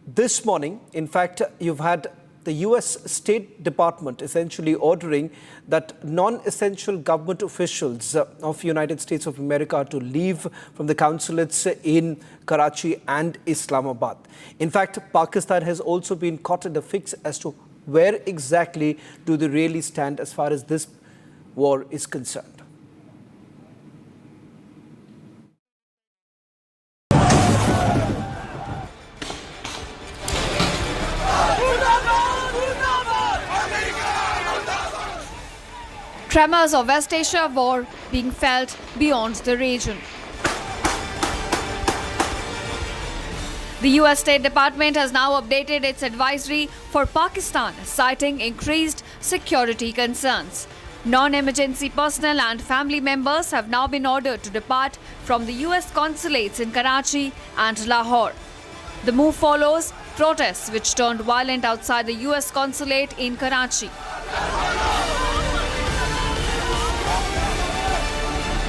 this morning, in fact, you've had the US State Department essentially ordering that non-essential government officials of the United States of America to leave from the consulates in Karachi and Islamabad. In fact, Pakistan has also been caught in a fix as to where exactly do they really stand as far as this war is concerned. Tremors of West Asia war being felt beyond the region. The US State Department has now updated its advisory for Pakistan, citing increased security concerns. Non-emergency personnel and family members have now been ordered to depart from the US consulates in Karachi and Lahore. The move follows protests which turned violent outside the US consulate in Karachi.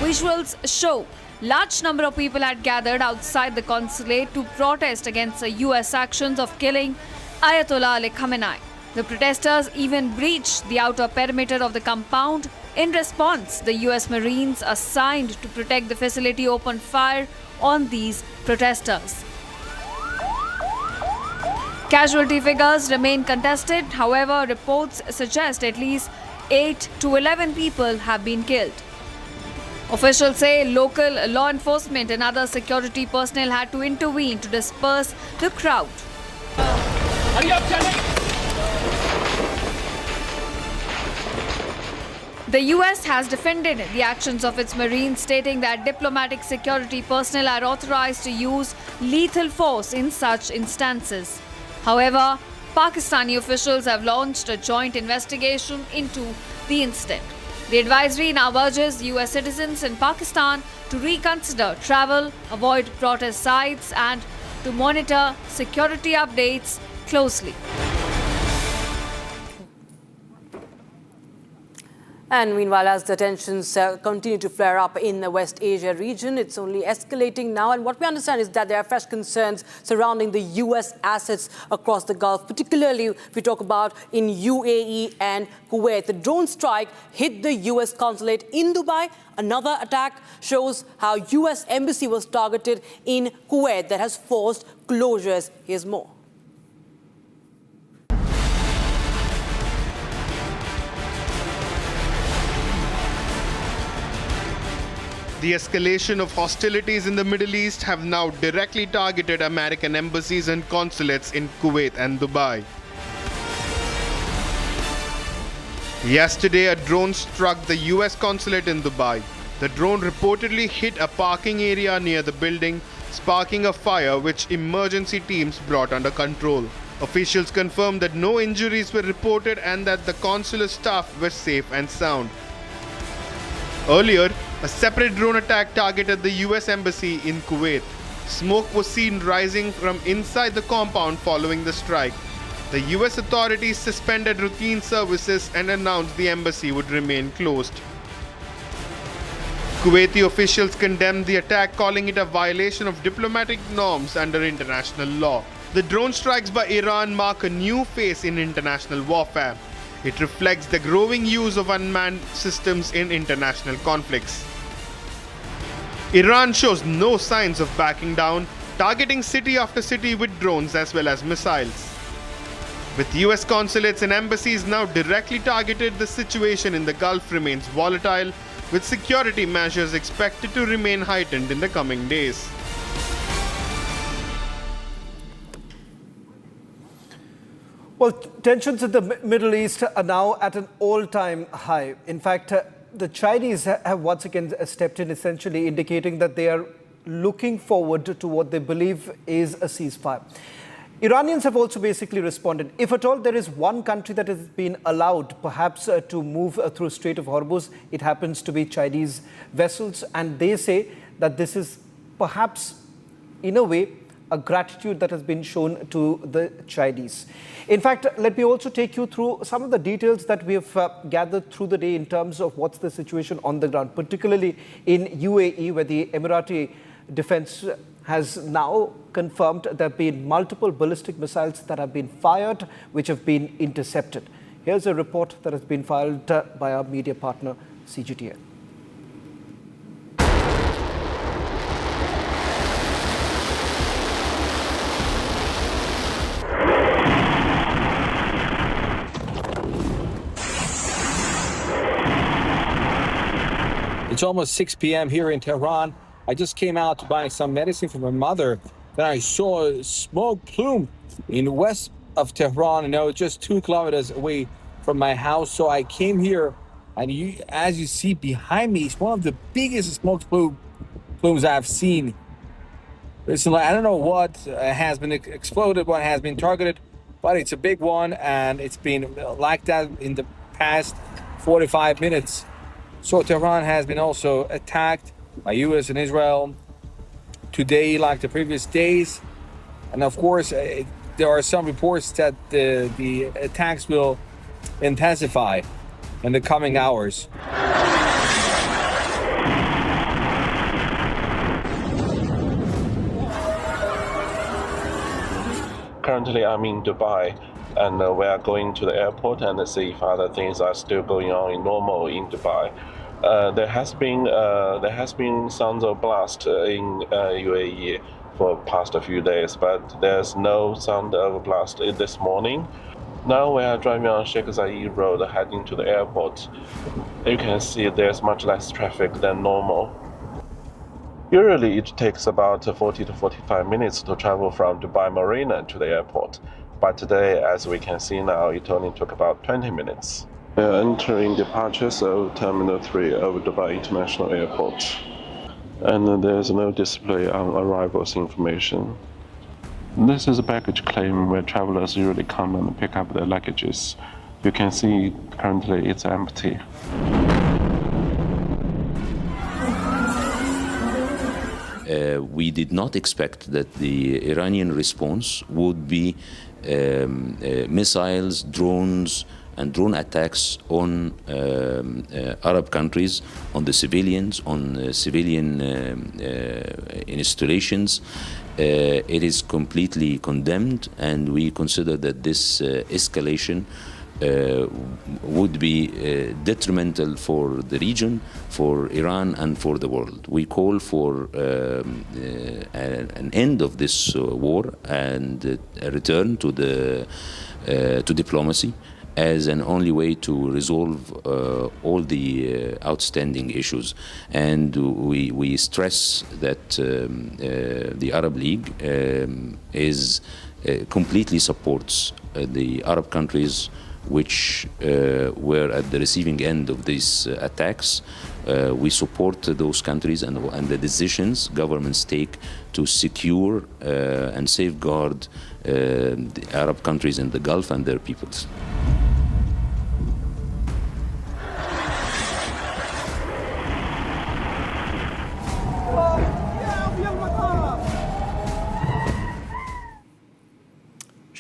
Visuals show large number of people had gathered outside the consulate to protest against the US actions of killing Ayatollah Ali Khamenei. The protesters even breached the outer perimeter of the compound. In response, the US Marines assigned to protect the facility opened fire on these protesters. Casualty figures remain contested. However, reports suggest at least 8 to 11 people have been killed. Officials say local law enforcement and other security personnel had to intervene to disperse the crowd. The US has defended the actions of its Marines, stating that diplomatic security personnel are authorized to use lethal force in such instances. However, Pakistani officials have launched a joint investigation into the incident. The advisory now urges US citizens in Pakistan to reconsider travel, avoid protest sites, and to monitor security updates closely. And meanwhile, as the tensions continue to flare up in the West Asia region, it's only escalating now. And what we understand is that there are fresh concerns surrounding the U.S. assets across the Gulf, particularly if we talk about in UAE and Kuwait. The drone strike hit the U.S. consulate in Dubai. Another attack shows how U.S. embassy was targeted in Kuwait that has forced closures. Here's more. The escalation of hostilities in the Middle East have now directly targeted American embassies and consulates in Kuwait and Dubai. Yesterday, a drone struck the US consulate in Dubai. The drone reportedly hit a parking area near the building, sparking a fire which emergency teams brought under control. Officials confirmed that no injuries were reported and that the consular staff were safe and sound. Earlier, a separate drone attack targeted the US embassy in Kuwait. Smoke was seen rising from inside the compound following the strike. The US authorities suspended routine services and announced the embassy would remain closed. Kuwaiti officials condemned the attack, calling it a violation of diplomatic norms under international law. The drone strikes by Iran mark a new phase in international warfare. It reflects the growing use of unmanned systems in international conflicts. Iran shows no signs of backing down, targeting city after city with drones as well as missiles. With US consulates and embassies now directly targeted, the situation in the Gulf remains volatile, with security measures expected to remain heightened in the coming days. Well, tensions in the Middle East are now at an all-time high. In fact, the Chinese have once again stepped in, essentially indicating that they are looking forward to what they believe is a ceasefire. Iranians have also basically responded. If at all there is one country that has been allowed perhaps to move through Strait of Hormuz, it happens to be Chinese vessels. And they say that this is perhaps, in a way, a gratitude that has been shown to the Chinese. In fact, let me also take you through some of the details that we have gathered through the day in terms of what's the situation on the ground, particularly in UAE, where the Emirati Defense has now confirmed there have been multiple ballistic missiles that have been fired, which have been intercepted. Here's a report that has been filed by our media partner, CGTN. It's almost 6 p.m. here in Tehran. I just came out to buy some medicine for my mother. Then I saw a smoke plume in west of Tehran, just 2 kilometers away from my house. So I came here, and as you see behind me, it's one of the biggest smoke plumes I've seen. Listen, I don't know what has been exploded, what has been targeted, but it's a big one, and it's been like that in the past 45 minutes. So Tehran has been also attacked by US and Israel today, like the previous days. And of course, there are some reports that the attacks will intensify in the coming hours. Currently, I'm in Dubai, and we are going to the airport and see if other things are still going on in normal in Dubai. There has been sounds of blast in UAE for past a few days, but there's no sound of blast this morning. Now we are driving on Sheikh Zayed Road heading to the airport. You can see there's much less traffic than normal. Usually it takes about 40 to 45 minutes to travel from Dubai Marina to the airport, but today, as we can see now, it only took about 20 minutes. We are entering departures of Terminal 3 of Dubai International Airport, and there's no display on arrivals information. This is a baggage claim where travelers usually come and pick up their luggages. You can see currently it's empty. We did not expect that the Iranian response would be missiles, drones, and drone attacks on Arab countries, on the civilians, on civilian installations. It is completely condemned, and we consider that this escalation would be detrimental for the region, for Iran, and for the world. We call for an end of this war and a return to diplomacy as an only way to resolve all the outstanding issues. And we stress that the Arab League completely supports the Arab countries which were at the receiving end of these attacks. We support those countries and the decisions governments take to secure and safeguard the Arab countries in the Gulf and their peoples.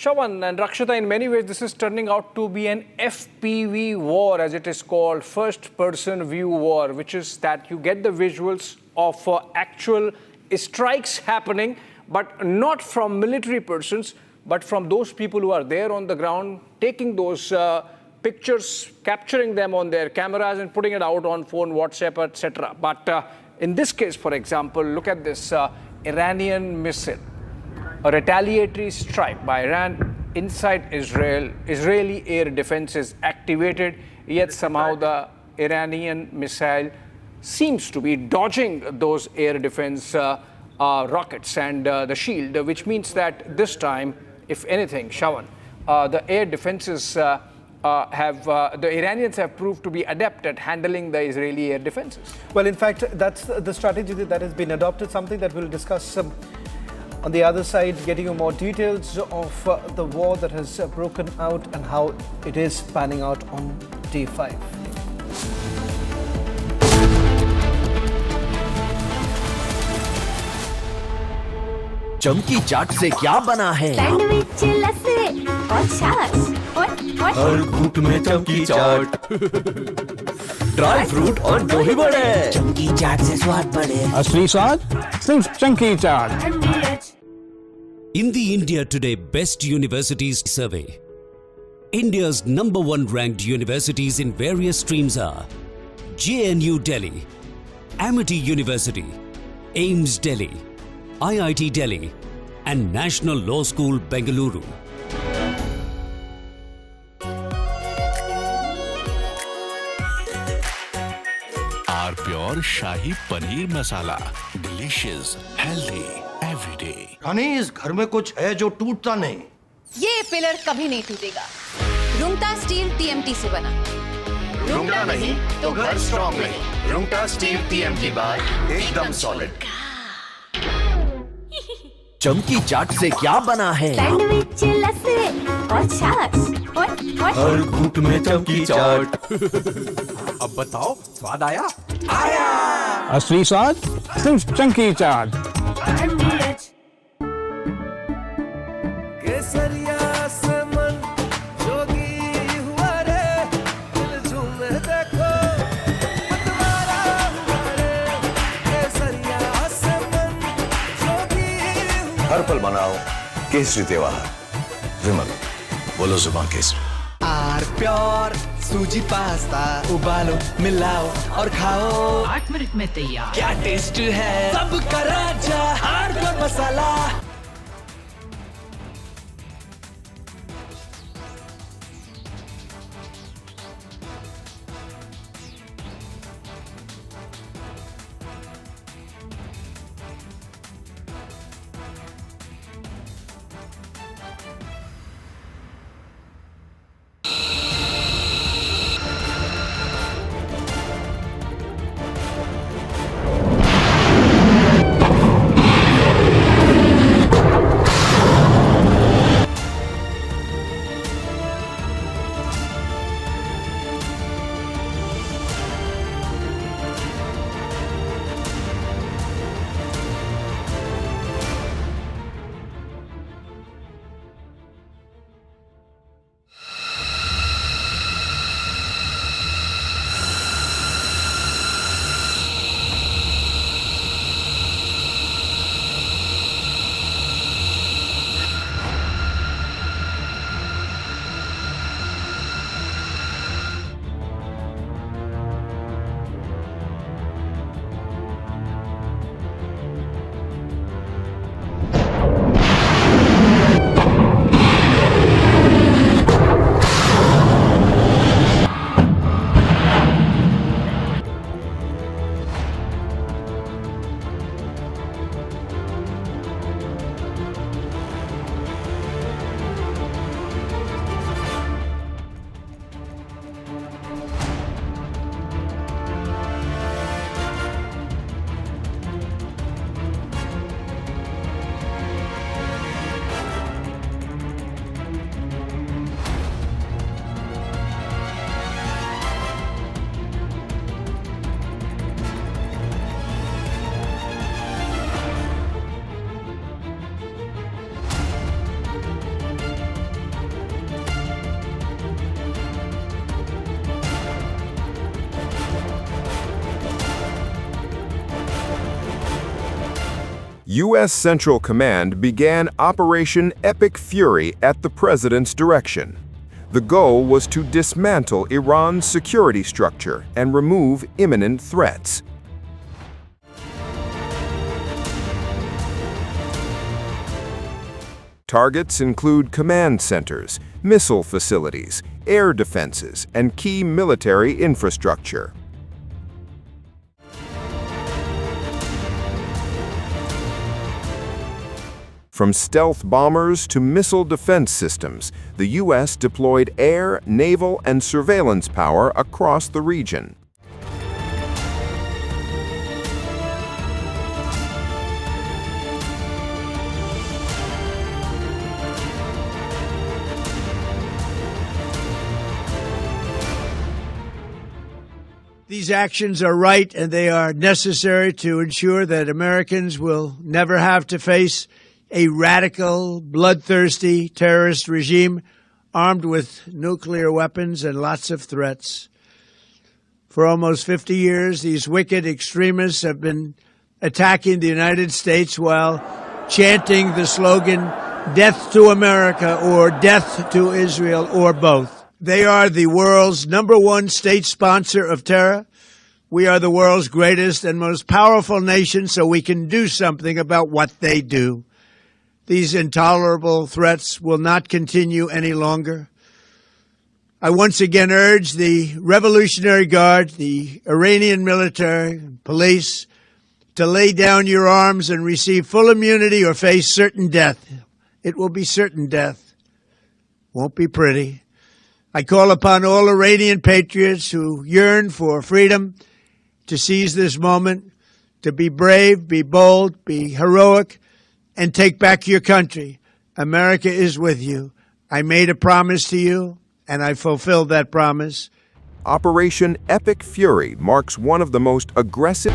Shawan and Rakshita, in many ways, this is turning out to be an FPV war, as it is called, first-person view war, which is that you get the visuals of actual strikes happening, but not from military persons, but from those people who are there on the ground, taking those pictures, capturing them on their cameras and putting it out on phone, WhatsApp, etc. But in this case, for example, look at this Iranian missile. A retaliatory strike by Iran inside Israel. Israeli air defense is activated, yet somehow the Iranian missile seems to be dodging those air defense rockets and the shield, which means that this time, if anything, Shawan, the air defenses the Iranians have proved to be adept at handling the Israeli air defenses. Well, in fact, that's the strategy that has been adopted, something that we'll discuss on the other side, getting you more details of the war that has broken out and how it is panning out on day 5. चमकी चाट से क्या बना है? Sandwich लस्सी और छाछ और हर घूंट में चमकी चाट ड्राई फ्रूट और दही बड़े चमकी चाट से स्वाद बढ़े असली स्वाद सिर्फ चमकी चाट In the India Today Best Universities Survey, India's #1 ranked universities in various streams are JNU Delhi, Amity University, AIMS Delhi, IIT Delhi, and National Law School, Bengaluru. Our Pure Shahi Paneer Masala. Delicious, healthy, every day. रानी, इस घर में कुछ है जो टूटता नहीं। ये pillar कभी नहीं टूटेगा। रुंगटा स्टील TMT से बना। रुंगटा नहीं तो घर स्ट्रॉन्ग नहीं। रुंगटा स्टील TMT बार एकदम सॉलिड। चमकी चाट से क्या बना है? सैंडविच लस्सी और छाछ और हर घूंट में चमकी चाट अब बताओ, स्वाद आया? आया! असली स्वाद सिर्फ चमकी चाट केसरिया से मन जोगी हुआ रे दिल झूमे देखो मतवारा हुआ रे केसरिया से मन जोगी हर पल मनाओ केसरी त्योहार। विमल, बोलो जुबान केसरी। आर प्योर सूजी पास्ता उबालो मिलाओ और खाओ 8 मिनट में तैयार। क्या टेस्ट है सबका राजा hardcore masala. U.S. Central Command began Operation Epic Fury at the president's direction. The goal was to dismantle Iran's security structure and remove imminent threats. Targets include command centers, missile facilities, air defenses, and key military infrastructure. From stealth bombers to missile defense systems, the U.S. deployed air, naval, and surveillance power across the region. These actions are right and they are necessary to ensure that Americans will never have to face a radical, bloodthirsty terrorist regime armed with nuclear weapons and lots of threats. For almost 50 years, these wicked extremists have been attacking the United States while chanting the slogan, "Death to America" or "Death to Israel," or both. They are the world's #1 state sponsor of terror. We are the world's greatest and most powerful nation, so we can do something about what they do. These intolerable threats will not continue any longer. I once again urge the Revolutionary Guard, the Iranian military, police, to lay down your arms and receive full immunity or face certain death. It will be certain death. Won't be pretty. I call upon all Iranian patriots who yearn for freedom to seize this moment, to be brave, be bold, be heroic, and take back your country. America is with you. I made a promise to you, and I fulfilled that promise. Operation Epic Fury marks one of the most aggressive...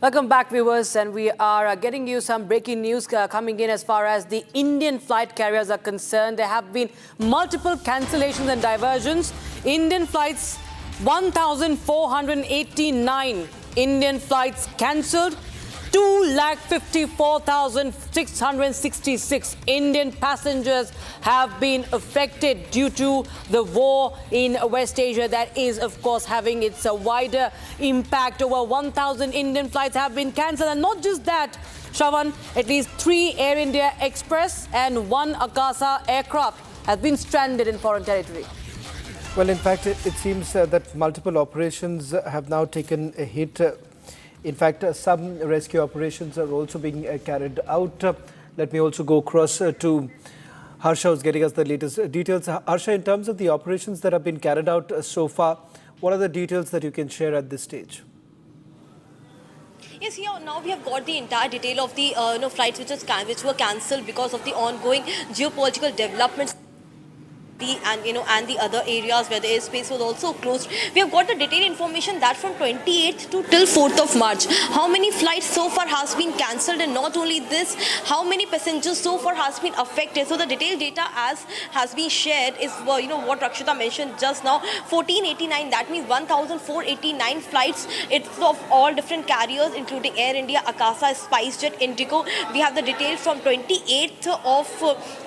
Welcome back, viewers, and we are getting you some breaking news coming in as far as the Indian flight carriers are concerned. There have been multiple cancellations and diversions. Indian flights, 1,489 Indian flights cancelled. 2,54,666 Indian passengers have been affected due to the war in West Asia. That is, of course, having its wider impact. Over 1,000 Indian flights have been cancelled. And not just that, Shravan, at least 3 Air India Express and 1 Akasa aircraft has been stranded in foreign territory. Well, in fact, it seems that multiple operations have now taken a hit. In fact, some rescue operations are also being carried out. Let me also go across to Harsha, who's getting us the latest details. Harsha, in terms of the operations that have been carried out so far, what are the details that you can share at this stage? Yes, here now we have got the entire detail of the flights which were cancelled because of the ongoing geopolitical developments. And the other areas where the airspace was also closed. We have got the detailed information that from 28th to till 4th of March, how many flights so far has been cancelled, and not only this, how many passengers so far has been affected. So the detailed data as has been shared is what Rakshita mentioned just now, 1489, that means 1,489 flights. It's of all different carriers including Air India, Akasa, SpiceJet, Indigo. We have the details from 28th of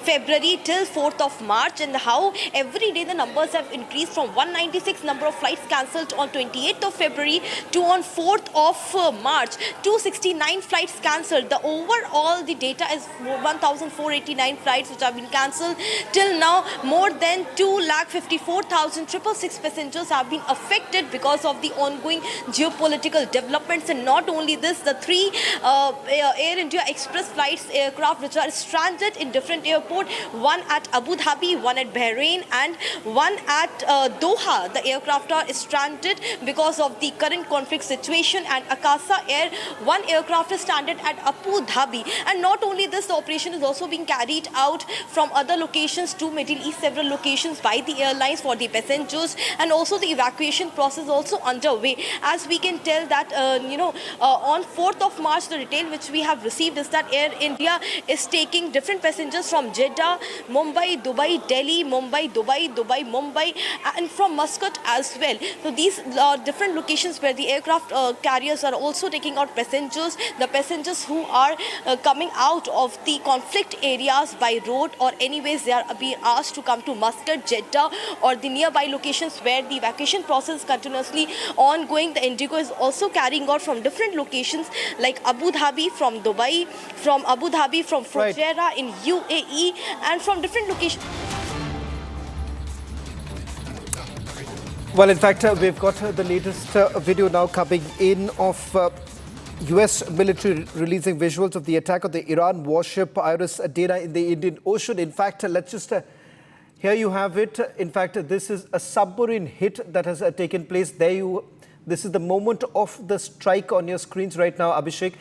February till 4th of March, and how every day the numbers have increased from 196 number of flights cancelled on 28th of February to on 4th of March, 269 flights cancelled. The overall the data is 1,489 flights which have been cancelled. Till now, more than 2,54,666 passengers have been affected because of the ongoing geopolitical developments. And not only this, the 3 Air India Express flights aircraft which are stranded in different airports, one at Abu Dhabi, one at Bahrain, and one at Doha. The aircraft are stranded because of the current conflict situation, and Akasa Air, one aircraft is stranded at Abu Dhabi. And not only this, the operation is also being carried out from other locations to Middle East, several locations by the airlines for the passengers, and also the evacuation process also underway. As we can tell that, on 4th of March, the detail which we have received is that Air India is taking different passengers from Jeddah, Mumbai, Dubai, Delhi, Mumbai, Dubai, Mumbai, and from Muscat as well. So these are different locations where the aircraft carriers are also taking out passengers, the passengers who are coming out of the conflict areas by road, or anyways they are being asked to come to Muscat, Jeddah, or the nearby locations where the evacuation process is continuously ongoing. The Indigo is also carrying out from different locations like Abu Dhabi, from Dubai, from Abu Dhabi, from Fujairah in UAE, and from different locations. Well, in fact, we've got the latest video now coming in of US military releasing visuals of the attack on the Iran warship Iris Dana in the Indian Ocean. In fact, let's just, here you have it. In fact, this is a submarine hit that has taken place. This is the moment of the strike on your screens right now, Abhishek.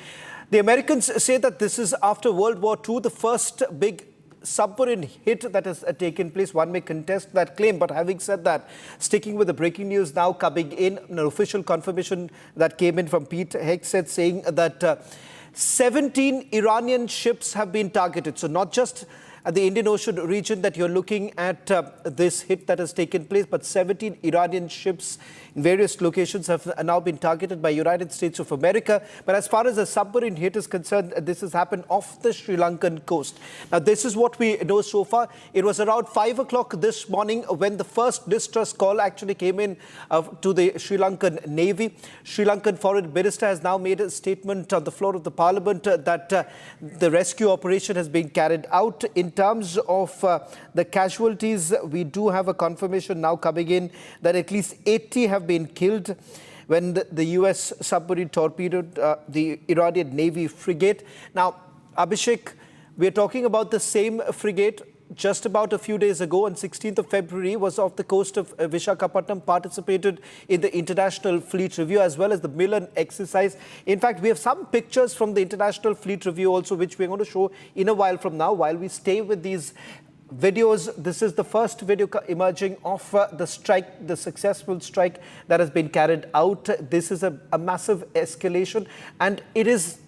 The Americans say that this is after World War II, the first big submarine hit that has taken place. One may contest that claim, but having said that, sticking with the breaking news now coming in, an official confirmation that came in from Pete Hegseth saying that 17 Iranian ships have been targeted. So not just at the Indian Ocean region that you're looking at this hit that has taken place, but 17 Iranian ships in various locations have now been targeted by United States of America. But as far as the submarine hit is concerned, this has happened off the Sri Lankan coast. Now, this is what we know so far. It was around 5 o'clock this morning when the first distress call actually came in to the Sri Lankan Navy. Sri Lankan Foreign Minister has now made a statement on the floor of the Parliament that the rescue operation has been carried out. In terms of the casualties, we do have a confirmation now coming in that at least 80 have been killed when the US submarine torpedoed the Iranian Navy frigate. Now, Abhishek, we're talking about the same frigate. Just about a few days ago, on 16th of February, was off the coast of Visakhapatnam, participated in the International Fleet Review as well as the Milan exercise. In fact, we have some pictures from the International Fleet Review also, which we're going to show in a while from now. While we stay with these videos, this is the first video emerging of the strike, the successful strike that has been carried out. This is a massive escalation, and it is,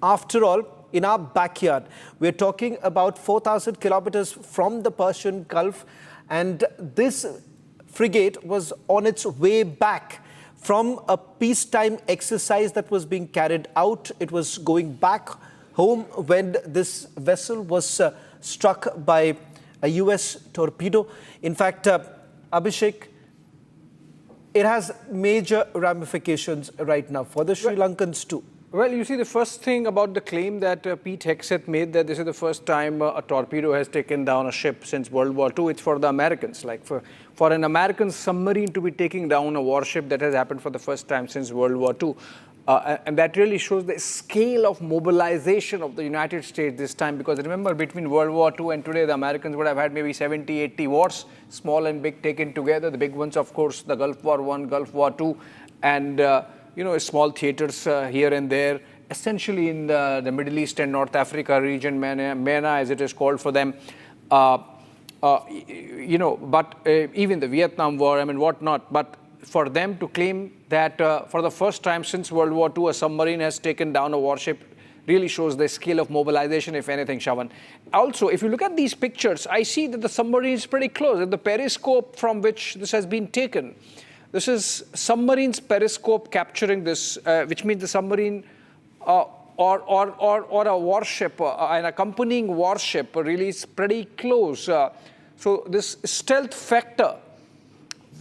after all, in our backyard. We're talking about 4,000 kilometers from the Persian Gulf, and this frigate was on its way back from a peacetime exercise that was being carried out. It was going back home when this vessel was struck by a US torpedo. In fact, Abhishek, it has major ramifications right now for the Sri Lankans too. Well, you see, the first thing about the claim that Pete Hegseth made, that this is the first time a torpedo has taken down a ship since World War II, it's for the Americans. Like for an American submarine to be taking down a warship, that has happened for the first time since World War II. And that really shows the scale of mobilization of the United States this time. Because remember, between World War II and today, the Americans would have had maybe 70, 80 wars, small and big taken together. The big ones, of course, the Gulf War I, Gulf War II, and small theaters here and there, essentially in the Middle East and North Africa region, MENA as it is called for them. But even the Vietnam War, I mean, whatnot. But for them to claim that for the first time since World War II, a submarine has taken down a warship really shows the scale of mobilization, if anything, Shawan. Also, if you look at these pictures, I see that the submarine is pretty close. At the periscope from which this has been taken, this is submarine's periscope capturing this, which means the submarine or a warship, an accompanying warship really is pretty close. So this stealth factor,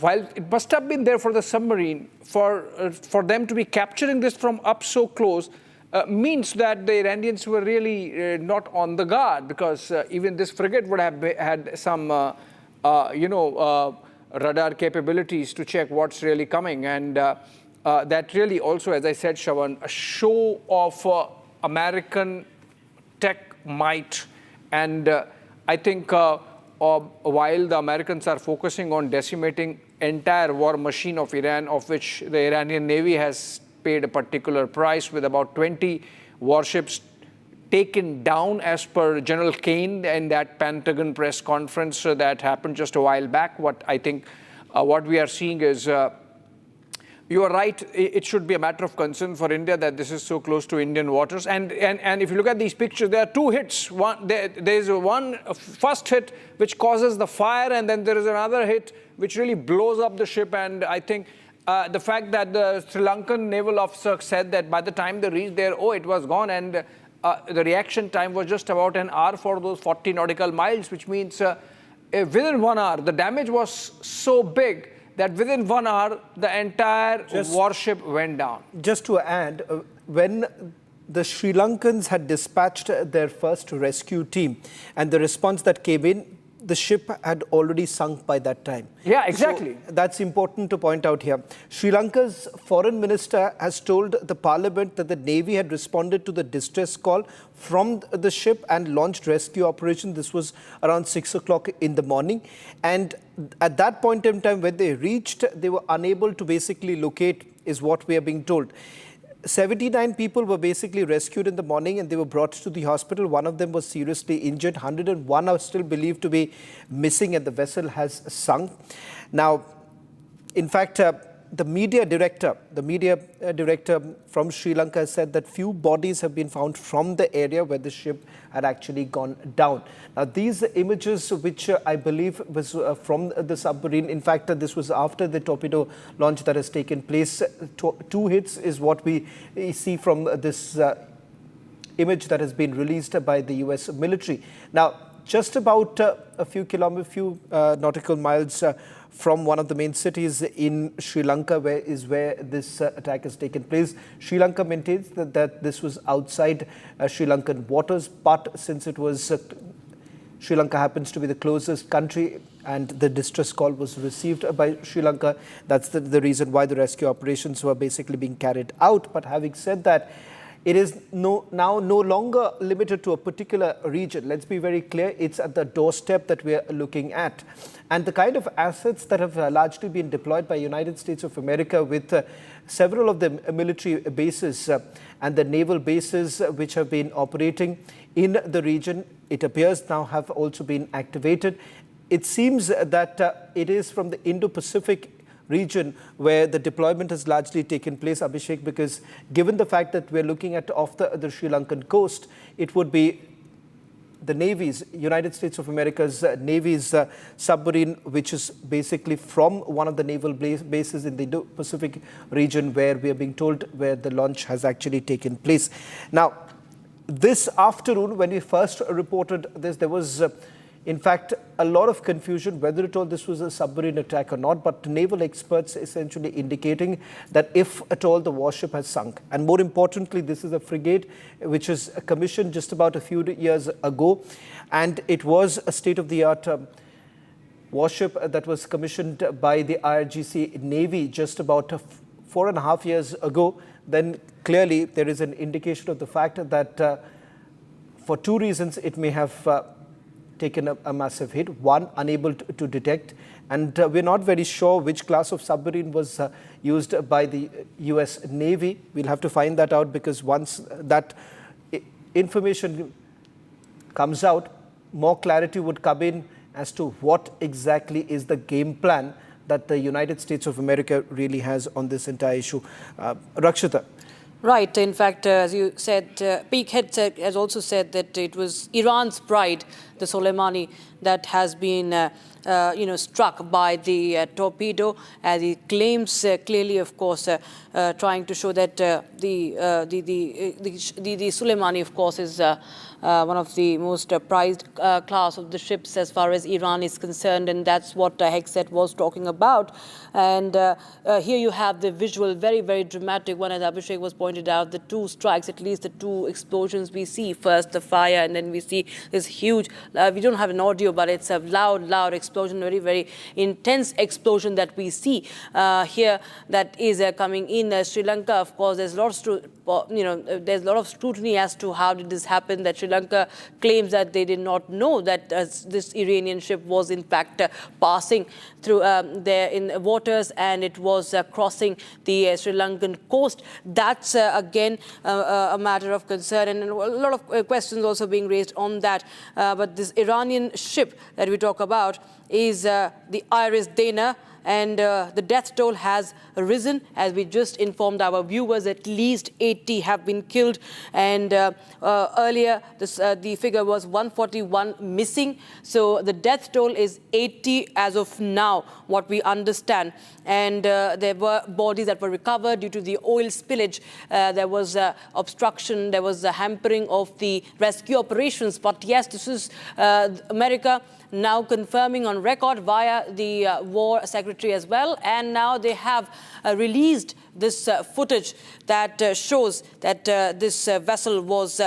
while it must have been there for the submarine, for them to be capturing this from up so close, means that the Iranians were really not on the guard, because even this frigate would have had some, radar capabilities to check what's really coming. And that really also, as I said, Shawan, a show of American tech might. And I think while the Americans are focusing on decimating entire war machine of Iran, of which the Iranian Navy has paid a particular price, with about 20 warships taken down as per General Kane in that Pentagon press conference that happened just a while back. What I think what we are seeing is You are right, it should be a matter of concern for India that this is so close to Indian waters. And if you look at these pictures, there are two hits. There's one first hit which causes the fire, and then there is another hit which really blows up the ship. And I think the fact that the Sri Lankan naval officer said that by the time they reached there, it was gone. And the reaction time was just about an hour for those 40 nautical miles, which means within 1 hour, the damage was so big that within 1 hour, the entire warship went down. Just to add, when the Sri Lankans had dispatched their first rescue team and the response that came in, the ship had already sunk by that time. Yeah, exactly. So that's important to point out here. Sri Lanka's foreign minister has told the parliament that the Navy had responded to the distress call from the ship and launched rescue operation. This was around 6 o'clock in the morning. And at that point in time, when they reached, they were unable to basically locate, is what we are being told. 79 people were basically rescued in the morning and they were brought to the hospital. One of them was seriously injured. 101 are still believed to be missing and the vessel has sunk. Now, in fact, the media director from Sri Lanka said that few bodies have been found from the area where the ship had actually gone down. Now, these images, which I believe was from the submarine, in fact, this was after the torpedo launch that has taken place. Two hits is what we see from this image that has been released by the US military. Now, just about a few nautical miles from one of the main cities in Sri Lanka, where this attack has taken place. Sri Lanka maintains that this was outside Sri Lankan waters, but since it was Sri Lanka happens to be the closest country and the distress call was received by Sri Lanka, that's the reason why the rescue operations were basically being carried out. But having said that, it is now no longer limited to a particular region. Let's be very clear, it's at the doorstep that we are looking at. And the kind of assets that have largely been deployed by United States of America with several of the military bases and the naval bases which have been operating in the region, it appears now have also been activated. It seems that it is from the Indo-Pacific region where the deployment has largely taken place, Abhishek, because given the fact that we're looking at off the Sri Lankan coast, it would be the Navy's, United States of America's Navy's submarine, which is basically from one of the naval bases in the Indo-Pacific region where we are being told where the launch has actually taken place. Now, this afternoon, when we first reported this, there was in fact, a lot of confusion whether at all this was a submarine attack or not, but naval experts essentially indicating that if at all the warship has sunk. And more importantly, this is a frigate which was commissioned just about a few years ago, and it was a state-of-the-art warship that was commissioned by the IRGC Navy just about 4.5 years ago. Then clearly there is an indication of the fact that for two reasons it may have taken a massive hit. One, unable to detect, and we're not very sure which class of submarine was used by the US Navy. We'll have to find that out, because once that information comes out, more clarity would come in as to what exactly is the game plan that the United States of America really has on this entire issue. Rakshita. Right. In fact, as you said, Peak has also said that it was Iran's pride, the Soleimani, that has been struck by the torpedo, as he claims clearly, of course, trying to show that the Soleimani, of course, is one of the most prized class of the ships as far as Iran is concerned, and that's what Hexet was talking about. And here you have the visual, very, very dramatic one, as Abhishek was pointed out, the two strikes, at least the two explosions we see. First the fire, and then we see this huge, we don't have an audio, but it's a loud explosion, very, very intense explosion that we see here that is coming in Sri Lanka. Of course, there's lots to, there's a lot of scrutiny as to how did this happen, that Sri Lanka claims that they did not know that this Iranian ship was in fact passing through there in waters, and it was crossing the Sri Lankan coast. That's again a matter of concern, and a lot of questions also being raised on that. But this Iranian ship that we talk about is the Iris Dana, and the death toll has risen. As we just informed our viewers, at least 80 have been killed, and earlier the figure was 141 missing. So the death toll is 80 as of now, what we understand. And there were bodies that were recovered due to the oil spillage. There was obstruction, there was a hampering of the rescue operations. But yes, this is America now confirming on record via the War Secretary as well. And now they have released this footage that shows that this vessel was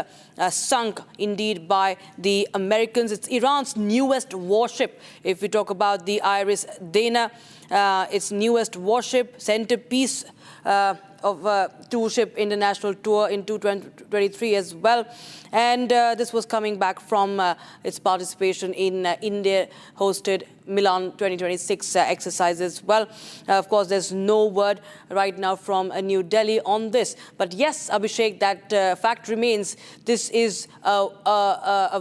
sunk indeed by the Americans. It's Iran's newest warship. If we talk about the Iris Dana, its newest warship, centerpiece of two-ship international tour in 2023 as well. And this was coming back from its participation in India-hosted Milan 2026 exercise as well. Of course, there's no word right now from New Delhi on this. But yes, Abhishek, that fact remains. This is a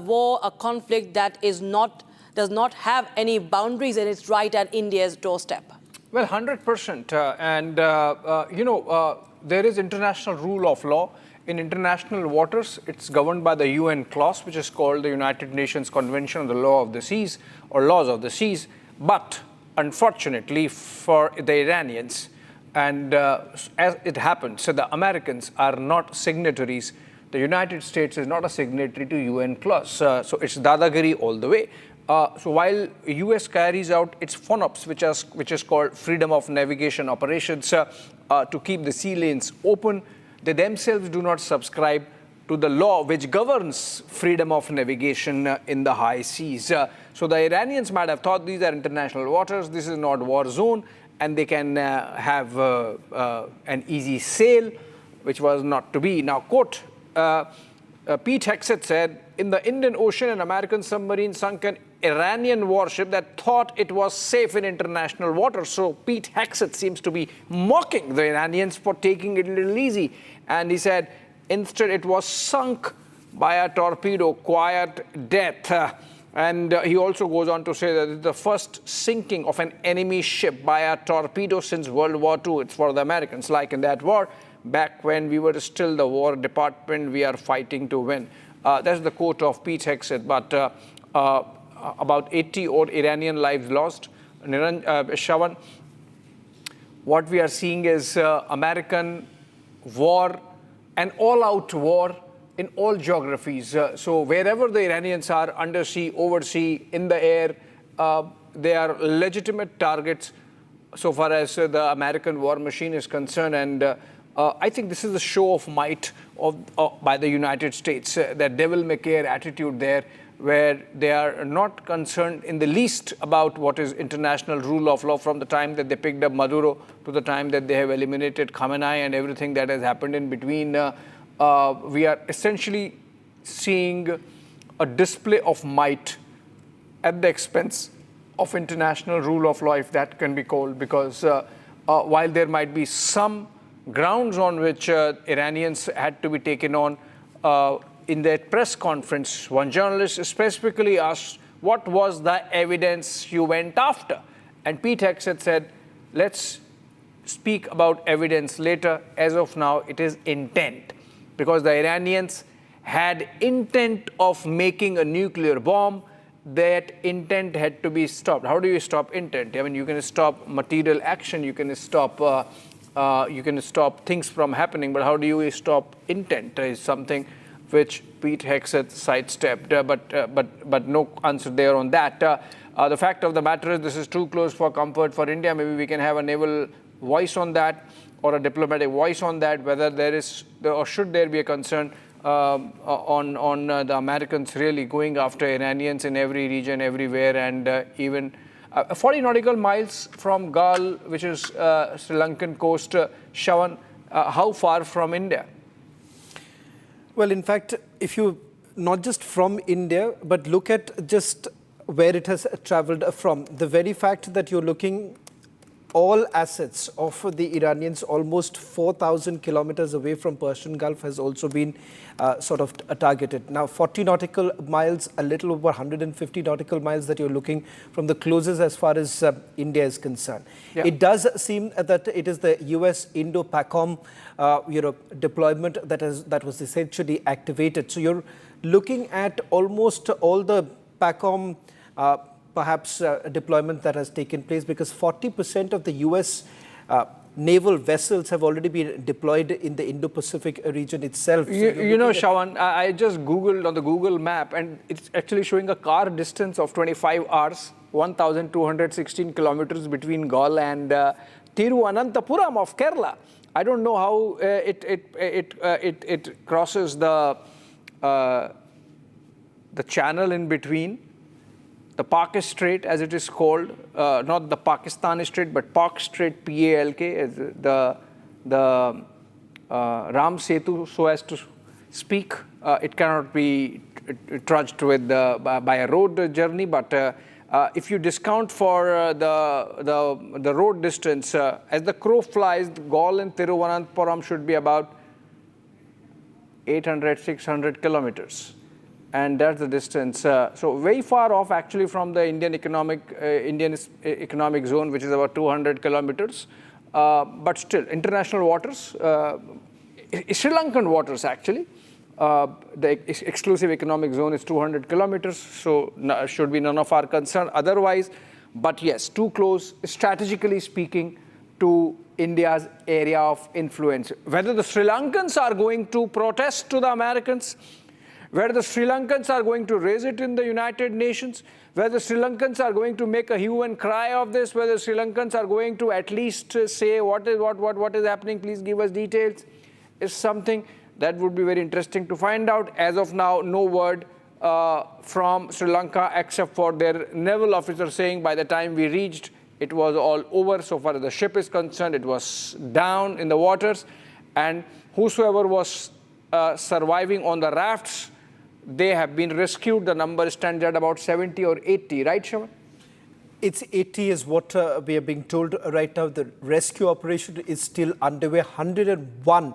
war, a conflict that does not have any boundaries, and it's right at India's doorstep. Well, 100%. There is international rule of law. In international waters, it's governed by the UN clause, which is called the United Nations Convention on the Law of the Seas, or Laws of the Seas. But unfortunately for the Iranians, and as it happens, so the Americans are not signatories. The United States is not a signatory to UN clause. So it's dadagiri all the way. So while US carries out its FONOPs, which is called Freedom of Navigation Operations, to keep the sea lanes open, they themselves do not subscribe to the law which governs freedom of navigation in the high seas. So the Iranians might have thought these are international waters, this is not war zone, and they can have an easy sail, which was not to be. Now, quote, Pete Hegseth said, in the Indian Ocean, an American submarine sunk an Iranian warship that thought it was safe in international waters. So Pete Hegseth seems to be mocking the Iranians for taking it a little easy. And he said, instead it was sunk by a torpedo, quiet death. And he also goes on to say that it's the first sinking of an enemy ship by a torpedo since World War II. It's for the Americans. Like in that war, back when we were still the War Department, we are fighting to win. That's the quote of Pete Hegseth. But about 80 odd Iranian lives lost. Shawan, what we are seeing is American war, an all-out war in all geographies. So wherever the Iranians are, undersea, oversea, in the air, they are legitimate targets so far as the American war machine is concerned. And I think this is a show of might by the United States, that devil-may-care attitude there, where they are not concerned in the least about what is international rule of law from the time that they picked up Maduro to the time that they have eliminated Khamenei and everything that has happened in between. We are essentially seeing a display of might at the expense of international rule of law, if that can be called, because while there might be some grounds on which Iranians had to be taken on, in that press conference, one journalist specifically asked, what was the evidence you went after? And Pete Hegseth said, let's speak about evidence later. As of now, it is intent. Because the Iranians had intent of making a nuclear bomb. That intent had to be stopped. How do you stop intent? I mean, you can stop material action, you can stop things from happening, but how do you stop intent? Is something which Pete Hegseth sidestepped, but no answer there on that. The fact of the matter is this is too close for comfort for India. Maybe we can have a naval voice on that or a diplomatic voice on that, whether there is or should there be a concern on the Americans really going after Iranians in every region, everywhere, and even 40 nautical miles from Gal, which is Sri Lankan coast, Shawan, how far from India? Well, in fact, if you not just from India, but look at just where it has traveled from, the very fact that you're looking all assets of the Iranians almost 4,000 kilometers away from Persian Gulf has also been sort of targeted. Now, 40 nautical miles, a little over 150 nautical miles that you're looking from the closest as far as India is concerned. Yeah. It does seem that it is the US Indo-PACOM deployment that was essentially activated. So you're looking at almost all the PACOM perhaps deployment that has taken place, because 40% of the US naval vessels have already been deployed in the Indo-Pacific region itself. So you know, Shawan, I just Googled on the Google map, and it's actually showing a car distance of 25 hours, 1,216 kilometers between Galle and Tiruvananthapuram of Kerala. I don't know how it crosses the channel in between. The Pak Strait, as it is called, not the Pakistani Strait, but Pak Strait, P-A-L-K, is the Ram Setu, so as to speak. It cannot be trudged with by a road journey, but if you discount for the road distance, as the crow flies, Galle and Tiruvananthapuram should be about 800, 600 kilometers. And that's the distance. So very far off actually from the Indian economic zone, which is about 200 kilometers. But still, international waters, Sri Lankan waters actually. The exclusive economic zone is 200 kilometers, so should be none of our concern otherwise. But yes, too close, strategically speaking, to India's area of influence. Whether the Sri Lankans are going to protest to the Americans, whether the Sri Lankans are going to raise it in the United Nations, whether the Sri Lankans are going to make a hue and cry of this, whether the Sri Lankans are going to at least say what is happening, please give us details, is something that would be very interesting to find out. As of now, no word from Sri Lanka except for their naval officer saying by the time we reached, it was all over. So far as the ship is concerned, it was down in the waters, and whosoever was surviving on the rafts, they have been rescued. The number stands at about 70 or 80, right, Shaman? It's 80 is what we are being told right now. The rescue operation is still underway. 101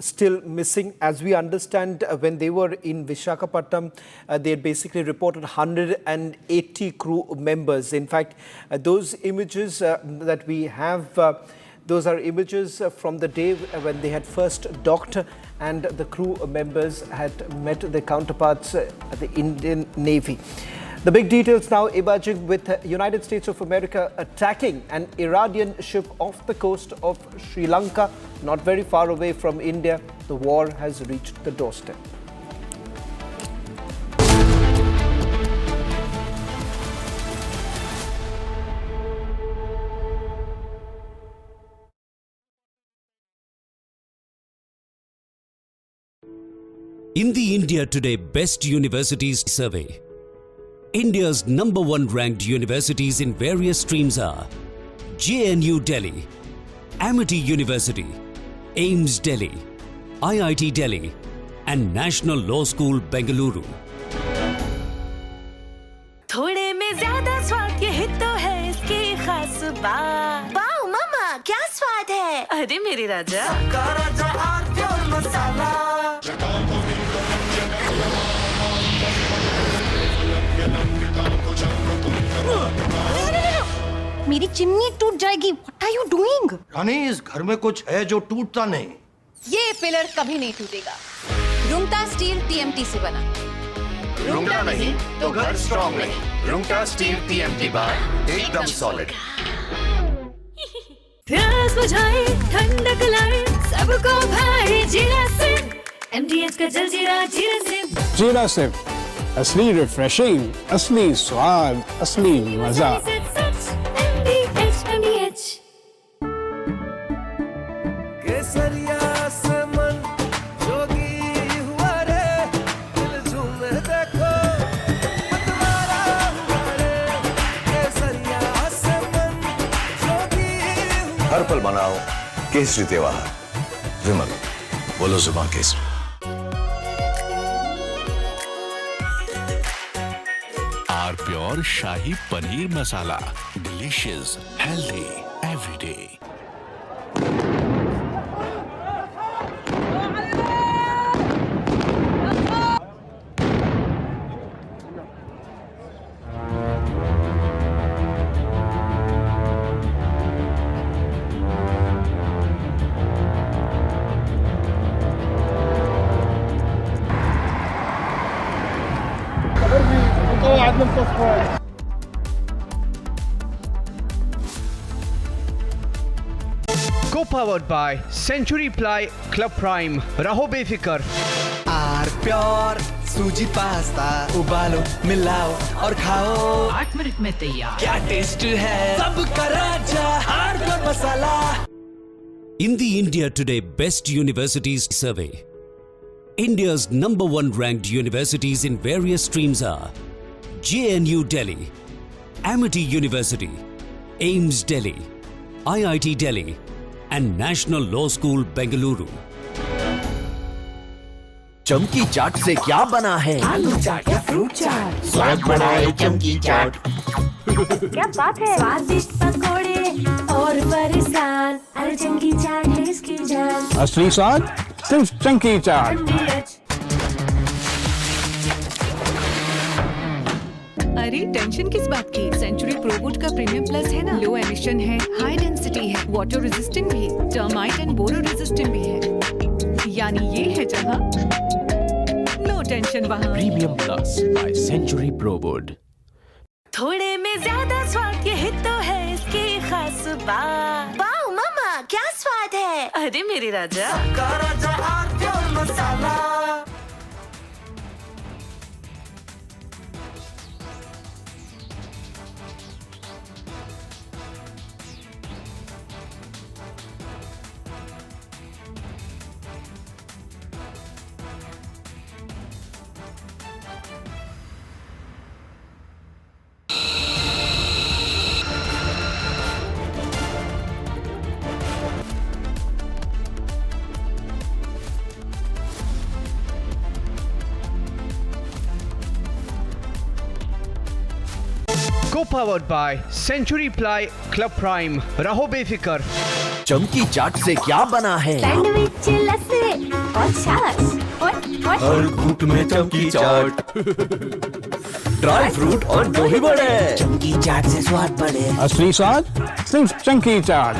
still missing. As we understand, when they were in Visakhapatnam, they had basically reported 180 crew members. In fact, those images that we have, those are images from the day when they had first docked and the crew members had met their counterparts at the Indian Navy. The big details now emerging with United States of America attacking an Iranian ship off the coast of Sri Lanka, not very far away from India. The war has reached the doorstep. In the India Today Best Universities Survey, India's #1 ranked universities in various streams are JNU Delhi, Amity University, AIIMS Delhi, IIT Delhi, and National Law School Bengaluru. थोड़े में ज्यादा स्वाद ये तो है इसकी खास बात। वाओ मामा क्या स्वाद है? अरे मेरे राजा। सबका राजा और प्योर मसाला। मेरी चिमनी टूट जाएगी। What are you doing? रानी, इस घर में कुछ है जो टूटता नहीं। ये पिलर कभी नहीं टूटेगा। रुंगटा स्टील TMT से बना। रुंगटा नहीं तो घर स्ट्रॉन्ग नहीं। रुंगटा स्टील TMT बार एकदम सॉलिड। प्यास बुझाए, ठंडक लाए, सबको भाए जीरा सिंह। MDH का जलजीरा जीरा सिंह। जीरा सिर्फ असली रिफ्रेशिंग, असली स्वाद, असली मजा। केसरिया से मन जोगी हुआ रे, दिल झूमे देखो मतवारा हुआ रे। केसरिया से मन जोगी हुआ। हर पल मनाओ केसरी त्योहार। विमल, बोलो जुबान Kesari. Our pure Shahi Paneer Masala. Delicious, healthy, every every day. Co-powered by Century Ply Club Prime. रहो बेफिक्र. आर प्योर सूजी पास्ता उबालो मिलाओ और खाओ 8 मिनट में तैयार. क्या टेस्ट है सबका राजा R pure masala. In the India Today Best Universities Survey, India's #1 ranked universities in various streams are JNU Delhi, Amity University, AIMS Delhi, IIT Delhi, and National Law School Bengaluru. चमकी चाट से क्या बना है? आलू चाट या फ्रूट चाट. स्वाद बनाए चमकी चाट. क्या बात है? स्वादिष्ट पकोड़े और बरसात. अरे चमकी चाट है इसकी जान. असली स्वाद सिर्फ चंकी चाट. अरे टेंशन किस बात की? सेंचुरी प्रोवुड का प्रीमियम प्लस है ना. लो एमिशन है, हाई डेंसिटी है, वाटर रेजिस्टेंट भी, टर्माइट एंड बोरो रेजिस्टेंट भी है. यानी ये है जहां नो टेंशन वहां. Premium plus by Century Prowood. थोड़े में ज्यादा स्वाद ये ही तो है इसकी खास बात. वाओ मामा क्या स्वाद है. अरे मेरे राजा सबका राजा R pure masala. Co-powered by Century Ply Club Prime. रहो बेफिक्र. चमकी चाट से क्या बना है? सैंडविच लस्सी और छाछ और हर घूंट में चमकी चाट. ड्राई फ्रूट और दही बड़े. चमकी चाट से स्वाद बढ़े. असली स्वाद सिर्फ चंकी चाट.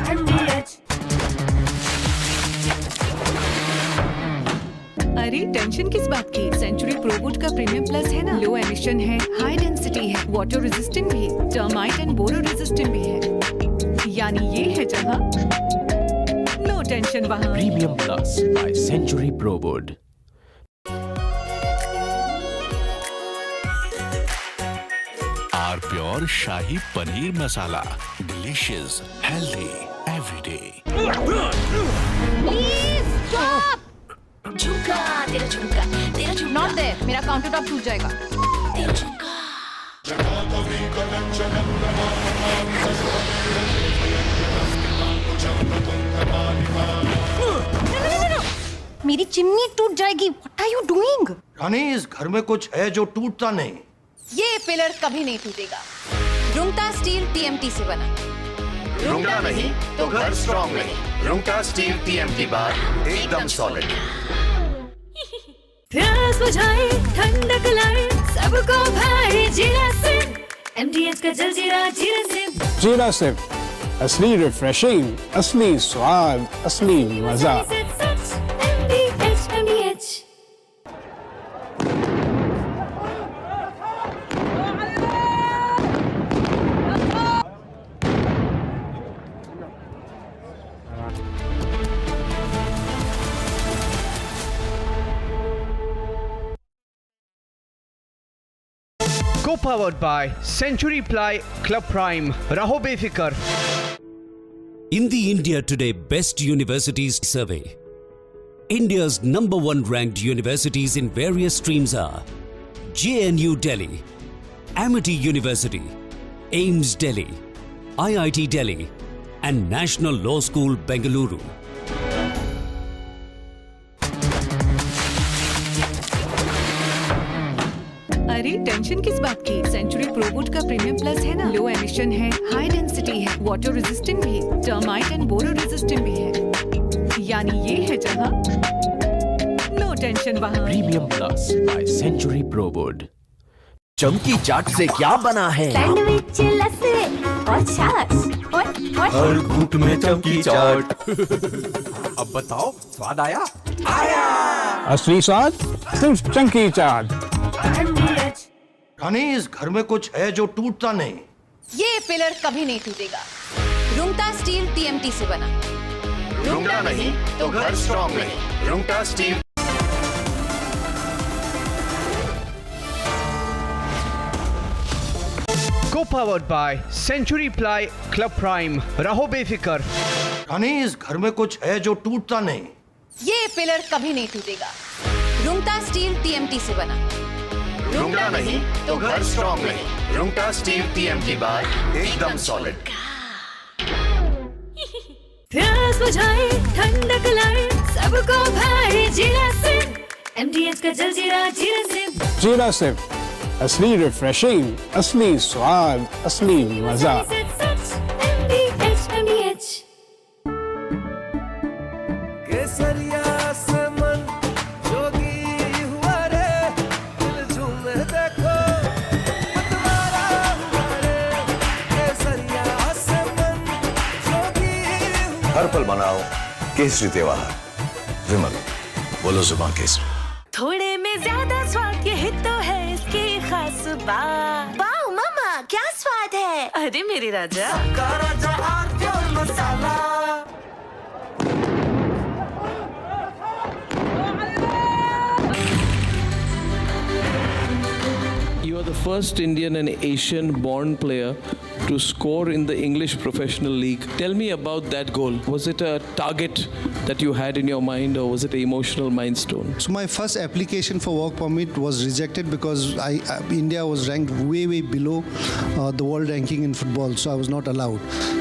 अरे टेंशन किस बात की? सेंचुरी प्रोवुड का प्रीमियम प्लस है ना. लो एमिशन है, हाई डेंसिटी है, वाटर रेजिस्टेंट भी, टर्माइट एंड बोरो रेजिस्टेंट भी है. यानी ये है जहां नो टेंशन वहां. Premium plus by Century Prowood. R pure shahi paneer masala. Delicious, healthy, everyday. Please stop. झुमका तेरा झुमका तेरा झुमका. Not there. मेरा काउंटर टॉप टूट जाएगा. तेरा झुमका. मेरी चिमनी टूट जाएगी. What are you doing? रानी इस घर में कुछ है जो टूटता नहीं. ये पिलर कभी नहीं टूटेगा. रुंगटा स्टील टीएमटी से बना. रुंगटा नहीं तो घर स्ट्रॉन्ग नहीं. रुंगटा स्टील टीएमटी बार एकदम सॉलिड. प्यास बुझाए ठंडक लाए सबको भाई जीरा से. एमडीएच का जल जीरा जीरा से. जीरा सिर्फ असली रिफ्रेशिंग, असली स्वाद, असली मजा. MDH. Co-powered by Century Ply Club Prime. रहो बेफिक्र. In the India Today Best Universities Survey, India's #1 ranked universities in various streams are JNU Delhi, Amity University, AIMS Delhi, IIT Delhi, and National Law School Bengaluru. अरे tension किस बात की? Century प्रोवुड का premium plus है ना, low emission है, high density है, water resistant भी, टर्माइट एंड बोरो रेजिस्टेंट भी है। यानी ये है जहां नो टेंशन वहां। Premium plus by Century Prowood. चमकी चाट से क्या बना है? सैंडविच लस्सी और छाछ और हर घूंट में चमकी चाट। अब बताओ स्वाद आया? आया। असली स्वाद सिर्फ चंकी चाट। रानी, इस घर में कुछ है जो टूटता नहीं। ये पिलर कभी नहीं टूटेगा। रुंगटा स्टील TMT से बना। रुंगटा नहीं तो घर स्ट्रॉन्ग नहीं। Rungta steel. Co-powered by Century Ply Club Prime. रहो बेफिक्र। रानी, इस घर में कुछ है जो टूटता नहीं। ये पिलर कभी नहीं टूटेगा। रुंगटा स्टील TMT से बना। रुंगटा नहीं तो घर स्ट्रॉन्ग नहीं। रुंगटा स्टील TMT बार एकदम सॉलिड। प्यास बुझाए ठंडक लाए सबको भाई जीरा से MDH का जलजीरा जीरा से। जीरा सिर्फ असली रिफ्रेशिंग, असली स्वाद, असली मजा। MDH केसरिया से मन जोगी हुआ रे, दिल झूमे देखो मतवारा हुआ रे। केसरिया से मन जोगी हुआ। हर पल मनाओ केसरी त्योहार। विमल, बोलो जुबान केसरी। थोड़े में ज्यादा स्वाद यही तो है इसकी खास बात। वाओ मामा क्या स्वाद है? अरे मेरे राजा राजा और मसाला। You are the first Indian and Asian-born player to score in the English Professional League. Tell me about that goal. Was it a target that you had in your mind, or was it an emotional milestone? So my first application for work permit was rejected because India was ranked way below the world ranking in football, so I was not allowed.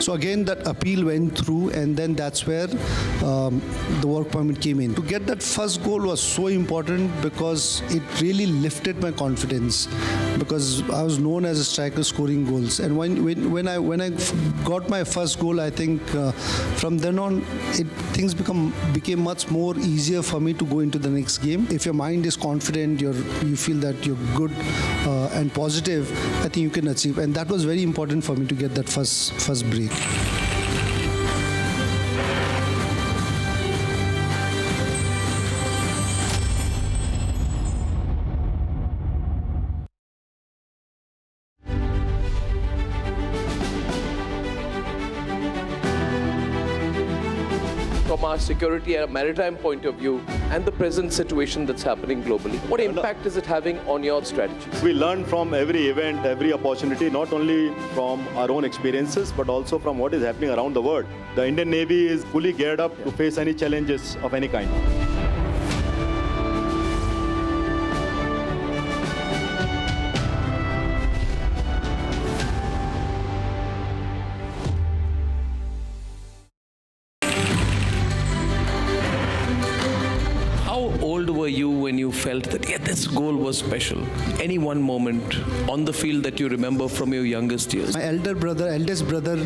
So again, that appeal went through, and then that's where the work permit came in. To get that first goal was so important because it really lifted my confidence, because I was known as a striker scoring goals. And when I got my first goal, I think from then on things became much more easier for me to go into the next game. If your mind is confident, you feel that you're good and positive, I think you can achieve. And that was very important for me to get that first break. From our security and a maritime point of view, and the present situation that's happening globally, what impact is it having on your strategies? We learn from every event, every opportunity, not only from our own experiences, but also from what is happening around the world. The Indian Navy is fully geared up to face any challenges of any kind. Old were you when you felt that this goal was special? Any one moment on the field that you remember from your youngest years? My eldest brother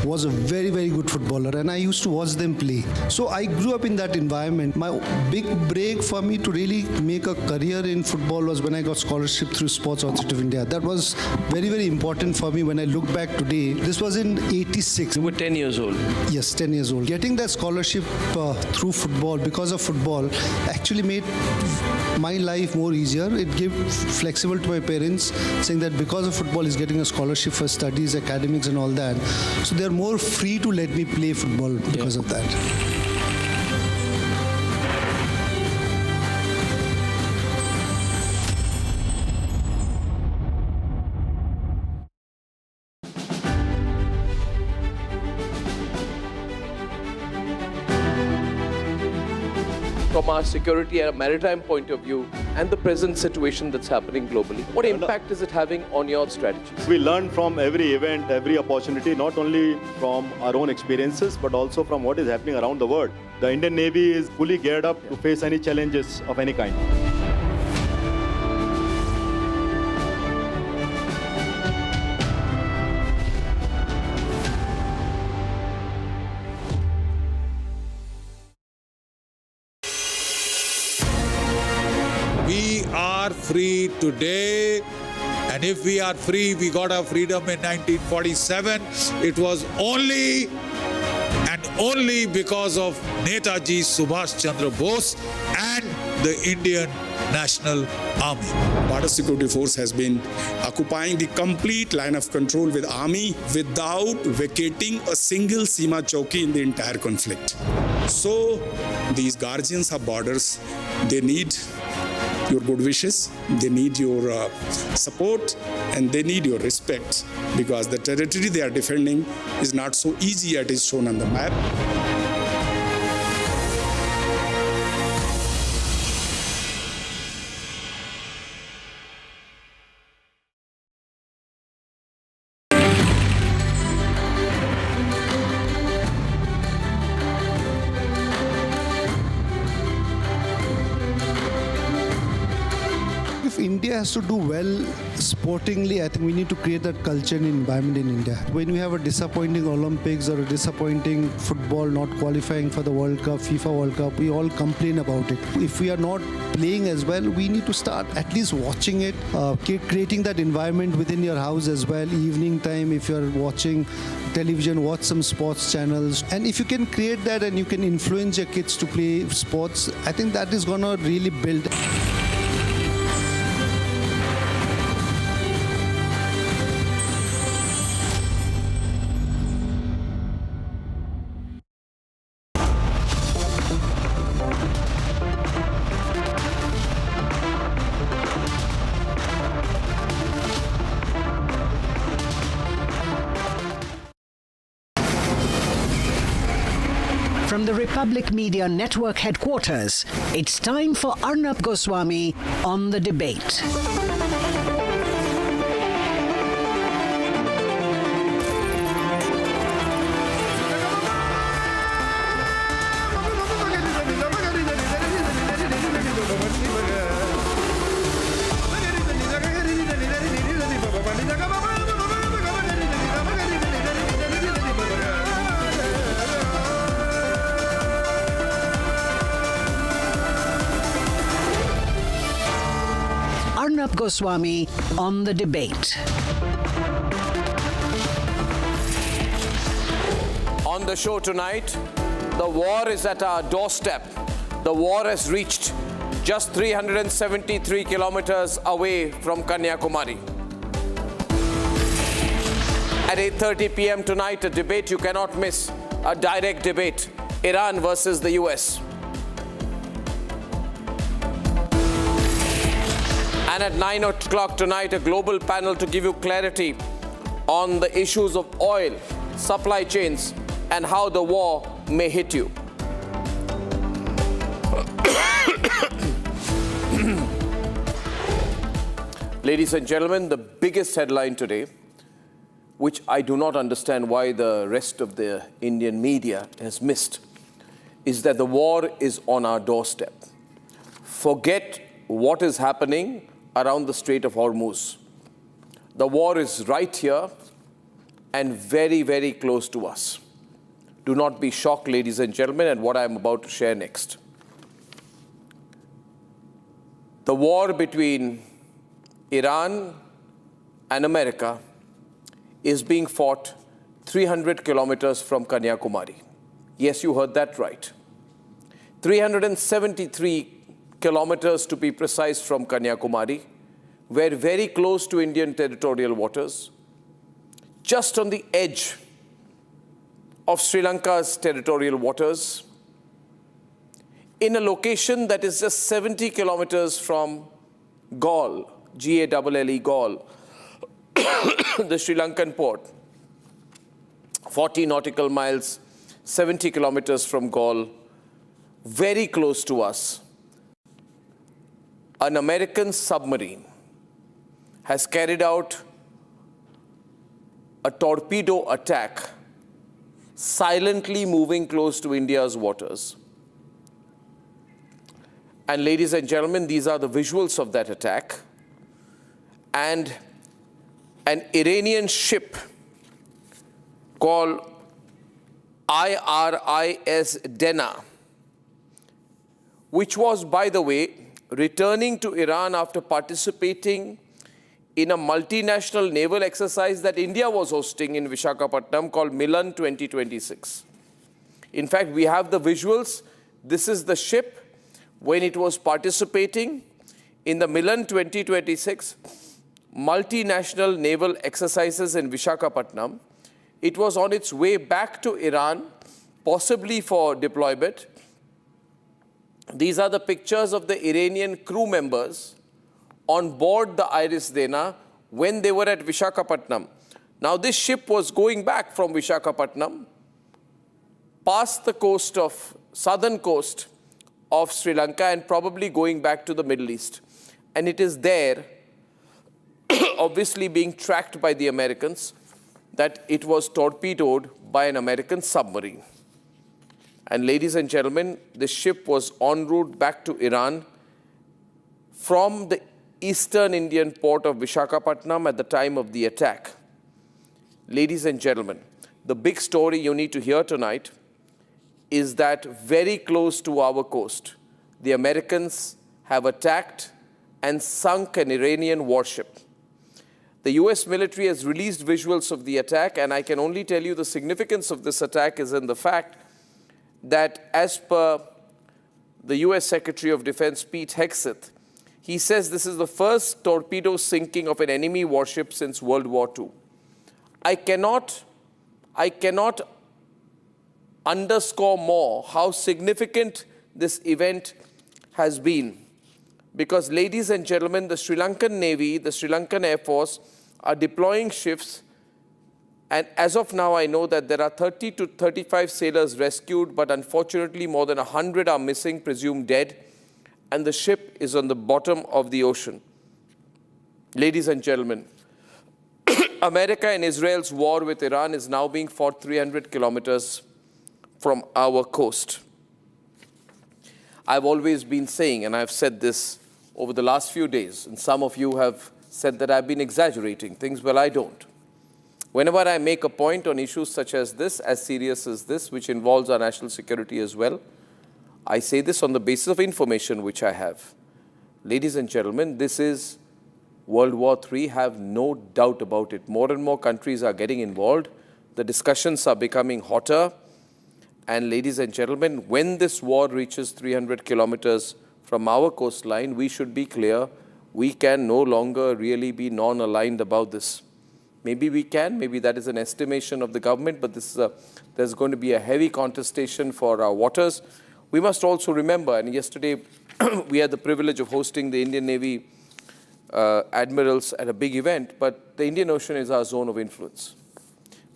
was a very good footballer, and I used to watch them play. So I grew up in that environment. My big break for me to really make a career in football was when I got scholarship through Sports Authority of India. That was very important for me when I look back today. This was in '86. You were 10 years old. Yes, 10 years old. Getting that scholarship through football, because of football, actually made my life more easier. It gave flexible to my parents, saying that because of football he's getting a scholarship for studies, academics and all that. So they're more free to let me play football because of that. From our security and a maritime point of view, and the present situation that's happening globally, what impact is it having on your strategies? We learn from every event, every opportunity, not only from our own experiences, but also from what is happening around the world. The Indian Navy is fully geared up to face any challenges of any kind. are free today. And if we are free, we got our freedom in 1947. It was only and only because of Netaji Subhash Chandra Bose and the Indian National Army. Border Security Force has been occupying the complete line of control with army without vacating a single Seema Chowki in the entire conflict. So these guardians of borders, they need your good wishes, they need your support, and they need your respect, because the territory they are defending is not so easy as it is shown on the map. If India has to do well sportingly, I think we need to create that culture and environment in India. When we have a disappointing Olympics or a disappointing football not qualifying for the World Cup, FIFA World Cup, we all complain about it. If we are not playing as well, we need to start at least watching it, creating that environment within your house as well. Evening time, if you're watching television, watch some sports channels. And if you can create that and you can influence your kids to play sports, I think that is going to really build. From the Republic Media Network headquarters, it's time for Arnab Goswami on the debate. Arnab Goswami on the debate. On the show tonight, the war is at our doorstep. The war has reached just 373 kilometers away from Kanyakumari. At 8:30 p.m. tonight, a debate you cannot miss, a direct debate, Iran versus the US. And at 9 o'clock tonight, a global panel to give you clarity on the issues of oil, supply chains, and how the war may hit you. Ladies and gentlemen, the biggest headline today, which I do not understand why the rest of the Indian media has missed, is that the war is on our doorstep. Forget what is happening around the Strait of Hormuz. The war is right here and very, very close to us. Do not be shocked, ladies and gentlemen, at what I am about to share next. The war between Iran and America is being fought 300 kilometers from Kanyakumari. Yes, you heard that right. 373 kilometers to be precise from Kanyakumari. We're very close to Indian territorial waters, just on the edge of Sri Lanka's territorial waters, in a location that is just 70 kilometers from Galle, G-A-L-L-E, Galle, the Sri Lankan port, 40 nautical miles, 70 kilometers from Galle, very close to us. An American submarine has carried out a torpedo attack, silently moving close to India's waters. And ladies and gentlemen, these are the visuals of that attack. And an Iranian ship called IRIS Dena, which was, by the way, returning to Iran after participating in a multinational naval exercise that India was hosting in Visakhapatnam called Milan 2026. In fact, we have the visuals. This is the ship when it was participating in the Milan 2026 multinational naval exercises in Visakhapatnam. It was on its way back to Iran, possibly for deployment. These are the pictures of the Iranian crew members on board the Iris Dena when they were at Visakhapatnam. Now, this ship was going back from Visakhapatnam past the coast of, southern coast of Sri Lanka and probably going back to the Middle East. And it is there, obviously being tracked by the Americans, that it was torpedoed by an American submarine. And ladies and gentlemen, the ship was en route back to Iran from the eastern Indian port of Visakhapatnam at the time of the attack. Ladies and gentlemen, the big story you need to hear tonight is that very close to our coast, the Americans have attacked and sunk an Iranian warship. The US military has released visuals of the attack, and I can only tell you the significance of this attack is in the fact that, as per the US Secretary of Defense Pete Hegseth, he says this is the first torpedo sinking of an enemy warship since World War II. I cannot underscore more how significant this event has been, because, ladies and gentlemen, the Sri Lankan Navy, the Sri Lankan Air Force are deploying ships, and as of now I know that there are 30 to 35 sailors rescued, but unfortunately more than 100 are missing, presumed dead, and the ship is on the bottom of the ocean. Ladies and gentlemen, America and Israel's war with Iran is now being fought 300 kilometers from our coast. I've always been saying, and I've said this over the last few days, and some of you have said that I've been exaggerating things. Well, I don't. Whenever I make a point on issues such as this, as serious as this, which involves our national security as well, I say this on the basis of information which I have. Ladies and gentlemen, this is World War III, have no doubt about it. More and more countries are getting involved. The discussions are becoming hotter. And ladies and gentlemen, when this war reaches 300 kilometers from our coastline, we should be clear, we can no longer really be non-aligned about this. Maybe we can, maybe that is an estimation of the government, but this is there's going to be a heavy contestation for our waters. We must also remember, and yesterday we had the privilege of hosting the Indian Navy admirals at a big event, but the Indian Ocean is our zone of influence.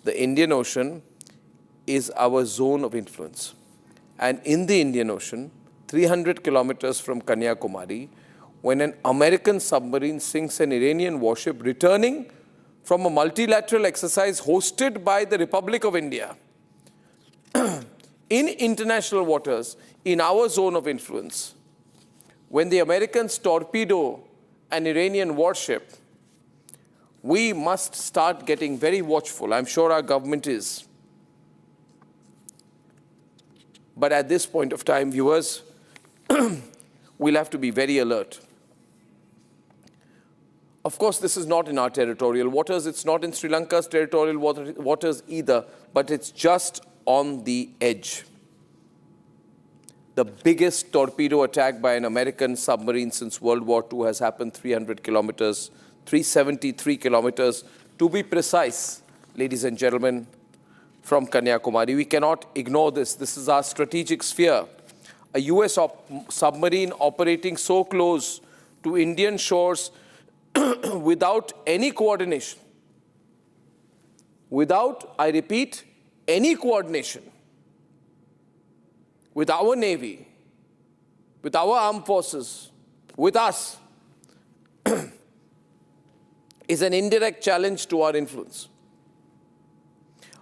The Indian Ocean is our zone of influence. And in the Indian Ocean, 300 kilometers from Kanyakumari, when an American submarine sinks an Iranian warship returning from a multilateral exercise hosted by the Republic of India in international waters, in our zone of influence, when the Americans torpedo an Iranian warship, we must start getting very watchful. I'm sure our government is. But at this point of time, viewers, we'll have to be very alert. Of course, this is not in our territorial waters. It's not in Sri Lanka's territorial waters either, but it's just on the edge. The biggest torpedo attack by an American submarine since World War II has happened 300 kilometers, 373 kilometers, to be precise, ladies and gentlemen, from Kanyakumari. We cannot ignore this. This is our strategic sphere. A US submarine operating so close to Indian shores without any coordination, without, I repeat, any coordination with our Navy, with our armed forces, with us, is an indirect challenge to our influence.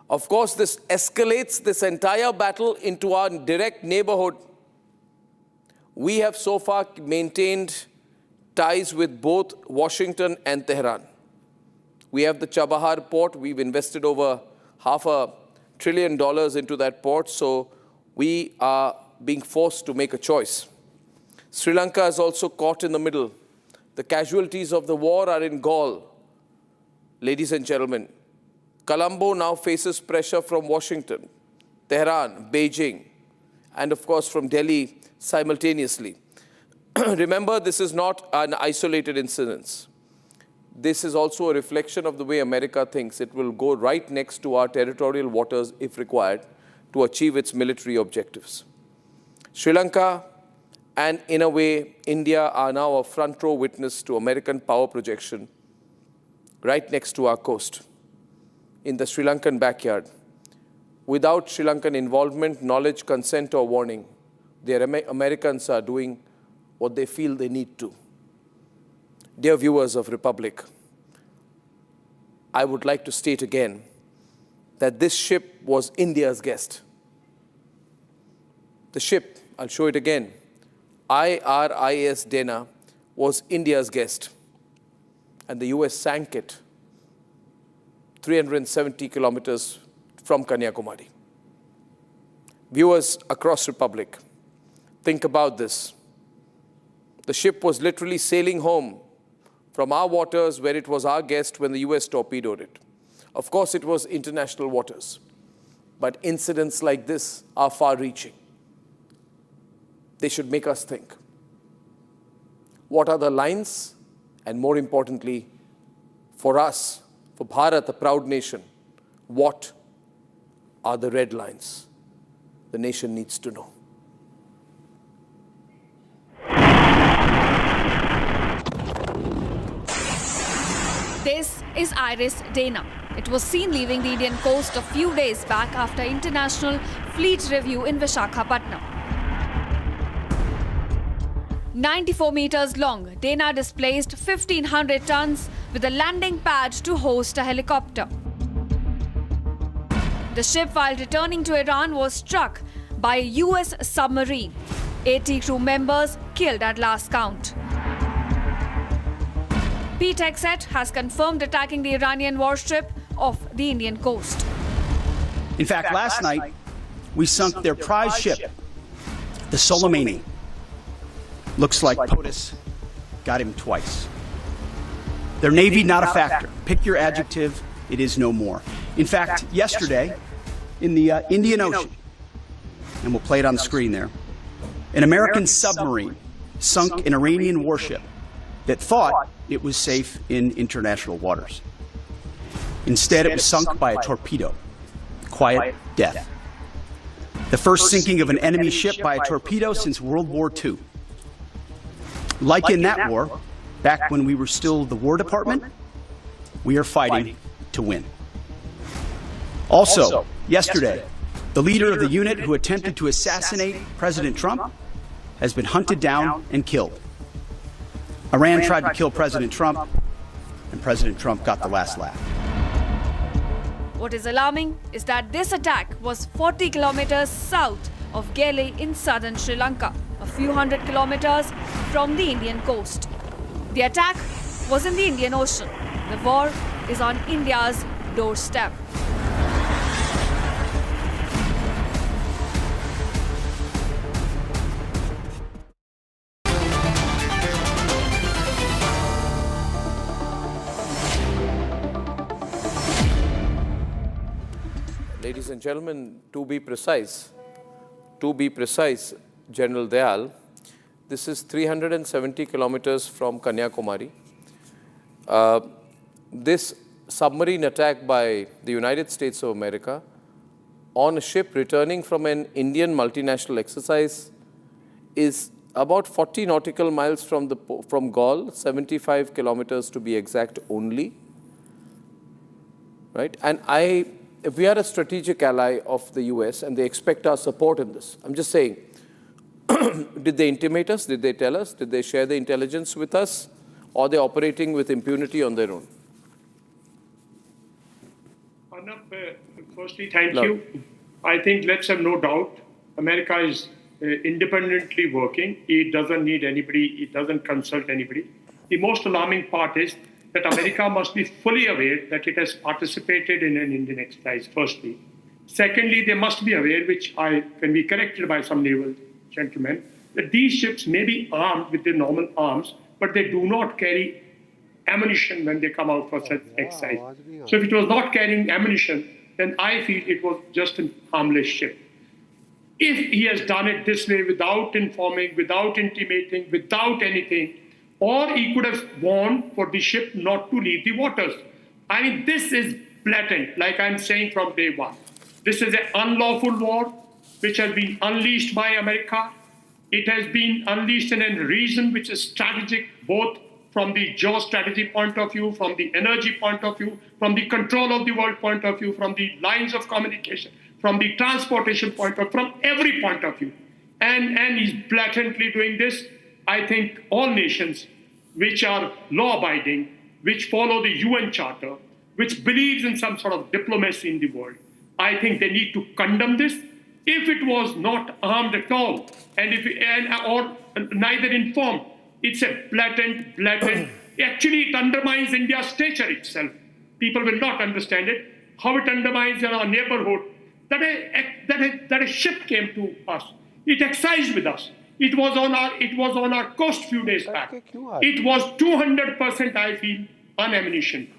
Of course, this escalates this entire battle into our direct neighborhood. We have so far maintained ties with both Washington and Tehran. We have the Chabahar port. We've invested over $500 billion into that port, so we are being forced to make a choice. Sri Lanka is also caught in the middle. The casualties of the war are in Gaul. Ladies and gentlemen, Colombo now faces pressure from Washington, Tehran, Beijing, and of course from Delhi simultaneously. Remember, this is not an isolated incident. This is also a reflection of the way America thinks. It will go right next to our territorial waters if required to achieve its military objectives. Sri Lanka and, in a way, India are now a front row witness to American power projection right next to our coast, in the Sri Lankan backyard. Without Sri Lankan involvement, knowledge, consent, or warning, the Americans are doing what they feel they need to. Dear viewers of Republic, I would like to state again that this ship was India's guest. The ship, I'll show it again, IRIS Dana, was India's guest, and the US sank it 370 kilometers from Kanyakumari. Viewers across Republic, think about this. The ship was literally sailing home from our waters where it was our guest when the US torpedoed it. Of course, it was international waters, but incidents like this are far-reaching. They should make us think. What are the lines? And more importantly, for us, for Bharat, a proud nation, what are the red lines? The nation needs to know. This is Iris Dana. It was seen leaving the Indian coast a few days back after International Fleet Review in Visakhapatnam. 94 meters long, Dana displaced 1,500 tons with a landing pad to host a helicopter. The ship, while returning to Iran, was struck by a US submarine. 80 crew members killed at last count. PTEXET has confirmed attacking the Iranian warship off the Indian coast. In fact, last night, we sunk their prize ship, the Soleimani. Looks like POTUS got him twice. Their Navy, not a factor. Pick your adjective, it is no more. In fact, yesterday, in the Indian Ocean, and we'll play it on the screen there, an American submarine sunk an Iranian warship that thought it was safe in international waters. Instead, it was sunk by a torpedo. Quiet death. The first sinking of an enemy ship by a torpedo since World War II. Like in that war, back when we were still the War Department, we are fighting to win. Also, yesterday, the leader of the unit who attempted to assassinate President Trump has been hunted down and killed. Iran tried to kill President Trump, and President Trump got the last laugh. What is alarming is that this attack was 40 kilometers south of Gele in southern Sri Lanka, a few hundred kilometers from the Indian coast. The attack was in the Indian Ocean. The war is on India's doorstep. Ladies and gentlemen, to be precise, General Dayal, this is 370 kilometers from Kanyakumari. This submarine attack by the United States of America on a ship returning from an Indian multinational exercise is about 40 nautical miles from Gaul, 75 kilometers to be exact only. Right? And if we are a strategic ally of the US and they expect our support in this, I'm just saying, did they intimate us? Did they tell us? Did they share the intelligence with us? Or are they operating with impunity on their own? Arnab, firstly, thank you. I think let's have no doubt, America is independently working. It doesn't need anybody. It doesn't consult anybody. The most alarming part is that America must be fully aware that it has participated in an Indian exercise, firstly. Secondly, they must be aware, which can be corrected by some naval gentlemen, that these ships may be armed with their normal arms, but they do not carry ammunition when they come out for such exercise. So if it was not carrying ammunition, then I feel it was just a harmless ship. If he has done it this way without informing, without intimating, without anything, or he could have warned for the ship not to leave the waters. I mean, this is blatant, like I'm saying from day one. This is an unlawful war which has been unleashed by America. It has been unleashed in a region which is strategic, both from the geostrategy point of view, from the energy point of view, from the control of the world point of view, from the lines of communication, from the transportation point of view, from every point of view. And he's blatantly doing this. I think all nations which are law-abiding, which follow the UN Charter, which believes in some sort of diplomacy in the world, I think they need to condemn this. If it was not armed at all, or neither informed, it's a blatant. Actually, it undermines India's stature itself. People will not understand it. How it undermines our neighborhood. That a ship came to us. It excised with us. It was on our coast few days back. It was 200%, I feel, unammunition.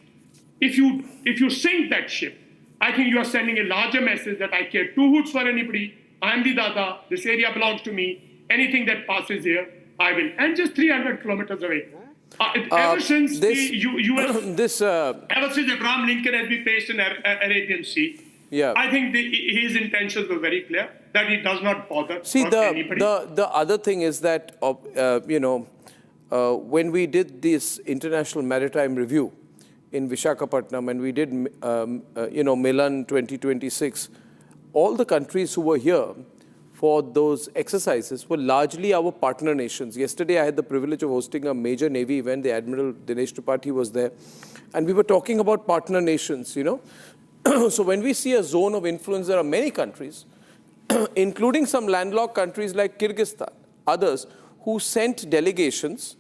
If you sink that ship, I think you are sending a larger message that I care two hoots for anybody. I'm the Dada. This area belongs to me. Anything that passes here, I will. And just 300 kilometers away. Ever since ever since Abraham Lincoln has been placed in Arabian Sea, I think his intentions were very clear that he does not bother. See, the other thing is that when we did this International Maritime Review in Visakhapatnam and we did Milan 2026, all the countries who were here for those exercises were largely our partner nations. Yesterday, I had the privilege of hosting a major Navy event. The Admiral Dinesh Tripathi was there. And we were talking about partner nations, So when we see a zone of influence, there are many countries, including some landlocked countries like Kyrgyzstan, others, who sent delegations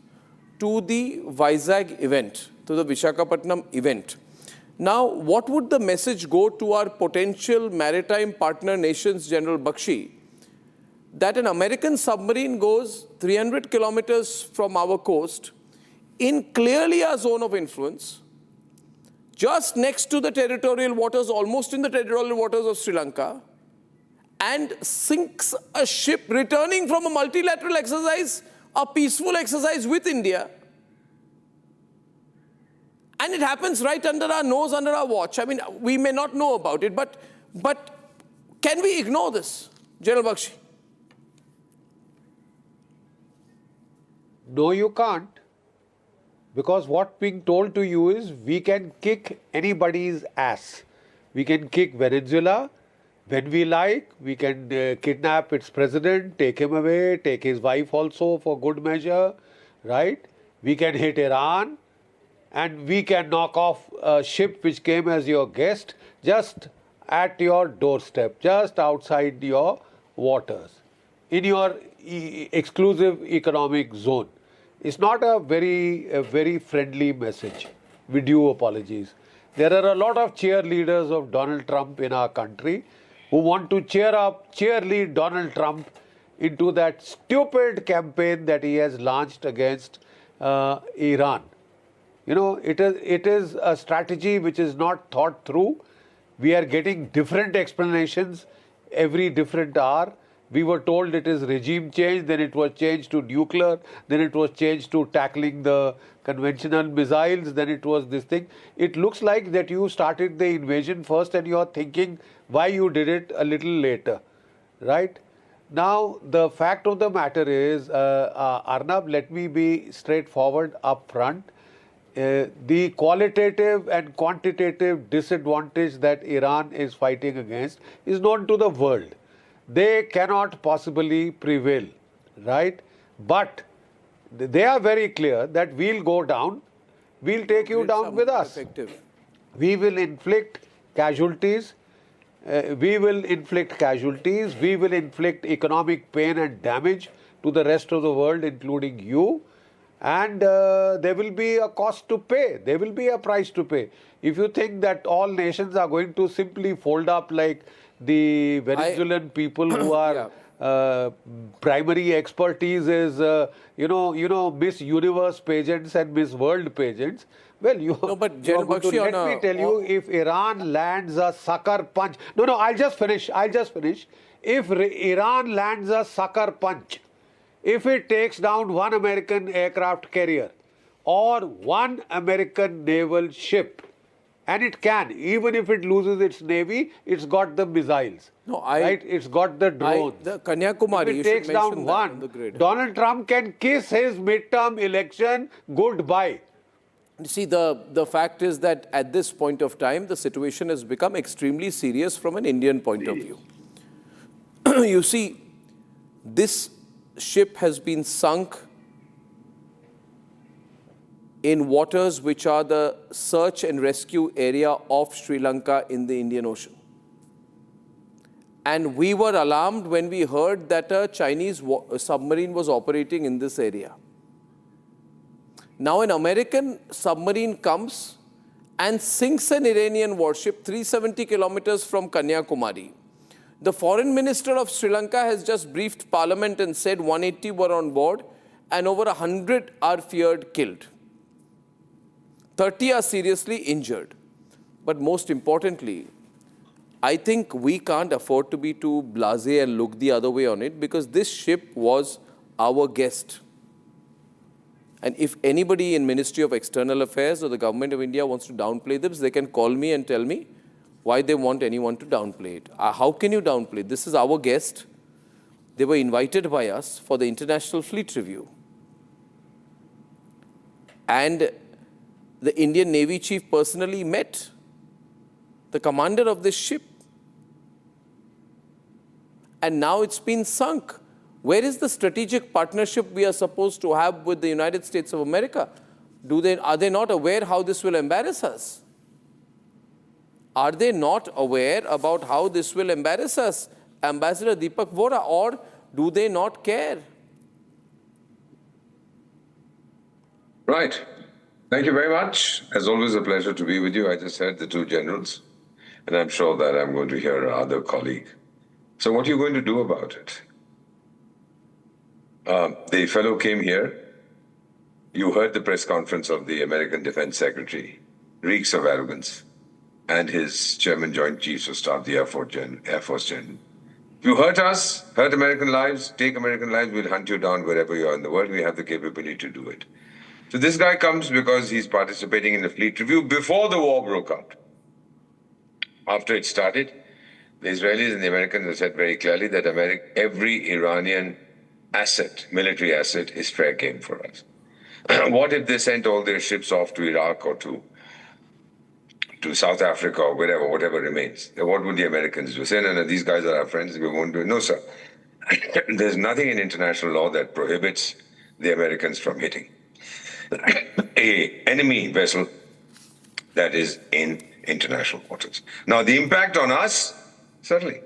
to the Vizag event, to the Visakhapatnam event. Now, what would the message go to our potential maritime partner nations, General Bakshi, that an American submarine goes 300 kilometers from our coast in clearly our zone of influence, just next to the territorial waters, almost in the territorial waters of Sri Lanka, and sinks a ship returning from a multilateral exercise, a peaceful exercise with India, and it happens right under our nose, under our watch. I mean, we may not know about it, but can we ignore this, General Bakshi? No, you can't. Because what being told to you is we can kick anybody's ass. We can kick Venezuela when we like. We can kidnap its president, take him away, take his wife also for good measure, right? We can hit Iran, and we can knock off a ship which came as your guest just at your doorstep, just outside your waters, in your exclusive economic zone. It's not a very friendly message. We do apologies. There are a lot of cheerleaders of Donald Trump in our country who want to cheerlead Donald Trump into that stupid campaign that he has launched against Iran. It is a strategy which is not thought through. We are getting different explanations every different hour. We were told it is regime change, then it was changed to nuclear, then it was changed to tackling the conventional missiles, then it was this thing. It looks like that you started the invasion first and you are thinking why you did it a little later, right? Now, the fact of the matter is, Arnab, let me be straightforward up front. The qualitative and quantitative disadvantage that Iran is fighting against is known to the world. They cannot possibly prevail, right? But they are very clear that we'll go down, we'll take you down with us. We will inflict casualties, we will inflict economic pain and damage to the rest of the world, including you. And there will be a cost to pay. There will be a price to pay. If you think that all nations are going to simply fold up like the Venezuelan people who are primary expertise is, Miss Universe pageants and Miss World pageants. Well, let me tell you, if Iran lands a sucker punch... No, I'll just finish. If Iran lands a sucker punch, if it takes down one American aircraft carrier or one American naval ship, and it can, even if it loses its navy, it's got the missiles. Right? It's got the drones. The Kanyakumari, if it takes down one, Donald Trump can kiss his midterm election goodbye. You see, the fact is that at this point of time, the situation has become extremely serious from an Indian point of view. You see, this ship has been sunk in waters which are the search and rescue area of Sri Lanka in the Indian Ocean. And we were alarmed when we heard that a Chinese submarine was operating in this area. Now an American submarine comes and sinks an Iranian warship 370 kilometers from Kanyakumari. The foreign minister of Sri Lanka has just briefed parliament and said 180 were on board and over 100 are feared killed. 30 are seriously injured. But most importantly, I think we can't afford to be too blasé and look the other way on it, because this ship was our guest. And if anybody in Ministry of External Affairs or the Government of India wants to downplay this, they can call me and tell me why they want anyone to downplay it. How can you downplay it? This is our guest. They were invited by us for the International Fleet Review. And the Indian Navy chief personally met the commander of this ship. And now it's been sunk. Where is the strategic partnership we are supposed to have with the United States of America? Are they not aware how this will embarrass us? Are they not aware about how this will embarrass us, Ambassador Deepak Vora, or do they not care? Right. Thank you very much. As always, a pleasure to be with you. I just heard the two generals, and I'm sure that I'm going to hear our other colleague. So what are you going to do about it? The fellow came here. You heard the press conference of the American Defense Secretary, reeks of arrogance, and his Chairman Joint Chiefs of Staff, the Air Force General. If you hurt us, hurt American lives, take American lives, we'll hunt you down wherever you are in the world. We have the capability to do it. So this guy comes because he's participating in the fleet review before the war broke out. After it started, the Israelis and the Americans have said very clearly that every Iranian asset, military asset, is fair game for us. What if they sent all their ships off to Iraq or to South Africa or whatever remains? Then what would the Americans do? Say, no, these guys are our friends, we won't do it. No, sir. There's nothing in international law that prohibits the Americans from hitting an enemy vessel that is in international waters. Now, the impact on us, certainly.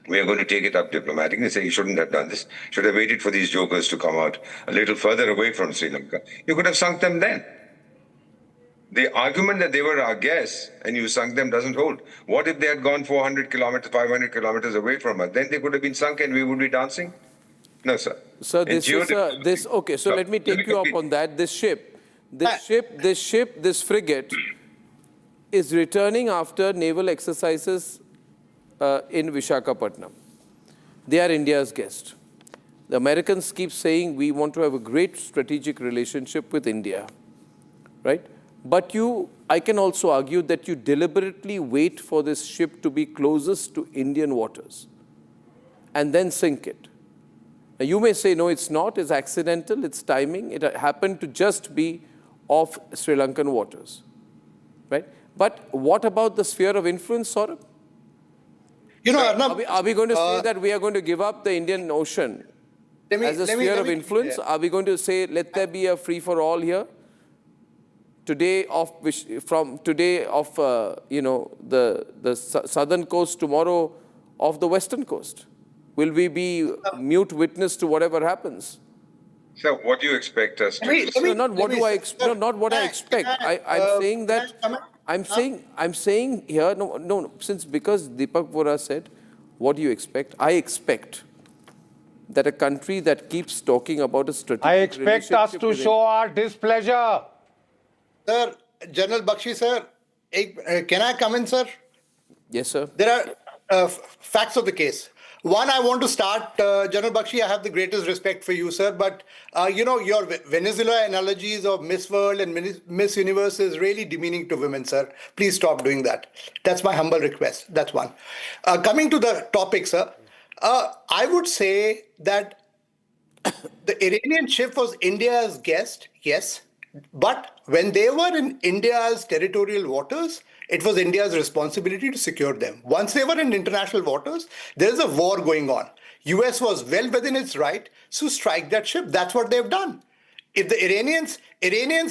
We are going to take it up diplomatically and say, you shouldn't have done this. Should have waited for these jokers to come out a little further away from Sri Lanka. You could have sunk them then. The argument that they were our guests and you sunk them doesn't hold. What if they had gone 400 kilometers, 500 kilometers away from us? Then they could have been sunk and we would be dancing? No, sir. Sir, okay, so let me take you up on that. This frigate is returning after naval exercises in Visakhapatnam. They are India's guest. The Americans keep saying we want to have a great strategic relationship with India, right? But I can also argue that you deliberately wait for this ship to be closest to Indian waters and then sink it. Now you may say, no, it's not, it's accidental, it's timing, it happened to just be off Sri Lankan waters, right? But what about the sphere of influence, Saurabh? Are we going to say that we are going to give up the Indian Ocean as a sphere of influence? Are we going to say, let there be a free-for-all here? Today the southern coast, tomorrow of the western coast? Will we be mute witness to whatever happens? So what do you expect us to do? Not what I expect. I'm saying that I'm saying here, no, because Deepak Vora said, what do you expect? I expect that a country that keeps talking about a strategic I expect us to with show our displeasure. Sir, General Bakshi, sir, can I come in, sir? Yes, sir. There are facts of the case. One, I want to start, General Bakshi, I have the greatest respect for you, sir, but, your Venezuela analogies of Miss World and Miss Universe is really demeaning to women, sir. Please stop doing that. That's my humble request. That's one. Coming to the topic, sir, I would say that the Iranian ship was India's guest, yes, but when they were in India's territorial waters, it was India's responsibility to secure them. Once they were in international waters, there is a war going on. US was well within its right to strike that ship. That's what they've done. If the Iranians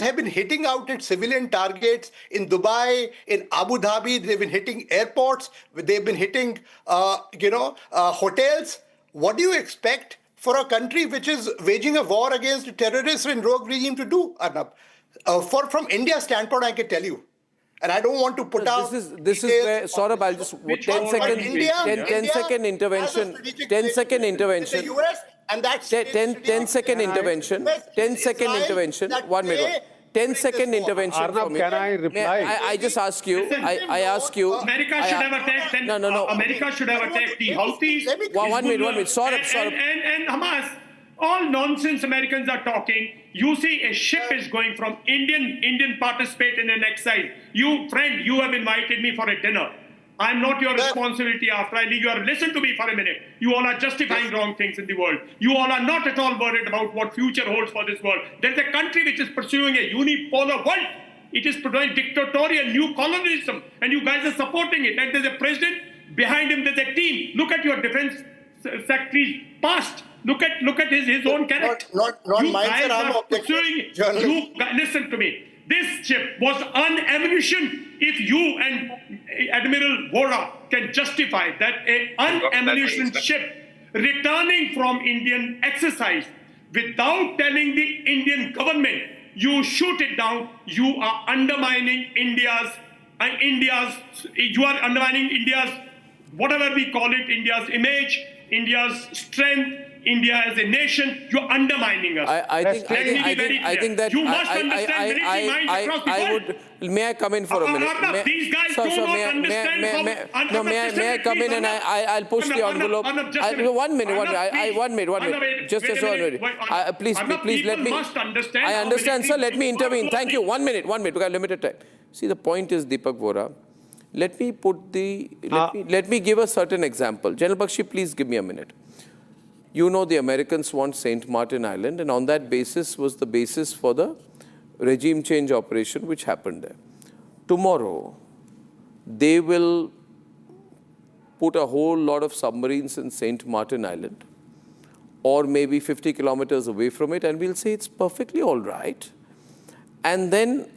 have been hitting out at civilian targets in Dubai, in Abu Dhabi, they've been hitting airports, they've been hitting, hotels. What do you expect for a country which is waging a war against a terrorist and rogue regime to do, Arnab? From India's standpoint, I can tell you. And I don't want to put out... This is where, Saurabh, I'll just... 10-second intervention. 10-second intervention. The US and that's 10-second intervention. 10-second intervention. 1 minute. 10-second intervention. Arnab, can I reply? I just ask you. I ask you. America should have attacked. No. America should have attacked the Houthis. 1 minute. Saurabh. And Hamas. All nonsense Americans are talking. You see a ship is going from Indian participate in an exile. You have invited me for a dinner. I'm not your responsibility after I leave. Listen to me for a minute. You all are justifying wrong things in the world. You all are not at all worried about what future holds for this world. There's a country which is pursuing a unipolar world. It is pursuing dictatorial new colonialism, and you guys are supporting it. And there's a president, behind him there's a team. Look at your defense secretary's past. Look at his own character. Not you mine, guys sir. I'm are pursuing. Listen to me. This ship was un-ammunition. If you and Admiral Vora can justify that an un-ammunition ship returning from Indian exercise without telling the Indian government, you shoot it down, you are undermining India's, whatever we call it, India's image, India's strength, India as a nation. You're undermining us. I think that you must understand military minds across the world. May I come in for a minute? These guys do not understand. May I come in and I'll push the envelope. 1 minute. Just a minute. Please let me. I understand, sir. Let me intervene. Thank you. 1 minute. We have limited time. See, the point is, Deepak Vora, let me give a certain example. General Bakshi, please give me a minute. You know the Americans want St. Martin Island, and on that basis was the basis for the regime change operation which happened there. Tomorrow, they will put a whole lot of submarines in St. Martin Island, or maybe 50 kilometers away from it, and we'll say it's perfectly all right. And then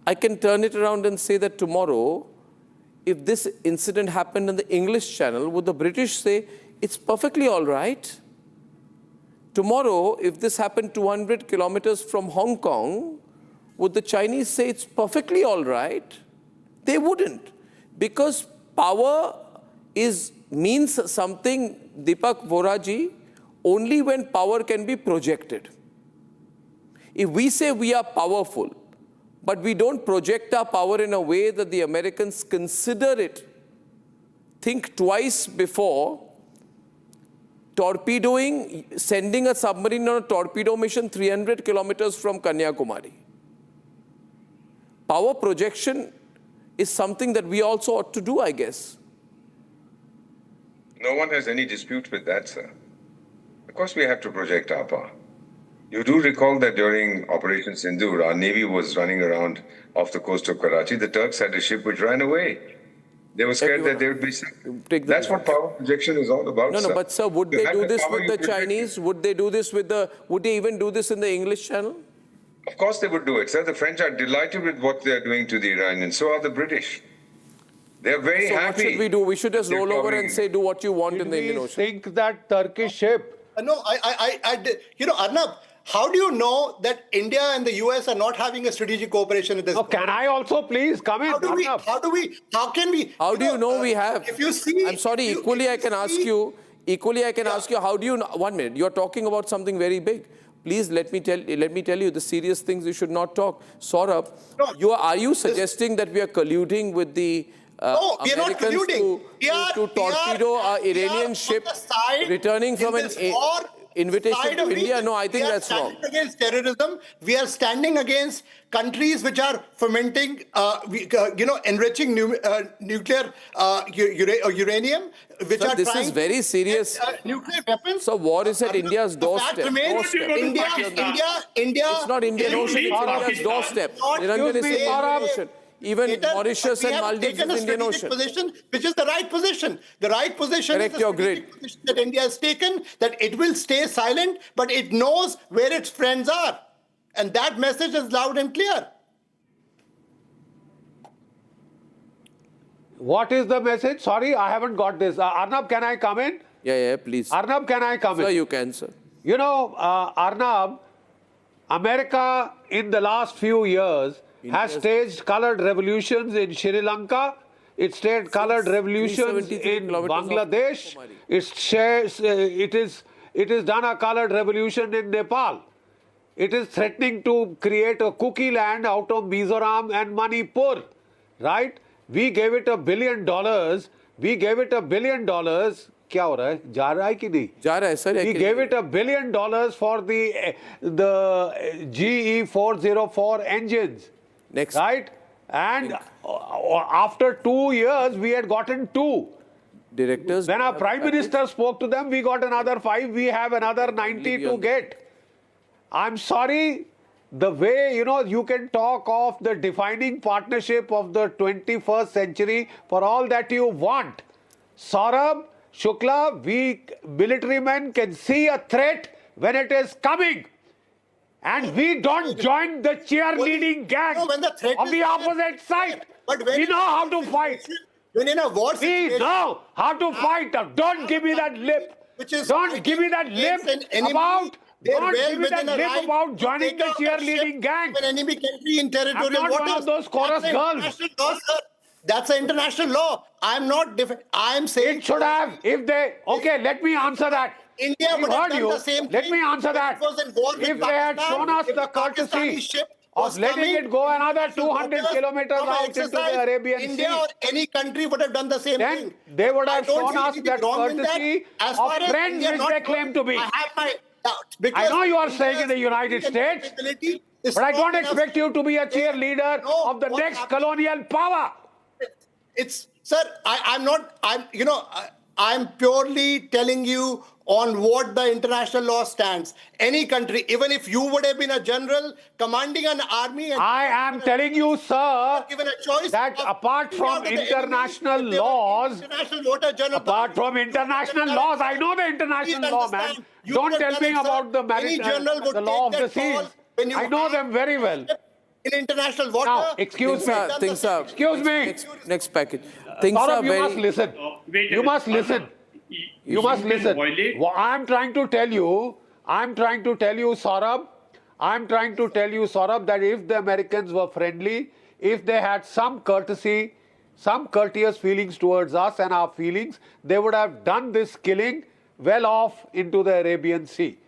I can turn it around and say that tomorrow, if this incident happened in the English Channel, would the British say it's perfectly all right? Tomorrow, if this happened 200 kilometers from Hong Kong, would the Chinese say it's perfectly all right? They wouldn't, because power means something, Deepak Voraji, only when power can be projected. If we say we are powerful, but we don't project our power in a way that the Americans consider it, think twice before sending a submarine on a torpedo mission 300 kilometers from Kanyakumari. Power projection is something that we also ought to do, I guess. No one has any dispute with that, sir. Of course we have to project our power. You do recall that during Operation Sindoor, our Navy was running around off the coast of Karachi. The Turks had a ship which ran away. They were scared that they would be sick. That's what power projection is all about, No, but sir, would they do this with the Chinese? Would they do this would they even do this in the English Channel? Of course they would do it, sir. The French are delighted with what they are doing to the Iranians. So are the British. They are very happy. What should we do? We should just roll over and say, do what you want in the Indian Ocean. Sink that Turkish ship. No, Arnab, how do you know that India and the US are not having a strategic cooperation at this point? Can I also please come in? How can we, How do you know we have? If you see, I'm sorry, equally I can ask you, how do you know, 1 minute, you're talking about something very big. Please let me tell you the serious things you should not talk. Saurabh, are you suggesting that we are colluding with the no, we are not Americans colluding. to torpedo our Iranian ship returning from an invitation to India? No, I think that's wrong. We are standing against terrorism. We are standing against countries which are fomenting, enriching nuclear uranium, which are this is very serious. Nuclear weapons. So war is at India's doorstep. India. It's not Indian Ocean, it's India's doorstep. Niranjan is Indian Ocean. Even Mauritius and Maldives is Indian Ocean. Position, which is the right position. The right position is the strategic position that India has taken, that it will stay silent, but it knows where its friends are. And that message is loud and clear. What is the message? Sorry, I haven't got this. Arnab, can I come in? Yeah, please. Arnab, can I come in? Sir, you can, sir. You know, Arnab, America in the last few years has staged colored revolutions in Sri Lanka. It staged colored revolutions in Bangladesh. It has done a colored revolution in Nepal. It is threatening to create a cookie land out of Mizoram and Manipur, right? We gave it $1 billion. क्या हो रहा है? जा रहा है कि नहीं? जा रहा है, sir. We gave it $1 billion for the GE 404 engines. Next. Right? And after 2 years, we had gotten 2. Directors. When our Prime Minister spoke to them, we got another 5. We have another 90 to get. I'm sorry, the way, you can talk of the defining partnership of the 21st century for all that you want. Saurabh, Shukla, we military men can see a threat when it is coming. And we don't join the cheerleading gang of the opposite side. We know how to fight. When in a war situation, we know how to fight. Don't give me that lip. Don't give me that lip about... Don't give me that lip about joining the cheerleading gang. An enemy country in territorial waters. I'm not one of those chorus girls. That's an international law. I'm not... I'm saying... It should have. If they... Okay, let me answer that. India would have done the same thing. Let me answer that. If they had shown us the courtesy of letting it go another 200 kilometers out into the Arabian Sea, India or any country would have done the same thing. Then they would have shown us that courtesy of friends which they claim to be. I know you are staying in the United States, but I don't expect you to be a cheerleader of the next colonial power. Sir, I'm purely telling you on what the international law stands. Any country, even if you would have been a general commanding an army... I am telling you, sir, given a choice that apart from international laws, I know the international law, man. Don't tell me about the law of the seas. I know them very well. In international water... Now, excuse me. Next package. Saurabh, you must listen. You must listen. You must listen. I'm trying to tell you, Saurabh, that if the Americans were friendly, if they had some courtesy, some courteous feelings towards us and our feelings, they would have done this killing well off into the Arabian Sea.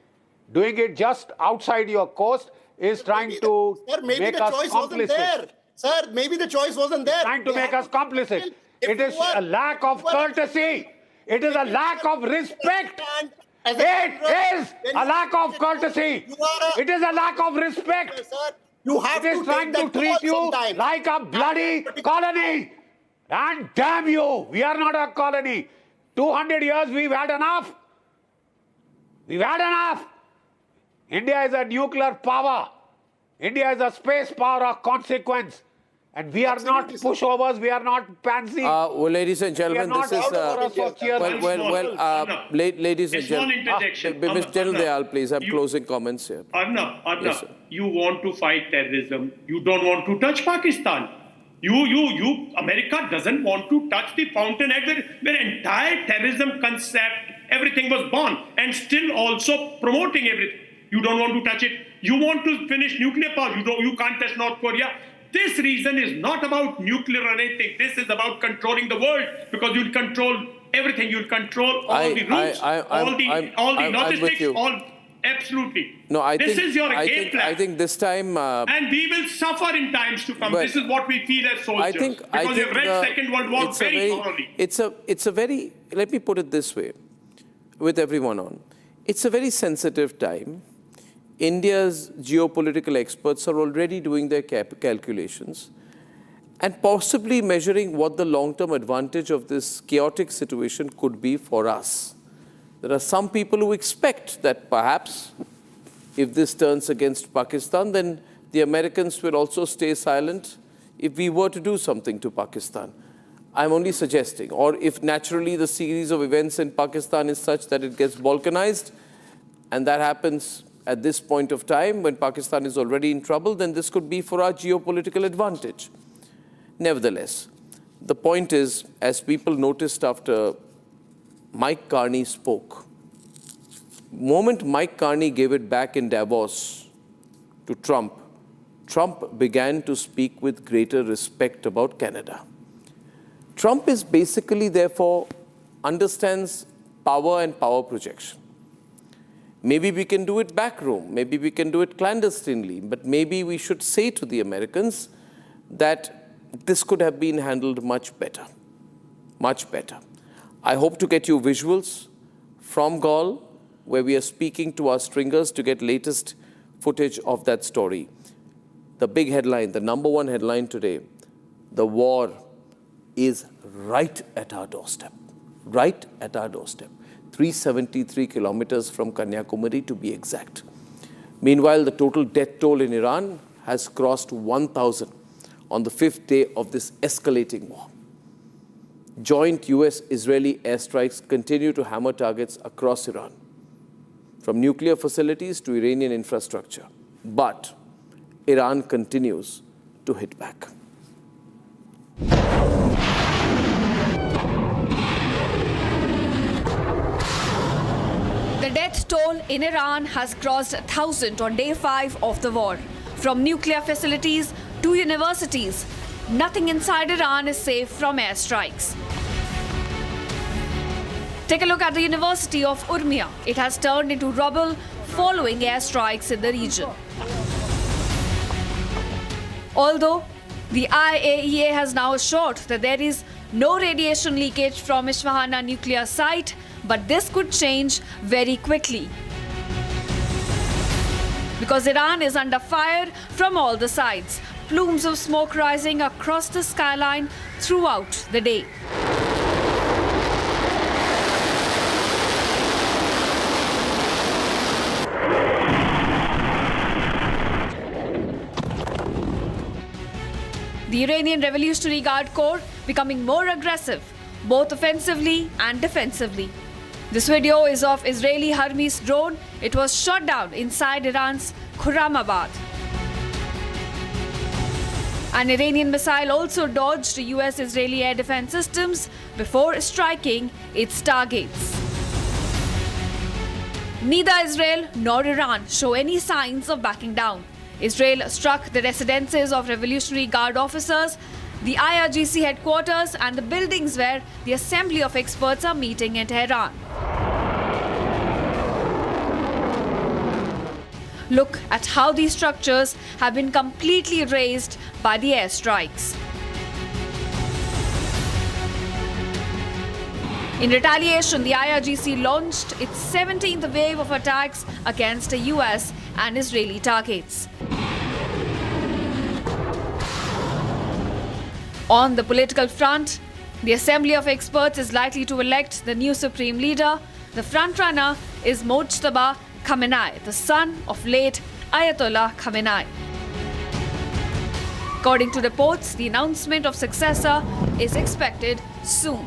Doing it just outside your coast is trying to make us complicit. Sir, maybe the choice wasn't there. Trying to make us complicit. It is a lack of courtesy. It is a lack of respect. It is a lack of courtesy. It is a lack of respect. It is trying to treat you like a bloody colony. And damn you, we are not a colony. 200 years, we've had enough. We've had enough. India is a nuclear power. India is a space power of consequence. And we are not pushovers, we are not pansy. Ladies and gentlemen, this is... ladies and gentlemen... Mr. General Dayal, please, I'm closing comments here. Arnab, yes, you want to fight terrorism. You don't want to touch Pakistan. America doesn't want to touch the fountainhead where entire terrorism concept, everything was born, and still also promoting everything. You don't want to touch it. You want to finish nuclear power. You can't touch North Korea. This reason is not about nuclear or anything. This is about controlling the world, because you'll control everything. You'll control all the routes, all the logistics, all. Absolutely. No, this is your game plan. I think this time... and we will suffer in times to come. This is what we feel as soldiers. Because we've read Second World War very thoroughly. It's a very, let me put it this way, with everyone on. It's a very sensitive time. India's geopolitical experts are already doing their calculations and possibly measuring what the long-term advantage of this chaotic situation could be for us. There are some people who expect that perhaps if this turns against Pakistan, then the Americans will also stay silent if we were to do something to Pakistan. I'm only suggesting. Or if naturally the series of events in Pakistan is such that it gets balkanized, and that happens at this point of time when Pakistan is already in trouble, then this could be for our geopolitical advantage. Nevertheless, the point is, as people noticed after Mike Carney spoke, moment Mike Carney gave it back in Davos to Trump, Trump began to speak with greater respect about Canada. Trump is basically, therefore, understands power and power projection. Maybe we can do it backroom, maybe we can do it clandestinely, but maybe we should say to the Americans that this could have been handled much better, much better. I hope to get you visuals from Gaul, where we are speaking to our stringers to get latest footage of that story. The big headline, the number one headline today, the war is right at our doorstep, right at our doorstep. 373 kilometers from Kanyakumari to be exact. Meanwhile, the total death toll in Iran has crossed 1,000 on the 5th day of this escalating war. Joint US-Israeli airstrikes continue to hammer targets across Iran, from nuclear facilities to Iranian infrastructure. But Iran continues to hit back. The death toll in Iran has crossed 1,000 on day 5 of the war. From nuclear facilities to universities, nothing inside Iran is safe from airstrikes. Take a look at the University of Urmia. It has turned into rubble following airstrikes in the region. Although the IAEA has now assured that there is no radiation leakage from Isfahan nuclear site, but this could change very quickly, because Iran is under fire from all the sides. Plumes of smoke rising across the skyline throughout the day. The Iranian Revolutionary Guard Corps becoming more aggressive, both offensively and defensively. This video is of Israeli Hermes drone. It was shot down inside Iran's Khurramabad. An Iranian missile also dodged US-Israeli air defense systems before striking its targets. Neither Israel nor Iran show any signs of backing down. Israel struck the residences of Revolutionary Guard officers, the IRGC headquarters, and the buildings where the assembly of experts are meeting in Tehran. Look at how these structures have been completely razed by the airstrikes. In retaliation, the IRGC launched its 17th wave of attacks against the US and Israeli targets. On the political front, the Assembly of Experts is likely to elect the new supreme leader. The frontrunner is Mojtaba Khamenei, the son of late Ayatollah Khamenei. According to reports, the announcement of successor is expected soon.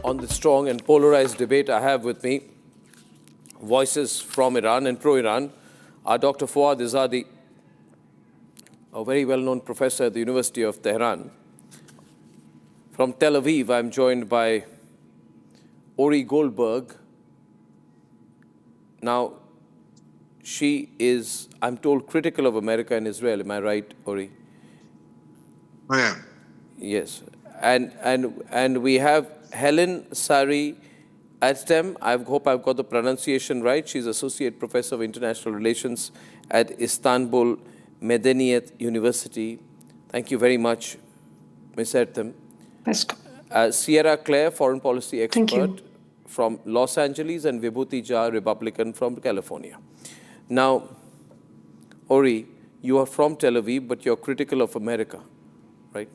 On the strong and polarized debate, I have with me voices from Iran and pro-Iran are Dr. Fuad Izadi, a very well-known professor at the University of Tehran. From Tel Aviv, I'm joined by Ori Goldberg. Now, she is, I'm told, critical of America and Israel. Am I right, Ori? I am. Yes. And we have Helen Sari Atstem. I hope I've got the pronunciation right. She's Associate Professor of International Relations at Istanbul Medeniyet University. Thank you very much, Ms. Atstem. Sierra Claire, Foreign Policy Expert from Los Angeles, and Vibhuti Jha, Republican from California. Now, Ori, you are from Tel Aviv, but you're critical of America, right?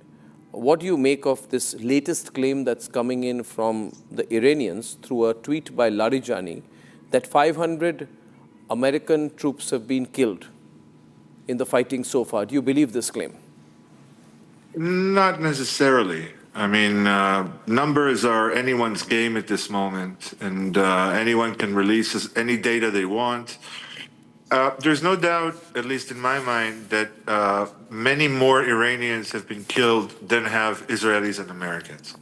What do you make of this latest claim that's coming in from the Iranians through a tweet by Larijani that 500 American troops have been killed in the fighting so far? Do you believe this claim? Not necessarily. I mean, numbers are anyone's game at this moment, and anyone can release any data they want. There's no doubt, at least in my mind, that many more Iranians have been killed than have Israelis and Americans.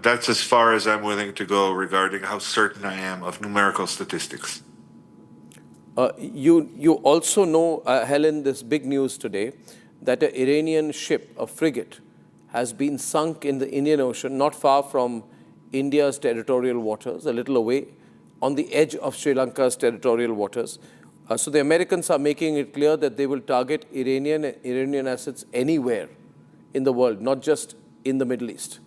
That's as far as I'm willing to go regarding how certain I am of numerical statistics. You also know, Helen, this big news today, that an Iranian ship, a frigate, has been sunk in the Indian Ocean, not far from India's territorial waters, a little away, on the edge of Sri Lanka's territorial waters. So the Americans are making it clear that they will target Iranian assets anywhere in the world, not just in the Middle East.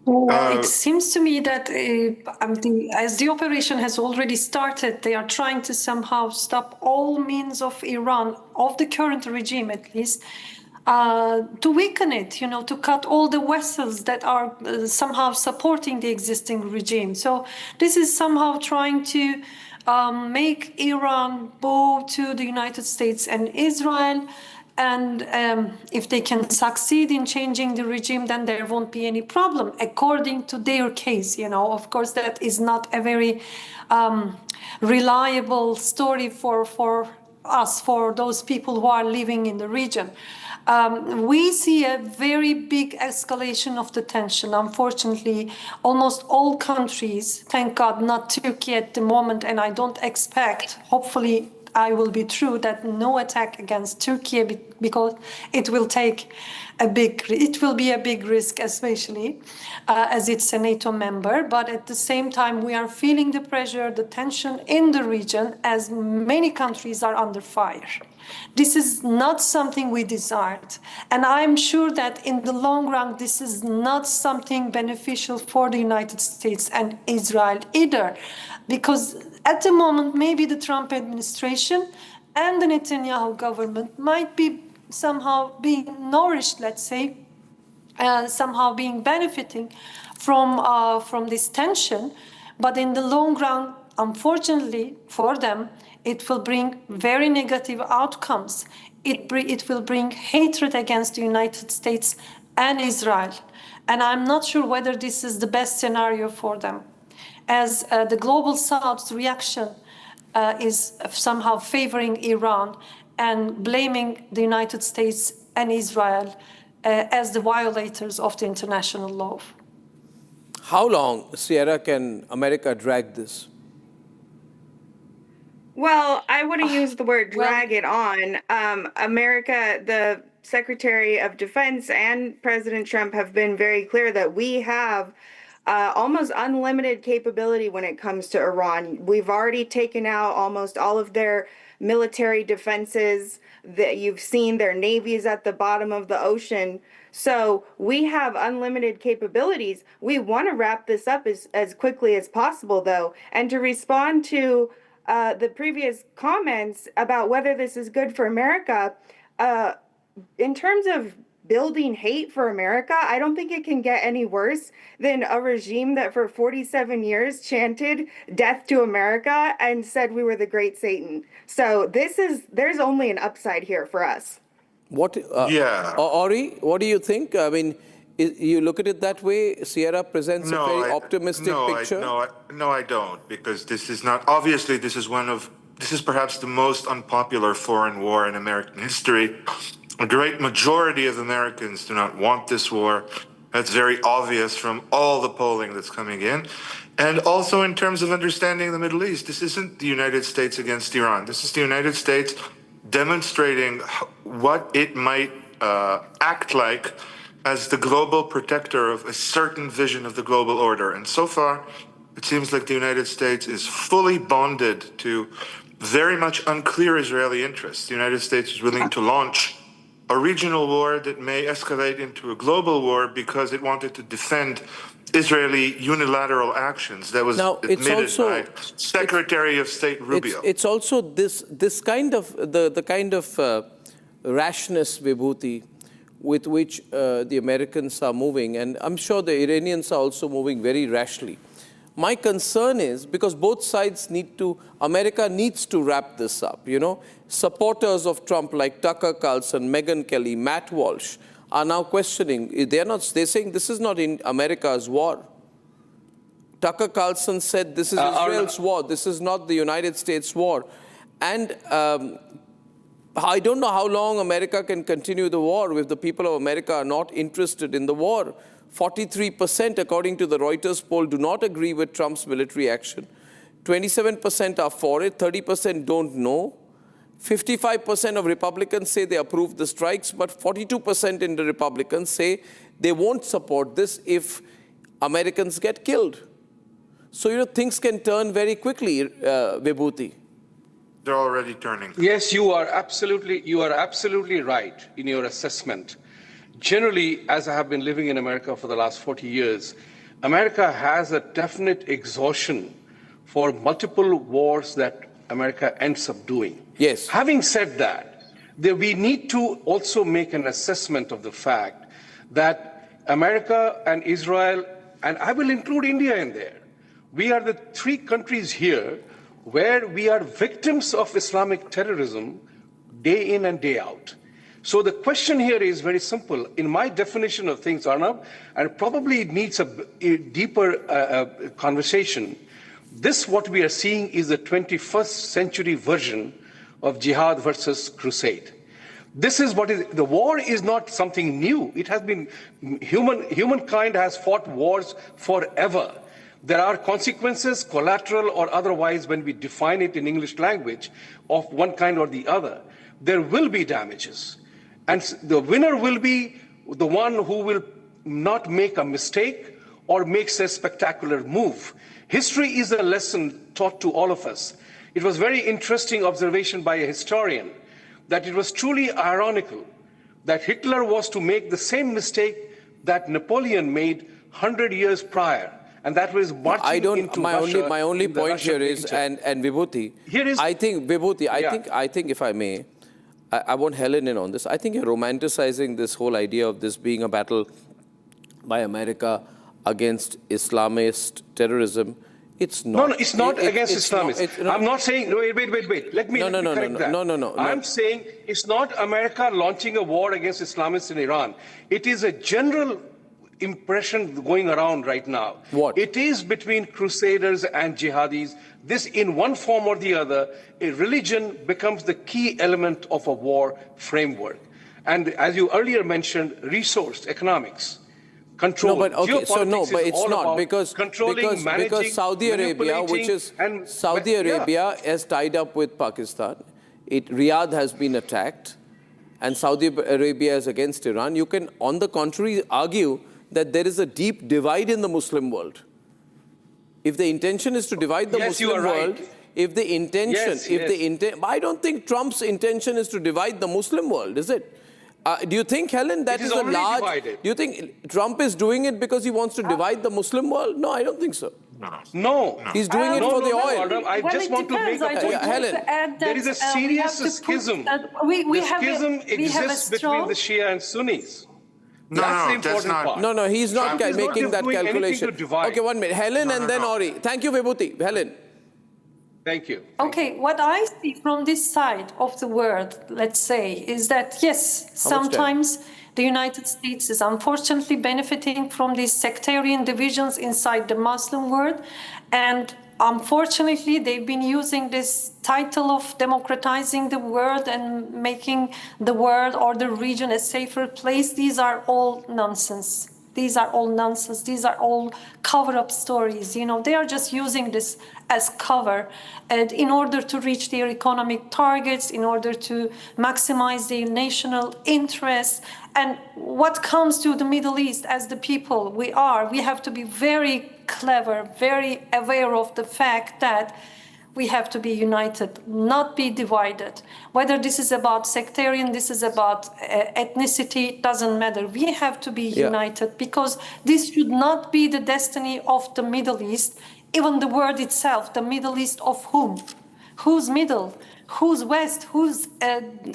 Well, it seems to me that as the operation has already started, they are trying to somehow stop all means of Iran, of the current regime at least, to weaken it, to cut all the vessels that are somehow supporting the existing regime. So this is somehow trying to make Iran bow to the United States and Israel. And if they can succeed in changing the regime, then there won't be any problem, according to their case. Of course, that is not a very reliable story for us, for those people who are living in the region. We see a very big escalation of the tension. Unfortunately, almost all countries, thank God, not Turkey at the moment, and I don't expect, hopefully, I will be true that no attack against Turkey, because it will be a big risk, especially as it's a NATO member. But at the same time, we are feeling the pressure, the tension in the region, as many countries are under fire. This is not something we desired. And I'm sure that in the long run, this is not something beneficial for the United States and Israel either, because at the moment, maybe the Trump administration and the Netanyahu government might be somehow being nourished, let's say, somehow being benefiting from this tension. But in the long run, unfortunately for them, it will bring very negative outcomes. It will bring hatred against the United States and Israel. And I'm not sure whether this is the best scenario for them, as the global South's reaction is somehow favoring Iran and blaming the United States and Israel as the violators of the international law. How long, Sierra, can America drag this? Well, I wouldn't use the word drag it on. America, the Secretary of Defense and President Trump have been very clear that we have almost unlimited capability when it comes to Iran. We've already taken out almost all of their military defenses. That you've seen their navies at the bottom of the ocean. So we have unlimited capabilities. We want to wrap this up as quickly as possible, though. And to respond to the previous comments about whether this is good for America, in terms of building hate for America, I don't think it can get any worse than a regime that for 47 years chanted death to America and said we were the great Satan. So there's only an upside here for us. Ori, what do you think? I mean, You look at it that way? Sierra presents a very optimistic picture? No, I don't, because this is not, obviously this is perhaps the most unpopular foreign war in American history. A great majority of Americans do not want this war. That's very obvious from all the polling that's coming in. And also in terms of understanding the Middle East, this isn't the United States against Iran. This is the United States demonstrating what it might act like as the global protector of a certain vision of the global order. And so far, it seems like the United States is fully bonded to very much unclear Israeli interests. The United States is willing to launch a regional war that may escalate into a global war because it wanted to defend Israeli unilateral actions. That was admitted by Secretary of State Rubio. It's also this kind of the kind of rashness, Vibhuti, with which the Americans are moving, and I'm sure the Iranians are also moving very rashly. My concern is, because both sides America needs to wrap this up, you know. Supporters of Trump like Tucker Carlson, Megyn Kelly, Matt Walsh are now questioning. They're saying this is not in America's war. Tucker Carlson said this is Israel's war. This is not the United States war. And I don't know how long America can continue the war if the people of America are not interested in the war. 43%, according to the Reuters poll, do not agree with Trump's military action. 27% are for it, 30% don't know. 55% of Republicans say they approve the strikes, but 42% in the Republicans say they won't support this if Americans get killed. So, you know, things can turn very quickly, Vibhuti. They're already turning. Yes, you are absolutely right in your assessment. Generally, as I have been living in America for the last 40 years, America has a definite exhaustion for multiple wars that America ends up doing. Yes. Having said that, we need to also make an assessment of the fact that America and Israel, and I will include India in there, we are the three countries here where we are victims of Islamic terrorism day in and day out. So the question here is very simple. In my definition of things, Arnab, and probably it needs a deeper conversation, what we are seeing is the 21st century version of jihad versus crusade. This is what is, the war is not something new. It has been, humankind has fought wars forever. There are consequences, collateral or otherwise, when we define it in English language, of one kind or the other. There will be damages. And the winner will be the one who will not make a mistake or makes a spectacular move. History is a lesson taught to all of us. It was very interesting observation by a historian that it was truly ironical that Hitler was to make the same mistake that Napoleon made 100 years prior. And that was marching into Russia. My only point here is, and Vibhuti, I think, Vibhuti, I think if I may, I want Helen in on this. I think you're romanticizing this whole idea of this being a battle by America against Islamist terrorism. It's not. No, it's not against Islamists. I'm not saying, wait. Let me correct that. No. I'm saying it's not America launching a war against Islamists in Iran. It is a general impression going around right now. What? It is between crusaders and jihadis. This, in one form or the other, a religion becomes the key element of a war framework. And as you earlier mentioned, resource, economics, control. No, but okay, so no, but it's not because Saudi Arabia, Arabia has tied up with Pakistan. Riyadh has been attacked, and Saudi Arabia is against Iran. You can, on the contrary, argue that there is a deep divide in the Muslim world. If the intention is to divide the Muslim world, if the intention, I don't think Trump's intention is to divide the Muslim world, is it? Do you think, Helen, that is a large... Divided. Do you think Trump is doing it because he wants to divide the Muslim world? No, I don't think so. No. He's doing it for the oil. I just want to make a point. Helen, there is a serious schism. The schism exists between the Shia and Sunnis. That's the important part. No, he's not making that calculation. Okay, 1 minute. Helen and then Ori. Thank you, Vibhuti. Helen. Thank you. Okay, what I see from this side of the world, let's say, is that yes, sometimes The United States is unfortunately benefiting from these sectarian divisions inside the Muslim world. And unfortunately, they've been using this title of democratizing the world and making the world or the region a safer place. These are all nonsense. These are all nonsense. These are all cover-up stories. You know, they are just using this as cover and in order to reach their economic targets, in order to maximize their national interests. And what comes to the Middle East as the people we have to be very clever, very aware of the fact that we have to be united, not be divided. Whether this is about sectarian, this is about ethnicity, doesn't matter. We have to be united because this should not be the destiny of the Middle East. Even the word itself, the Middle East of whom? Who's middle? Who's west? Who's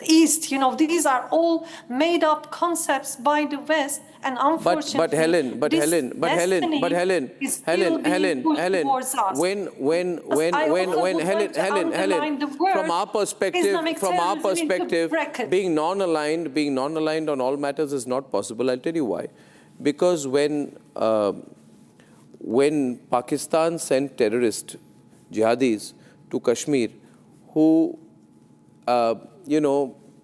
east? You know, these are all made up concepts by the West. And unfortunately, Helen, from our perspective, being non-aligned on all matters is not possible. I'll tell you why. Because when Pakistan sent terrorist jihadis to Kashmir, who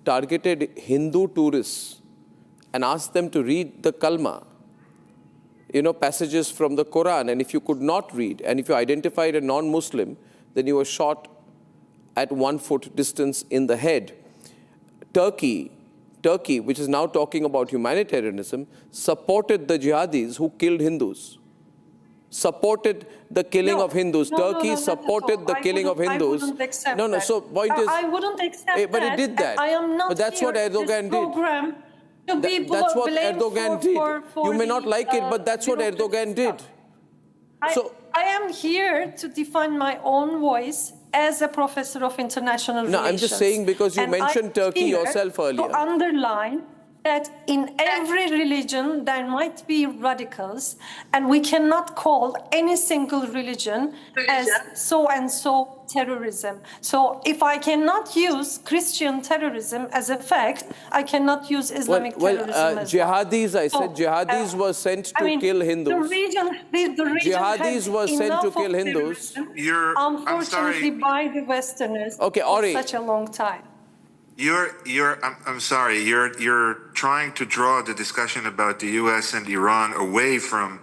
targeted Hindu tourists and asked them to read the Kalma, passages from the Quran. And if you could not read, and if you identified a non-Muslim, then you were shot at 1 foot distance in the head. Turkey, which is now talking about humanitarianism, supported the jihadis who killed Hindus. Supported the killing of Hindus. Turkey supported the killing of Hindus. I wouldn't accept that. So point is, I wouldn't accept that. But it did that. I am not but that's what Erdogan did. That's what Erdogan did. You may not like it, but that's what Erdogan did. I am here to define my own voice as a professor of international relations. No, I'm just saying because you mentioned Turkey yourself earlier. To underline that in every religion there might be radicals, and we cannot call any single religion as so-and-so terrorism. So if I cannot use Christian terrorism as a fact, I cannot use Islamic terrorism as jihadis, I said jihadis were sent to kill Hindus. The region jihadis were sent to kill Hindus. Unfortunately, by the Westerners for such a long time. I'm sorry. You're trying to draw the discussion about the U.S. and Iran away from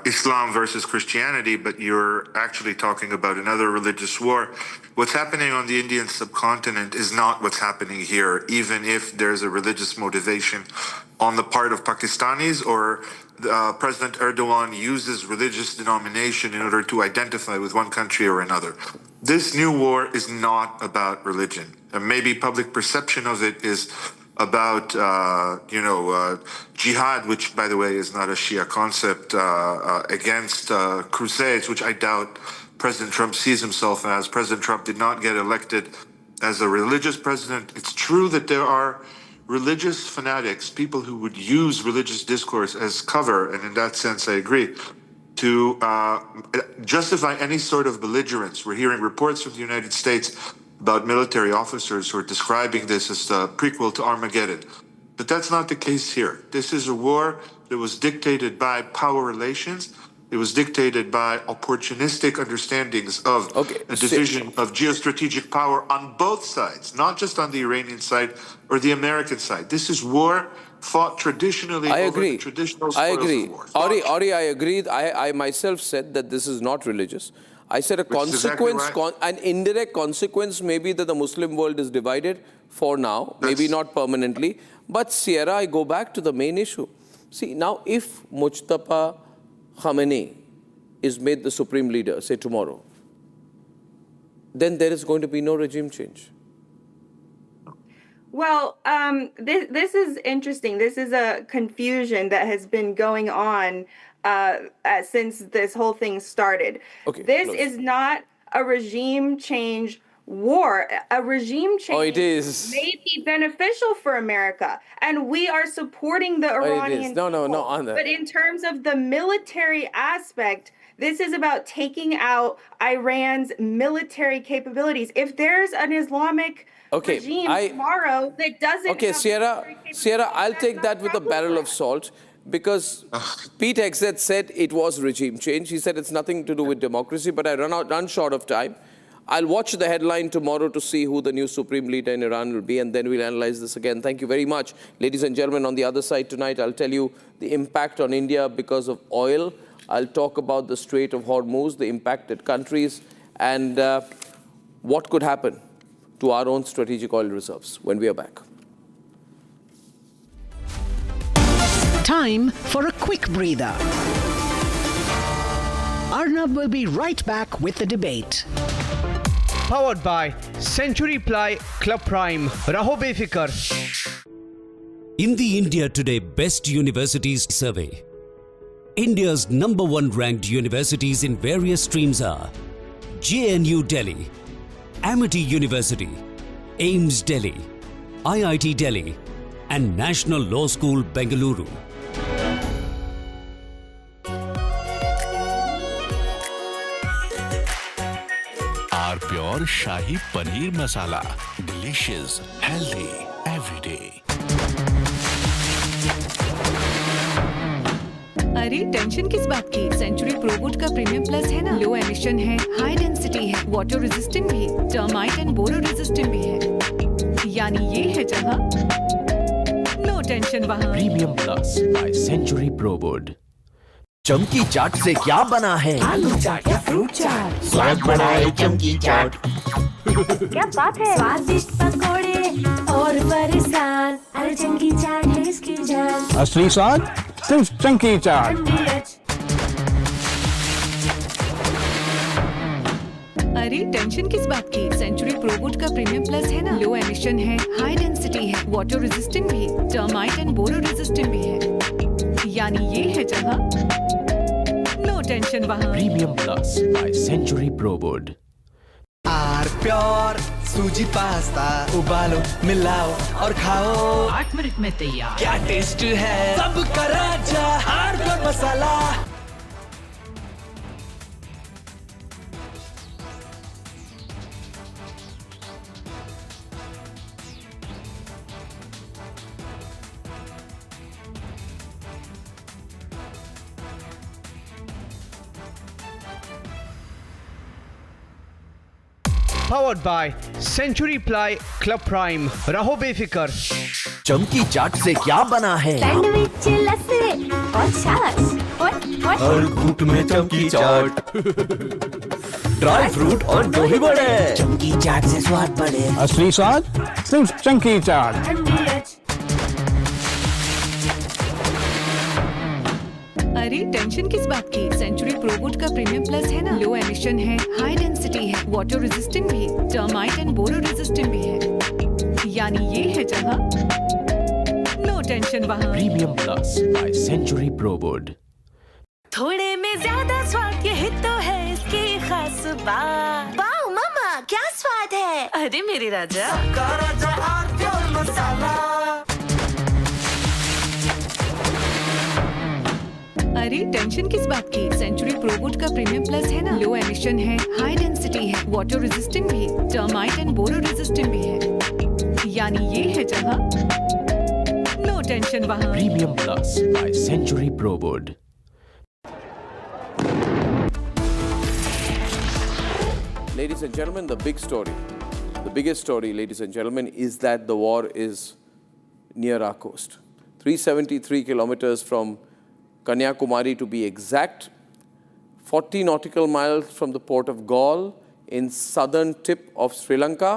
Islam versus Christianity, but you're actually talking about another religious war. What's happening on the Indian subcontinent is not what's happening here, even if there's a religious motivation on the part of Pakistanis or President Erdogan uses religious denomination in order to identify with one country or another. This new war is not about religion. And maybe public perception of it is about, jihad, which, by the way, is not a Shia concept, against crusades, which I doubt President Trump sees himself as. President Trump did not get elected as a religious president. It's true that there are religious fanatics, people who would use religious discourse as cover, and in that sense, I agree, to justify any sort of belligerence. We're hearing reports from the United States about military officers who are describing this as the prequel to Armageddon. But that's not the case here. This is a war that was dictated by power relations. It was dictated by opportunistic understandings of a division of geostrategic power on both sides, not just on the Iranian side or the American side. This is war fought traditionally over the traditional spoils of war. Ari, I agree. I myself said that this is not religious. I said a consequence, an indirect consequence may be that the Muslim world is divided for now, maybe not permanently. But Sierra, I go back to the main issue. See, now if Mujtaba Khamenei is made the supreme leader, say tomorrow, then there is going to be no regime change. Well, this is interesting. This is a confusion that has been going on since this whole thing started. This is not a regime change war. A regime change may be beneficial for America, and we are supporting the Iranian. No, on that. But in terms of the military aspect, This is about taking out Iran's military capabilities. If there's an Islamic regime tomorrow that doesn't Okay, Sierra, I'll take that with a barrel of salt, because Pete Hegseth said it was regime change. He said it's nothing to do with democracy, but I run short of time. I'll watch the headline tomorrow to see who the new supreme leader in Iran will be, and then we'll analyze this again. Thank you very much. Ladies and gentlemen, on the other side tonight, I'll tell you the impact on India because of oil. I'll talk about the Strait of Hormuz, the impacted countries, and what could happen to our own strategic oil reserves when we are back. Time for a quick breather. Arnab will be right back with the debate. Powered by Century Ply Club Prime. Raho befikar. In the India Today Best Universities Survey, India's #1 ranked universities in various streams are JNU Delhi, Amity University, AIMS Delhi, IIT Delhi, and National Law School, Bengaluru. Our pure Shahi Paneer Masala. Delicious, healthy, every day. अरे tension किस बात की? Century प्रोवुड का premium plus है ना, low emission है, high density है, water resistant भी, टर्माइट एंड बोरो रेजिस्टेंट भी है। यानी ये है जहां नो टेंशन वहां। Premium plus by Century Prowood. चमकी चाट से क्या बना है? आलू चाट या फ्रूट चाट, स्वाद बढ़ाए चमकी चाट। क्या बात है? स्वादिष्ट पकोड़े और फरसान, अरे चमकी चाट है इसकी जान। असली स्वाद सिर्फ चमकी चाट। अरे टेंशन किस बात की? सेंचुरी प्रोवुड का प्रीमियम प्लस है ना, लो एमिशन है, हाई डेंसिटी है, वाटर रेजिस्टेंट भी, टर्माइट एंड बोरो रेजिस्टेंट भी है। यानी ये है जहां नो टेंशन वहां। Premium plus by Century Prowood. R pure सूजी पास्ता, उबालो मिलाओ और खाओ, 8 मिनट में तैयार। क्या टेस्ट है, सबका राजा R pure masala. Powered by Century Ply Club Prime. रहो बेफिकर। चमकी चाट से क्या बना है? सैंडविच, लस्सी और छाछ और हर घूंट में चमकी चाट। ड्राई फ्रूट और दही बड़े। चमकी चाट से स्वाद बढ़े। असली स्वाद सिर्फ चमकी चाट। अरे टेंशन किस बात की? सेंचुरी प्रोवुड का प्रीमियम प्लस है ना, लो एमिशन है, हाई डेंसिटी है, वाटर रेजिस्टेंट भी, टर्माइट एंड बोरो रेजिस्टेंट भी है। यानी ये है जहां नो टेंशन वहां। Premium plus by Century Prowood. थोड़े में ज्यादा स्वाद, ये तो है इसकी खास बात। वाओ मामा, क्या स्वाद है? अरे मेरे राजा, सबका राजा आर प्योर मसाला। अरे टेंशन किस बात की? सेंचुरी प्रोवुड का प्रीमियम प्लस है ना, लो एमिशन है, हाई डेंसिटी है, वाटर रेजिस्टेंट भी, टर्माइट एंड बोरो रेजिस्टेंट भी है। यानी ये है जहां नो टेंशन वहां। Premium plus by Century Prowood. Ladies and gentlemen, the big story, the biggest story, ladies and gentlemen, is that the war is near our coast. 373 kilometers from Kanyakumari to be exact, 40 nautical miles from the port of Gaul in southern tip of Sri Lanka.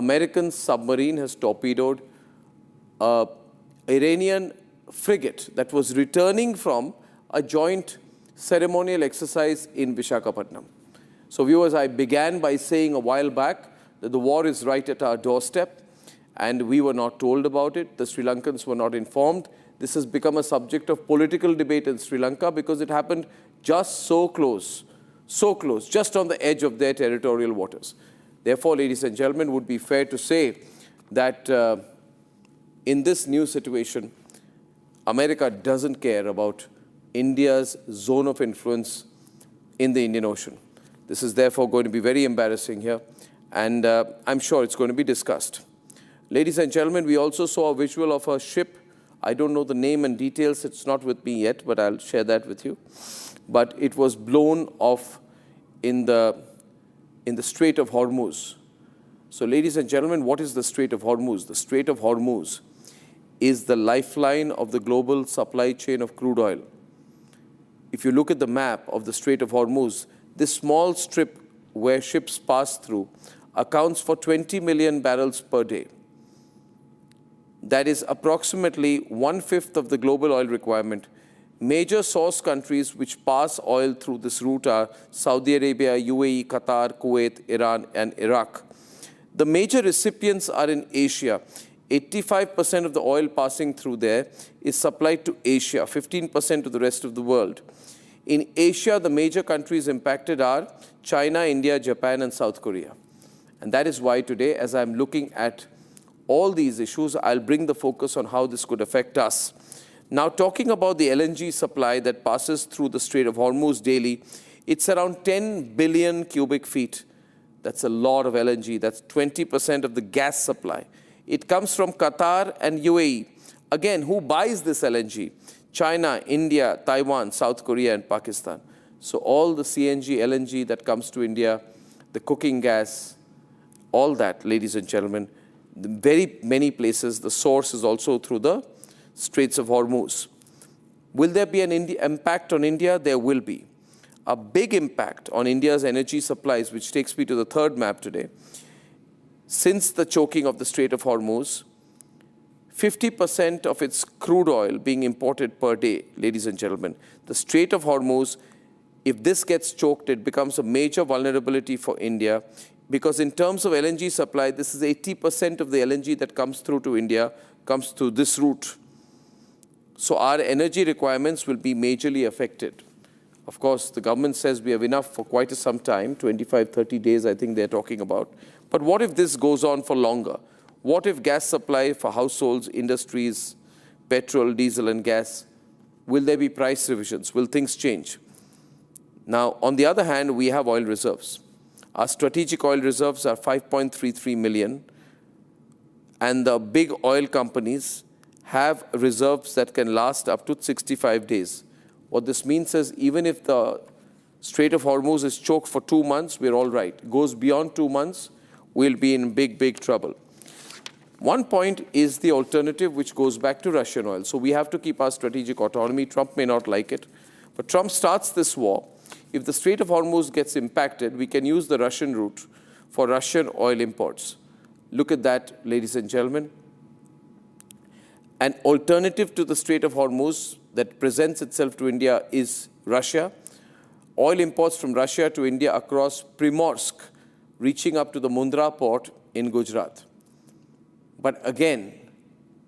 American submarine has torpedoed an Iranian frigate that was returning from a joint ceremonial exercise in Visakhapatnam. So viewers, I began by saying a while back that the war is right at our doorstep and we were not told about it. The Sri Lankans were not informed. This has become a subject of political debate in Sri Lanka because it happened just so close, just on the edge of their territorial waters. Therefore, ladies and gentlemen, would be fair to say that in this new situation, America doesn't care about India's zone of influence in the Indian Ocean. This is therefore going to be very embarrassing here, and I'm sure it's going to be discussed. Ladies and gentlemen, we also saw a visual of a ship. I don't know the name and details, it's not with me yet, but I'll share that with you. But it was blown off in the Strait of Hormuz. So ladies and gentlemen, what is the Strait of Hormuz? The Strait of Hormuz is the lifeline of the global supply chain of crude oil. If you look at the map of the Strait of Hormuz, this small strip where ships pass through accounts for 20 million barrels per day. That is approximately 1/5 of the global oil requirement. Major source countries which pass oil through this route are Saudi Arabia, UAE, Qatar, Kuwait, Iran, and Iraq. The major recipients are in Asia. 85% of the oil passing through there is supplied to Asia, 15% to the rest of the world. In Asia, the major countries impacted are China, India, Japan, and South Korea. And that is why today, as I'm looking at all these issues, I'll bring the focus on how this could affect us. Now, talking about the LNG supply that passes through the Strait of Hormuz daily, it's around 10 billion cubic feet. That's a lot of LNG. That's 20% of the gas supply. It comes from Qatar and UAE. Again, who buys this LNG? China, India, Taiwan, South Korea, and Pakistan. So all the CNG, LNG that comes to India, the cooking gas, all that, ladies and gentlemen, very many places, the source is also through the Straits of Hormuz. Will there be an impact on India? There will be. A big impact on India's energy supplies, which takes me to the third map today. Since the choking of the Strait of Hormuz, 50% of its crude oil being imported per day, ladies and gentlemen. The Strait of Hormuz, if this gets choked, it becomes a major vulnerability for India, because in terms of LNG supply, this is 80% of the LNG that comes through to India, comes through this route. So our energy requirements will be majorly affected. Of course, the government says we have enough for quite some time, 25, 30 days I think they're talking about. But what if this goes on for longer? What if gas supply for households, industries, petrol, diesel, and gas, will there be price revisions? Will things change? Now, on the other hand, we have oil reserves. Our strategic oil reserves are 5.33 million, and the big oil companies have reserves that can last up to 65 days. What this means is even if the Strait of Hormuz is choked for 2 months, we're all right. It goes beyond 2 months, we'll be in big, big trouble. One point is the alternative, which goes back to Russian oil. So we have to keep our strategic autonomy. Trump may not like it, but Trump starts this war. If the Strait of Hormuz gets impacted, we can use the Russian route for Russian oil imports. Look at that, ladies and gentlemen. An alternative to the Strait of Hormuz that presents itself to India is Russia. Oil imports from Russia to India across Primorsk, reaching up to the Mundra port in Gujarat. But again,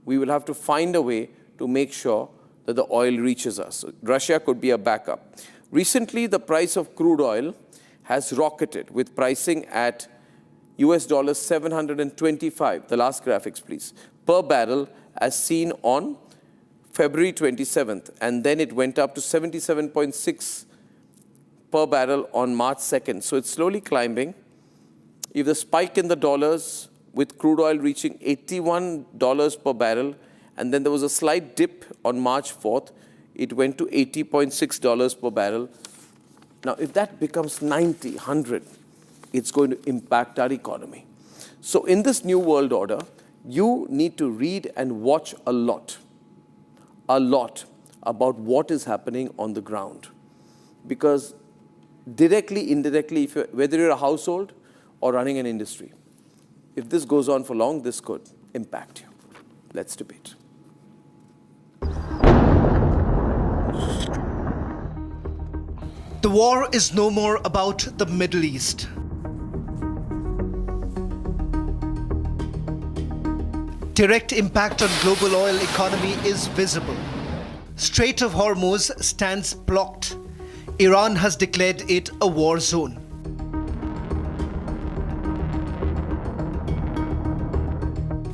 we will have to find a way to make sure that the oil reaches us. So Russia could be a backup. Recently, the price of crude oil has rocketed, with pricing at US $725, the last graphics please, per barrel, as seen on February 27th. And then it went up to 77.6 per barrel on March 2nd. So it's slowly climbing. If the spike in the dollars, with crude oil reaching $81 per barrel, and then there was a slight dip on March 4th, it went to $80.6 per barrel. Now, if that becomes 90, 100, it's going to impact our economy. So in this new world order, you need to read and watch a lot about what is happening on the ground. Because directly, indirectly, whether you're a household or running an industry, if this goes on for long, this could impact you. Let's debate. The war is no more about the Middle East. Direct impact on global oil economy is visible. Strait of Hormuz stands blocked. Iran has declared it a war zone.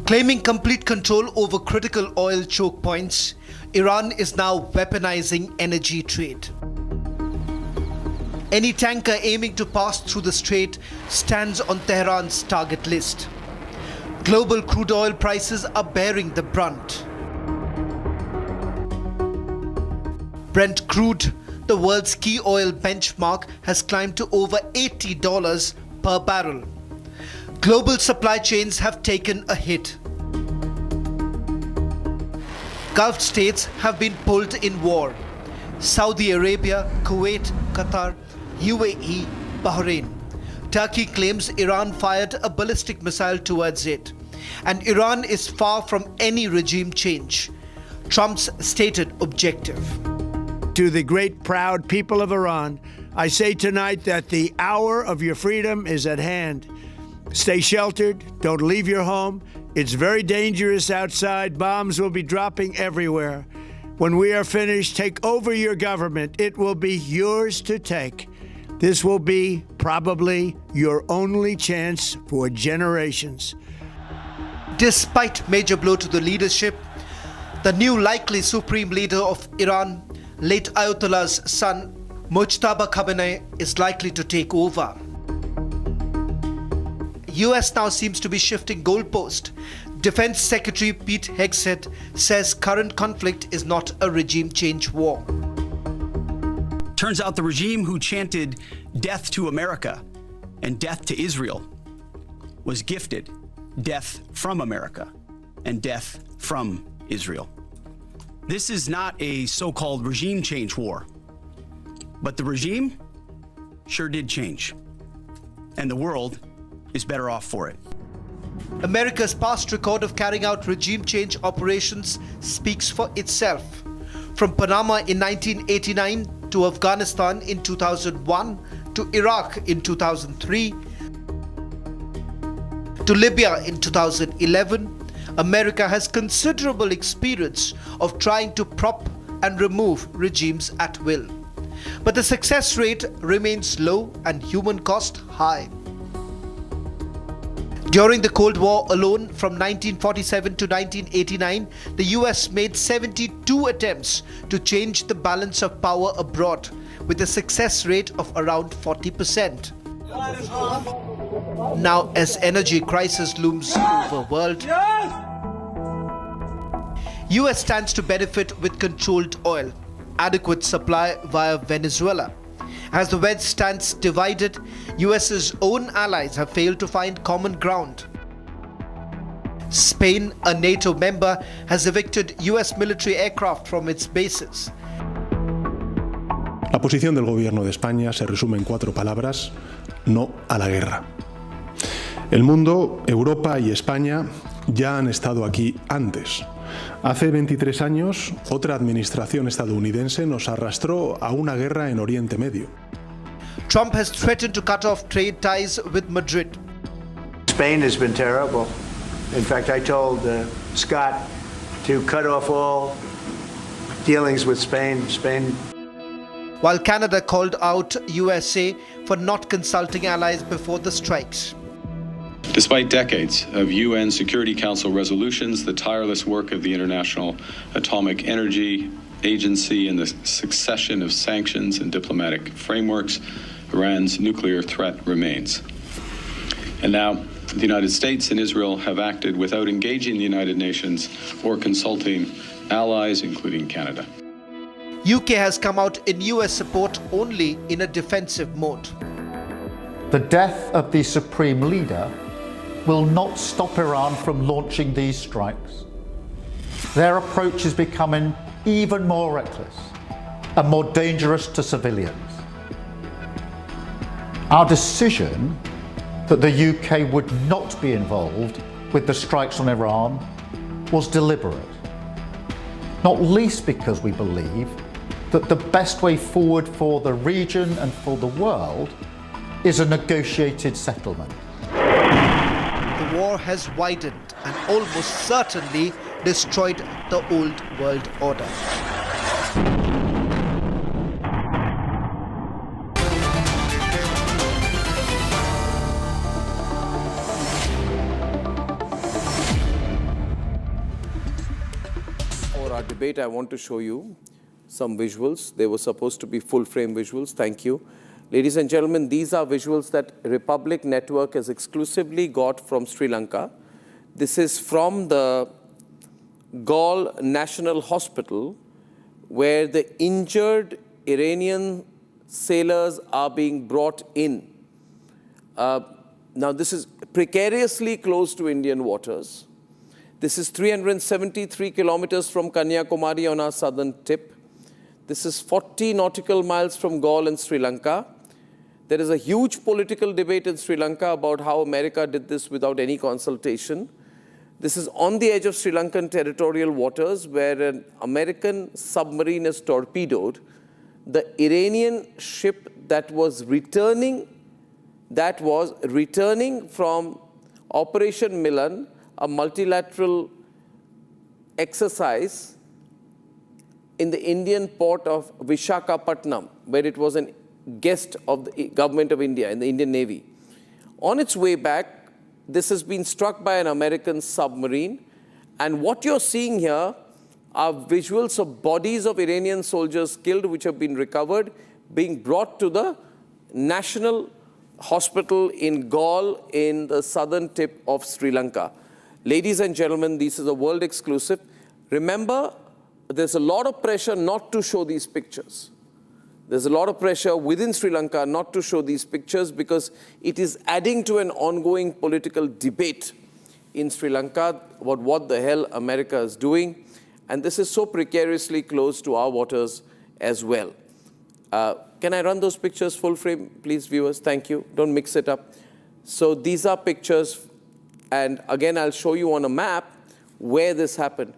Claiming complete control over critical oil choke points, Iran is now weaponizing energy trade. Any tanker aiming to pass through the Strait stands on Tehran's target list. Global crude oil prices are bearing the brunt. Brent crude, the world's key oil benchmark, has climbed to over $80 per barrel. Global supply chains have taken a hit. Gulf states have been pulled in war. Saudi Arabia, Kuwait, Qatar, UAE, Bahrain. Turkey claims Iran fired a ballistic missile towards it. And Iran is far from any regime change. Trump's stated objective. To the great proud people of Iran, I say tonight that the hour of your freedom is at hand. Stay sheltered, don't leave your home. It's very dangerous outside. Bombs will be dropping everywhere. When we are finished, take over your government. It will be yours to take. This will be probably your only chance for generations. Despite major blow to the leadership, the new likely supreme leader of Iran, late Ayatollah's son, Mojtaba Khamenei, is likely to take over. US now seems to be shifting goalpost. Defense Secretary Pete Hegseth says current conflict is not a regime change war. Turns out the regime who chanted death to America and death to Israel was gifted death from America and death from Israel. This is not a so-called regime change war, but the regime sure did change, and the world is better off for it. America's past record of carrying out regime change operations speaks for itself. From Panama in 1989 to Afghanistan in 2001 to Iraq in 2003 to Libya in 2011, America has considerable experience of trying to prop and remove regimes at will. But the success rate remains low and human cost high. During the Cold War alone, from 1947 to 1989, the US made 72 attempts to change the balance of power abroad, with a success rate of around 40%. Now, as energy crisis looms over the world, US stands to benefit with controlled oil, adequate supply via Venezuela. As the West stands divided, US's own allies have failed to find common ground. Spain, a NATO member, has evicted US military aircraft from its bases. La posición del gobierno de España se resume en 4 palabras: no a la guerra. El mundo, Europa y España ya han estado aquí antes. Hace 23 años, otra administración estadounidense nos arrastró a una guerra en Oriente Medio. Trump has threatened to cut off trade ties with Madrid. Spain has been terrible. In fact, I told Scott to cut off all dealings with Spain. While Canada called out USA for not consulting allies before the strikes. Despite decades of UN Security Council resolutions, the tireless work of the International Atomic Energy Agency, and the succession of sanctions and diplomatic frameworks, Iran's nuclear threat remains. And now, the United States and Israel have acted without engaging the United Nations or consulting allies, including Canada. UK has come out in US support only in a defensive mode. The death of the supreme leader will not stop Iran from launching these strikes. Their approach is becoming even more reckless and more dangerous to civilians. Our decision that the UK would not be involved with the strikes on Iran was deliberate, not least because we believe that the best way forward for the region and for the world is a negotiated settlement. The war has widened and almost certainly destroyed the old world order. debate, I want to show you some visuals. They were supposed to be full-frame visuals. Thank you. Ladies and gentlemen, these are visuals that Republic Network has exclusively got from Sri Lanka. This is from the Galle National Hospital, where the injured Iranian sailors are being brought in. Now, this is precariously close to Indian waters. This is 373 kilometers from Kanyakumari on our southern tip. This is 40 nautical miles from Galle in Sri Lanka. There is a huge political debate in Sri Lanka about how America did this without any consultation. This is on the edge of Sri Lankan territorial waters, where an American submarine is torpedoed. The Iranian ship that was returning from Operation Milan, a multilateral exercise in the Indian port of Visakhapatnam, where it was a guest of the government of India in the Indian Navy. On its way back, this has been struck by an American submarine. And what you're seeing here are visuals of bodies of Iranian soldiers killed, which have been recovered, being brought to the National Hospital in Galle in the southern tip of Sri Lanka. Ladies and gentlemen, this is a world exclusive. Remember, there's a lot of pressure not to show these pictures. There's a lot of pressure within Sri Lanka not to show these pictures because it is adding to an ongoing political debate in Sri Lanka about what the hell America is doing. And this is so precariously close to our waters as well. Can I run those pictures full frame, please, viewers? Thank you. Don't mix it up. So these are pictures. And again, I'll show you on a map where this happened.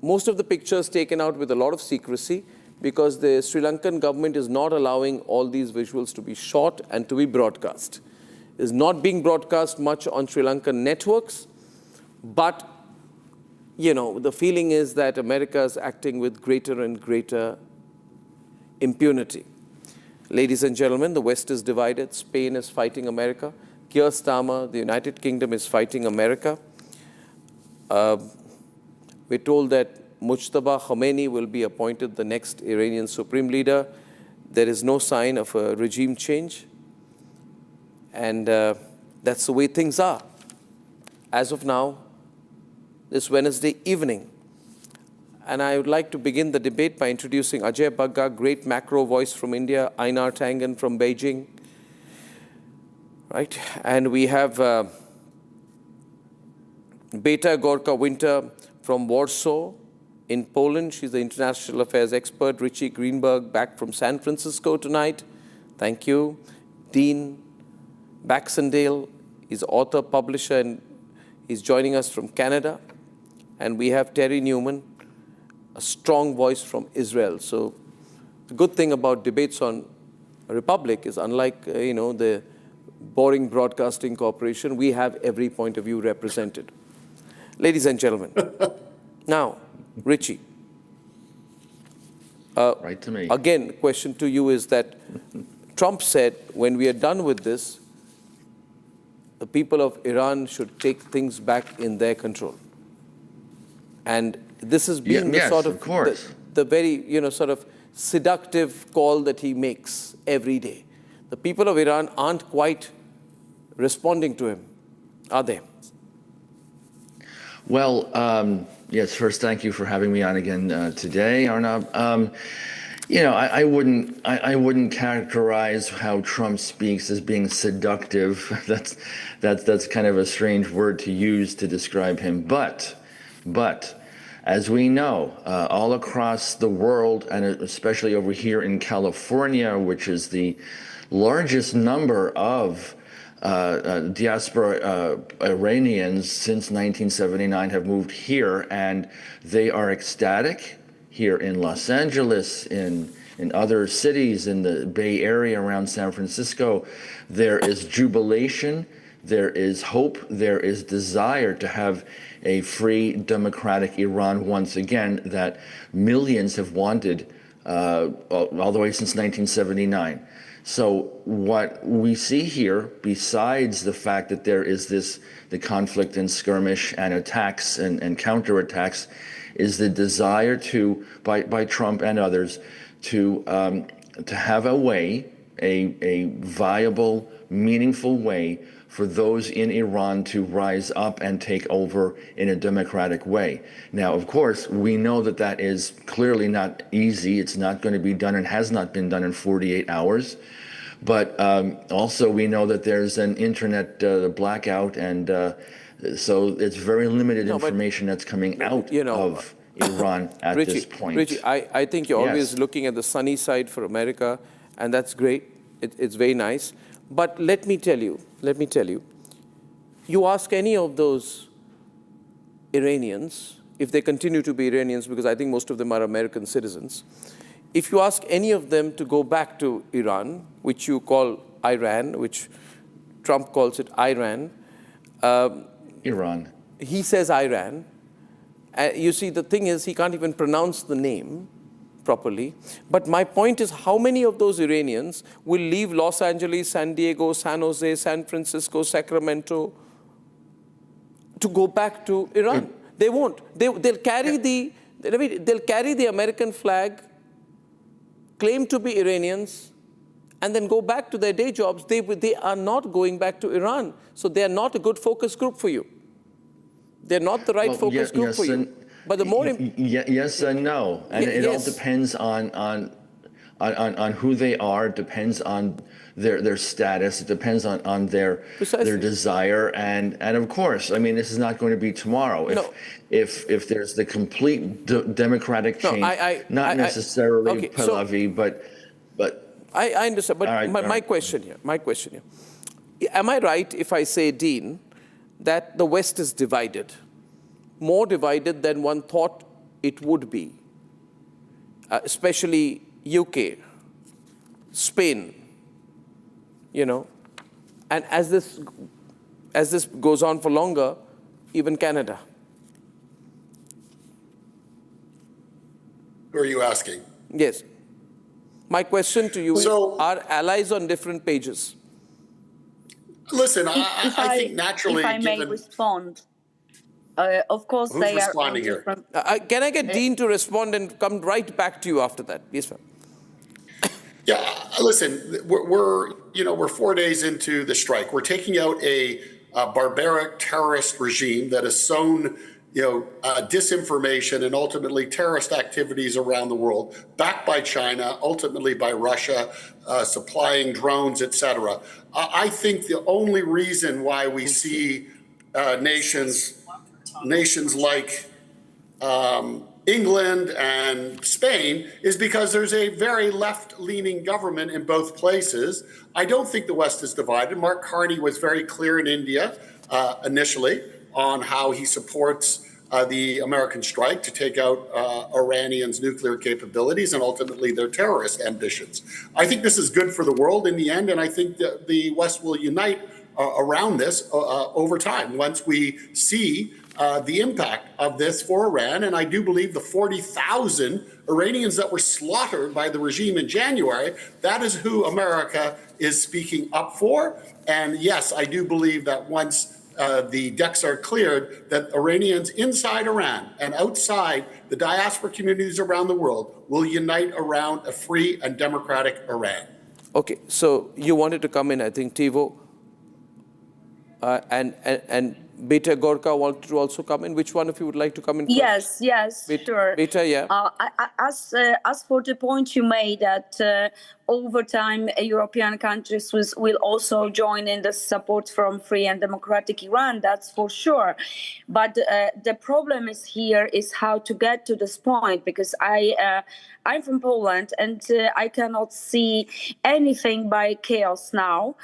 Most of the pictures taken out with a lot of secrecy because the Sri Lankan government is not allowing all these visuals to be shot and to be broadcast. It's not being broadcast much on Sri Lankan networks, but you know, the feeling is that America is acting with greater and greater impunity. Ladies and gentlemen, the West is divided. Spain is fighting America. Keir Starmer, the United Kingdom, is fighting America. We're told that Mujtaba Khomeini will be appointed the next Iranian supreme leader. There is no sign of a regime change. And that's the way things are. As of now, this Wednesday evening. And I would like to begin the debate by introducing Ajay Bagga, great macro voice from India, Einar Tangen from Beijing. Right? And we have Beta Gorka Winter from Warsaw in Poland. She's the international affairs expert. Richie Greenberg back from San Francisco tonight. Thank you. Dean Baxendale is author, publisher, and he's joining us from Canada. And we have Terry Newman, a strong voice from Israel. So the good thing about debates on a republic is unlike, the boring broadcasting corporation, we have every point of view represented. Ladies and gentlemen, now, Richie. Right to me. Again, question to you is that Trump said, when we are done with this, the people of Iran should take things back in their control. And this has been the sort of the very, sort of seductive call that he makes every day. The people of Iran aren't quite responding to him, are they? Well, yes, first, thank you for having me on again today, Arnab. I wouldn't characterize how Trump speaks as being seductive. That's kind of a strange word to use to describe him. But as we know, all across the world, and especially over here in California, which is the largest number of diaspora Iranians since 1979 have moved here, and they are ecstatic here in Los Angeles, in other cities in the Bay Area around San Francisco. There is jubilation, there is hope, there is desire to have a free, democratic Iran once again that millions have wanted all the way since 1979. So what we see here, besides the fact that there is the conflict and skirmish and attacks and counterattacks, is the desire by Trump and others to have a way, a viable, meaningful way for those in Iran to rise up and take over in a democratic way. Now, of course, we know that that is clearly not easy. It's not going to be done and has not been done in 48 hours. But also we know that there's an internet blackout, and so it's very limited information that's coming out of Iran at this point. Richie, I think you're always looking at the sunny side for America, and that's great. It's very nice. But let me tell you, you ask any of those Iranians, if they continue to be Iranians, because I think most of them are American citizens, if you ask any of them to go back to Iran, which you call Iran, which Trump calls it Iran. Iran. He says Iran. You see, the thing is, he can't even pronounce the name properly. But my point is, how many of those Iranians will leave Los Angeles, San Diego, San Jose, San Francisco, Sacramento to go back to Iran? They won't. They'll carry the American flag, claim to be Iranians, and then go back to their day jobs. They are not going back to Iran. So they are not a good focus group for you. They're not the right focus group for you. But the more yes and no, and it all depends on who they are. It depends on their status. It depends on their desire, and of course, I mean, this is not going to be tomorrow. If there's the complete democratic change, not necessarily Pahlavi, but I understand. But my question here, am I right if I say, Dean, that the West is divided, more divided than one thought it would be, especially UK, Spain, and as this goes on for longer, even Canada? Who are you asking? Yes. My question to you is, are allies on different pages? Listen, I think naturally, if I may respond, of course who's they are responding here? Can I get Dean to respond and come right back to you after that? Yes, ma'am. Yeah, listen, we're 4 days into the strike. We're taking out a barbaric terrorist regime that has sown disinformation and ultimately terrorist activities around the world, backed by China, ultimately by Russia, supplying drones, etc. I think the only reason why we see nations like England and Spain is because there's a very left-leaning government in both places. I don't think the West is divided. Mark Carney was very clear in India initially on how he supports the American strike to take out Iranians' nuclear capabilities and ultimately their terrorist ambitions. I think this is good for the world in the end, and I think that the West will unite around this over time once we see the impact of this for Iran. And I do believe the 40,000 Iranians that were slaughtered by the regime in January, that is who America is speaking up for. And yes, I do believe that once the decks are cleared, that Iranians inside Iran and outside the diaspora communities around the world will unite around a free and democratic Iran. Okay, so you wanted to come in, I think, Tivo, and Beta Gorka wanted to also come in. Which one of you would like to come in first? Yes, sure. Beta, yeah. As for the point you made that over time, European countries will also join in the support from free and democratic Iran, that's for sure. But the problem is how to get to this point, because I'm from Poland and I cannot see anything by chaos now.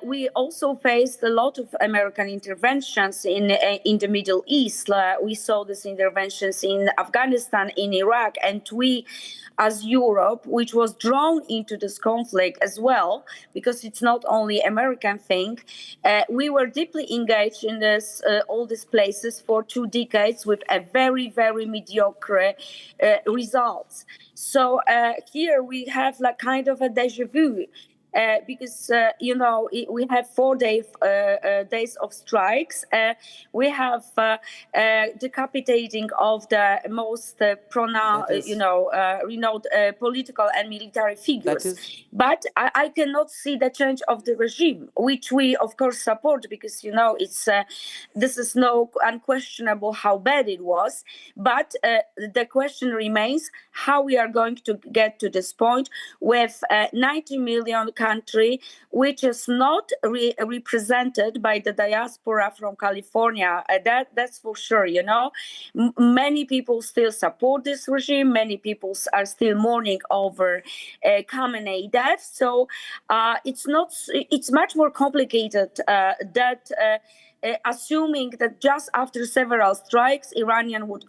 We also faced a lot of American interventions in the Middle East. We saw these interventions in Afghanistan, in Iraq, and we, as Europe, which was drawn into this conflict as well, because it's not only American thing, we were deeply engaged in this all these places for 2 decades with a very, very mediocre results. So here we have like kind of a deja vu. because we have 4 days of strikes. We have decapitating of the most renowned political and military figures. But I cannot see the change of the regime, which we of course support, because this is no unquestionable how bad it was. But the question remains how we are going to get to this point with 90 million country, which is not represented by the diaspora from California. That's for sure. Many people still support this regime. Many people are still mourning over Khamenei death. So it's much more complicated assuming that just after several strikes, Iranian would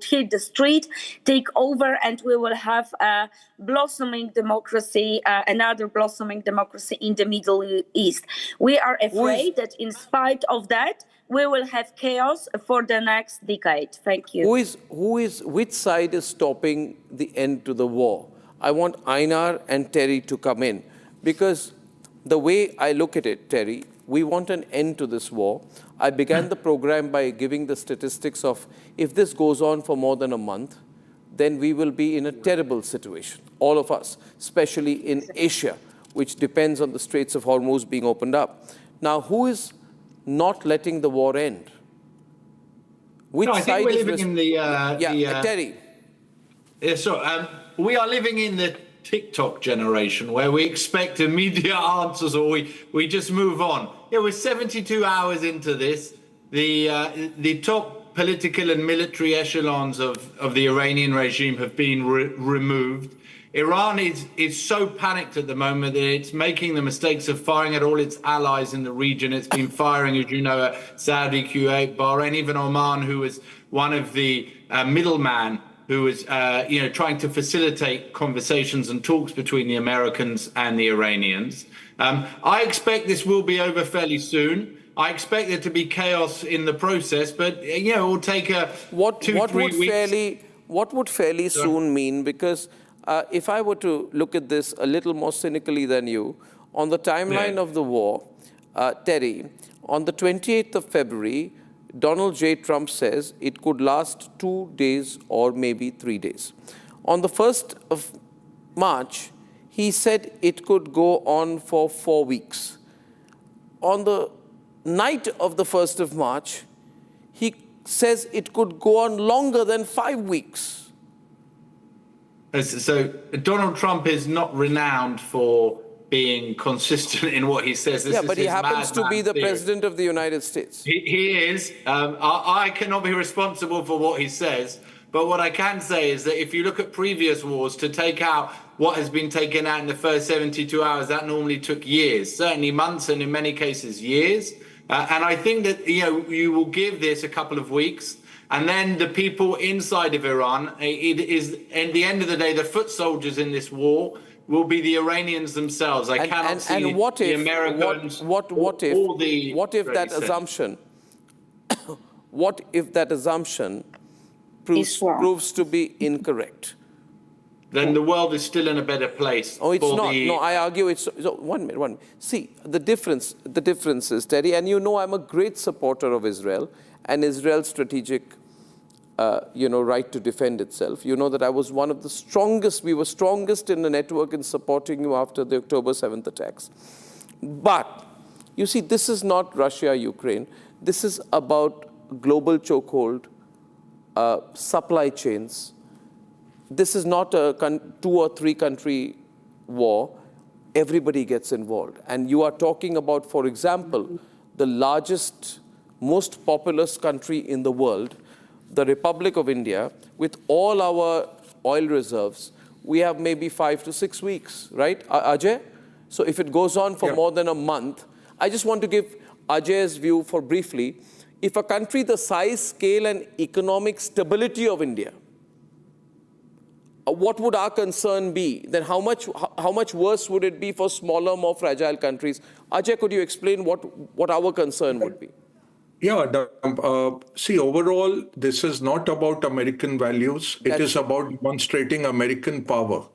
hit the street, take over, and we will have a blossoming democracy, another blossoming democracy in the Middle East. We are afraid that in spite of that, we will have chaos for the next decade. Thank you. Which side is stopping the end to the war? I want Einar and Terry to come in, because the way I look at it, Terry, we want an end to this war. I began the program by giving the statistics of if this goes on for more than a month, then we will be in a terrible situation, all of us, especially in Asia, which depends on the Straits of Hormuz being opened up. Now, who is not letting the war end? Which I think side we're is living in the... Terry. Yeah, so we are living in the TikTok generation where we expect immediate answers, or we just move on. Yeah, we're 72 hours into this. The top political and military echelons of the Iranian regime have been removed. Iran is so panicked at the moment that it's making the mistakes of firing at all its allies in the region. It's been firing, as you know, at Saudi, Kuwait, Bahrain, even Oman, who was one of the middlemen who was trying to facilitate conversations and talks between the Americans and the Iranians. I expect this will be over fairly soon. I expect there to be chaos in the process, but it will take two, 3 weeks. What would fairly soon mean? Because if I were to look at this a little more cynically than you, on the timeline of the war, Terry, on the 28th of February, Donald J. Trump says it could last 2 days or maybe 3 days. On the 1st of March, he said it could go on for 4 weeks. On the night of the 1st of March, he says it could go on longer than 5 weeks. So Donald Trump is not renowned for being consistent in what he says. But he happens to be the president of the United States. He is. I cannot be responsible for what he says. But what I can say is that if you look at previous wars, to take out what has been taken out in the first 72 hours, that normally took years, certainly months, and in many cases years. And I think that you will give this a couple of weeks. And then the people inside of Iran, it is, at the end of the day, the foot soldiers in this war will be the Iranians themselves. I cannot see the Americans what if that assumption proves to be incorrect? Then the world is still in a better place. Oh, it's not. No, I argue it's... So, one minute. See, the difference is, Terry, and I'm a great supporter of Israel and Israel's strategic right to defend itself. You know that I was one of the strongest, we were strongest in the network in supporting you after the October 7th attacks. But, you see, this is not Russia, Ukraine. This is about global chokehold, supply chains. This is not a 2 or 3 country war. Everybody gets involved. And you are talking about, for example, the largest, most populous country in the world, the Republic of India, with all our oil reserves, we have maybe 5 to 6 weeks, right, Ajay? So if it goes on for more than a month, I just want to give Ajay's view for briefly. If a country the size, scale, and economic stability of India, what would our concern be? Then how much worse would it be for smaller, more fragile countries? Ajay, could you explain what our concern would be? Yeah, see, overall, this is not about American values. It is about demonstrating American power.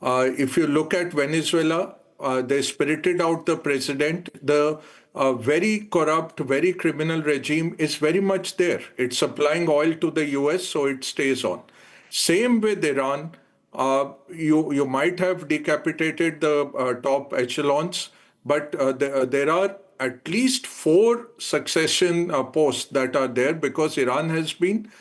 If you look at Venezuela, they spirited out the president. The very corrupt, very criminal regime is very much there. It's supplying oil to the US, so it stays on. Same with Iran. You might have decapitated the top echelons, but there are at least 4 succession posts that are there because Iran has been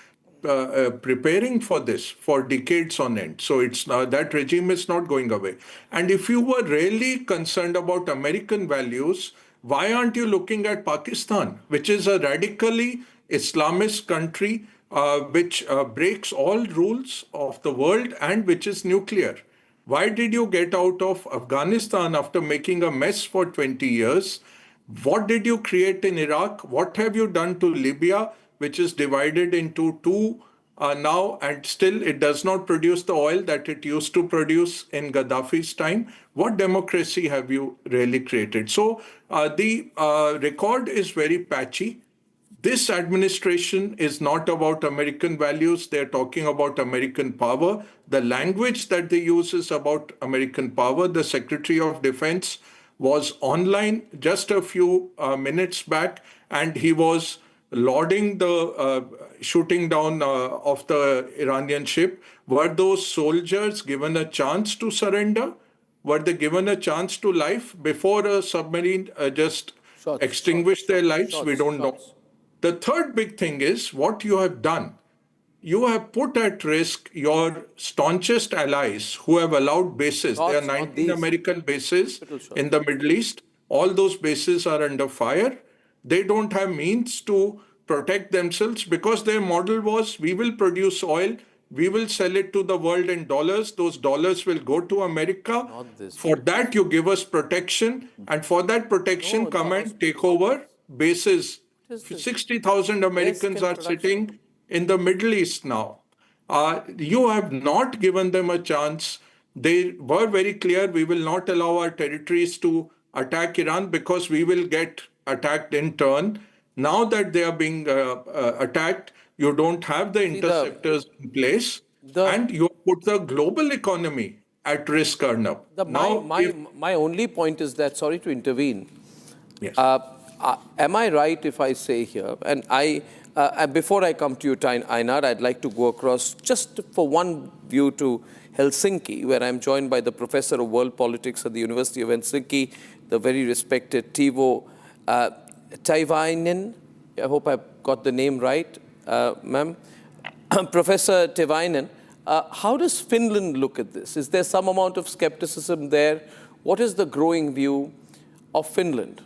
preparing for this for decades on end. So it's that regime is not going away. And if you were really concerned about American values, why aren't you looking at Pakistan, which is a radically Islamist country which breaks all rules of the world and which is nuclear? Why did you get out of Afghanistan after making a mess for 20 years? What did you create in Iraq? What have you done to Libya, which is divided into 2 now, and still it does not produce the oil that it used to produce in Gaddafi's time? What democracy have you really created? So the record is very patchy. This administration is not about American values. They're talking about American power. The language that they use is about American power. The Secretary of Defense was online just a few minutes back, and he was lauding the shooting down of the Iranian ship. Were those soldiers given a chance to surrender? Were they given a chance to life before a submarine just extinguished their lives? We don't know. The third big thing is what you have done. You have put at risk your staunchest allies who have allowed bases. There are 19 American bases in the Middle East. All those bases are under fire. They don't have means to protect themselves because their model was, we will produce oil, we will sell it to the world in dollars. Those dollars will go to America. For that, you give us protection. And for that protection, come and take over bases. 60,000 Americans are sitting in the Middle East now. You have not given them a chance. They were very clear, we will not allow our territories to attack Iran because we will get attacked in turn. Now that they are being attacked, you don't have the interceptors in place, and you put the global economy at risk, Arnab. My only point is that, sorry to intervene, yes. Am I right if I say here, and before I come to you, Einar, I'd like to go across just for one view to Helsinki, where I'm joined by the Professor of World Politics at the University of Helsinki, the very respected Teivo Teivainen. I hope I've got the name right, ma'am. Professor Teivainen, how does Finland look at this? Is there some amount of skepticism there? What is the growing view of Finland?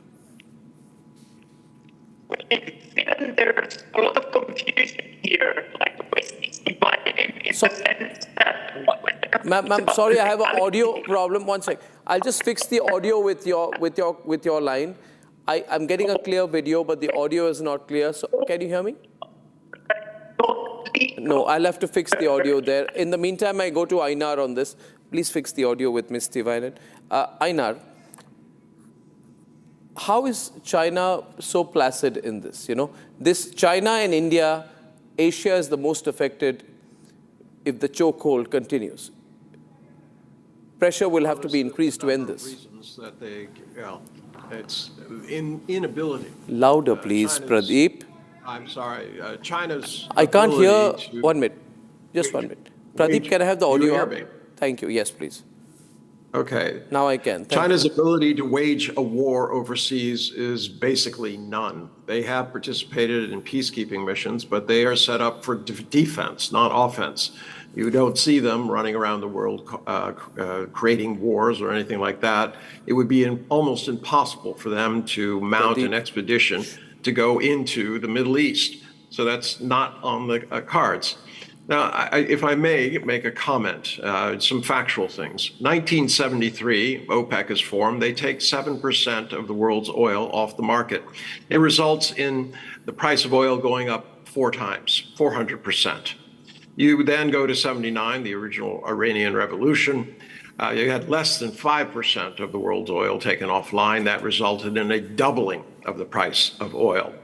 There's a lot of confusion here, like the way divided in the sense that. Ma'am, sorry, I have an audio problem. One sec. I'll just fix the audio with your line. I'm getting a clear video, but the audio is not clear. So can you hear me? No, I'll have to fix the audio there. In the meantime, I go to Einar on this. Please fix the audio with Ms. Teivainen. Einar, how is China so placid in this? You know, this China and India, Asia is the most affected if the chokehold continues. Pressure will have to be increased to end this. Reasons that it's inability. Louder, please, Pradeep. I'm sorry, China's. I can't hear. 1 minute, just 1 minute. Pradeep, can I have the audio up? Thank you. Yes, please. Okay. Now I can. China's ability to wage a war overseas is basically none. They have participated in peacekeeping missions, but they are set up for defense, not offense. You don't see them running around the world creating wars or anything like that. It would be almost impossible for them to mount an expedition to go into the Middle East. So that's not on the cards. Now, if I may make a comment, some factual things. 1973, OPEC is formed. They take 7% of the world's oil off the market. It results in the price of oil going up 4 times, 400%. You then go to 79, the original Iranian Revolution. You had less than 5% of the world's oil taken offline. That resulted in a doubling of the price of oil.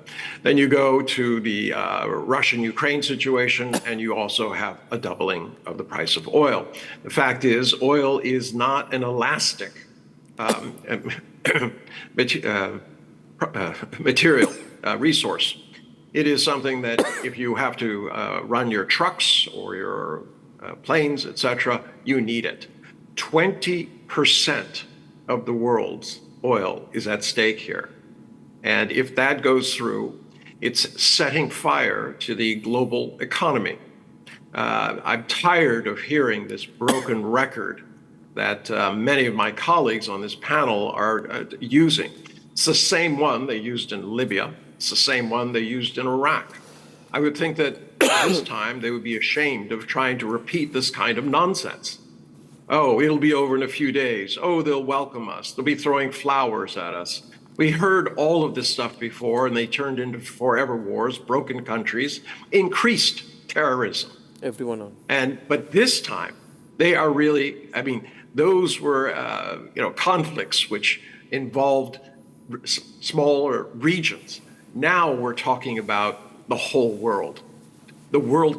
Then you go to the Russian-Ukraine situation, and you also have a doubling of the price of oil. The fact is, oil is not an elastic material resource. It is something that if you have to run your trucks or your planes, etc., you need it. 20% of the world's oil is at stake here. And if that goes through, it's setting fire to the global economy. I'm tired of hearing this broken record that many of my colleagues on this panel are using. It's the same one they used in Libya. It's the same one they used in Iraq. I would think that this time they would be ashamed of trying to repeat this kind of nonsense. Oh, it'll be over in a few days. Oh, they'll welcome us. They'll be throwing flowers at us. We heard all of this stuff before, and they turned into forever wars, broken countries, increased terrorism. Everyone on. But this time, they are really, I mean, those were, conflicts which involved smaller regions. Now we're talking about the whole world. The world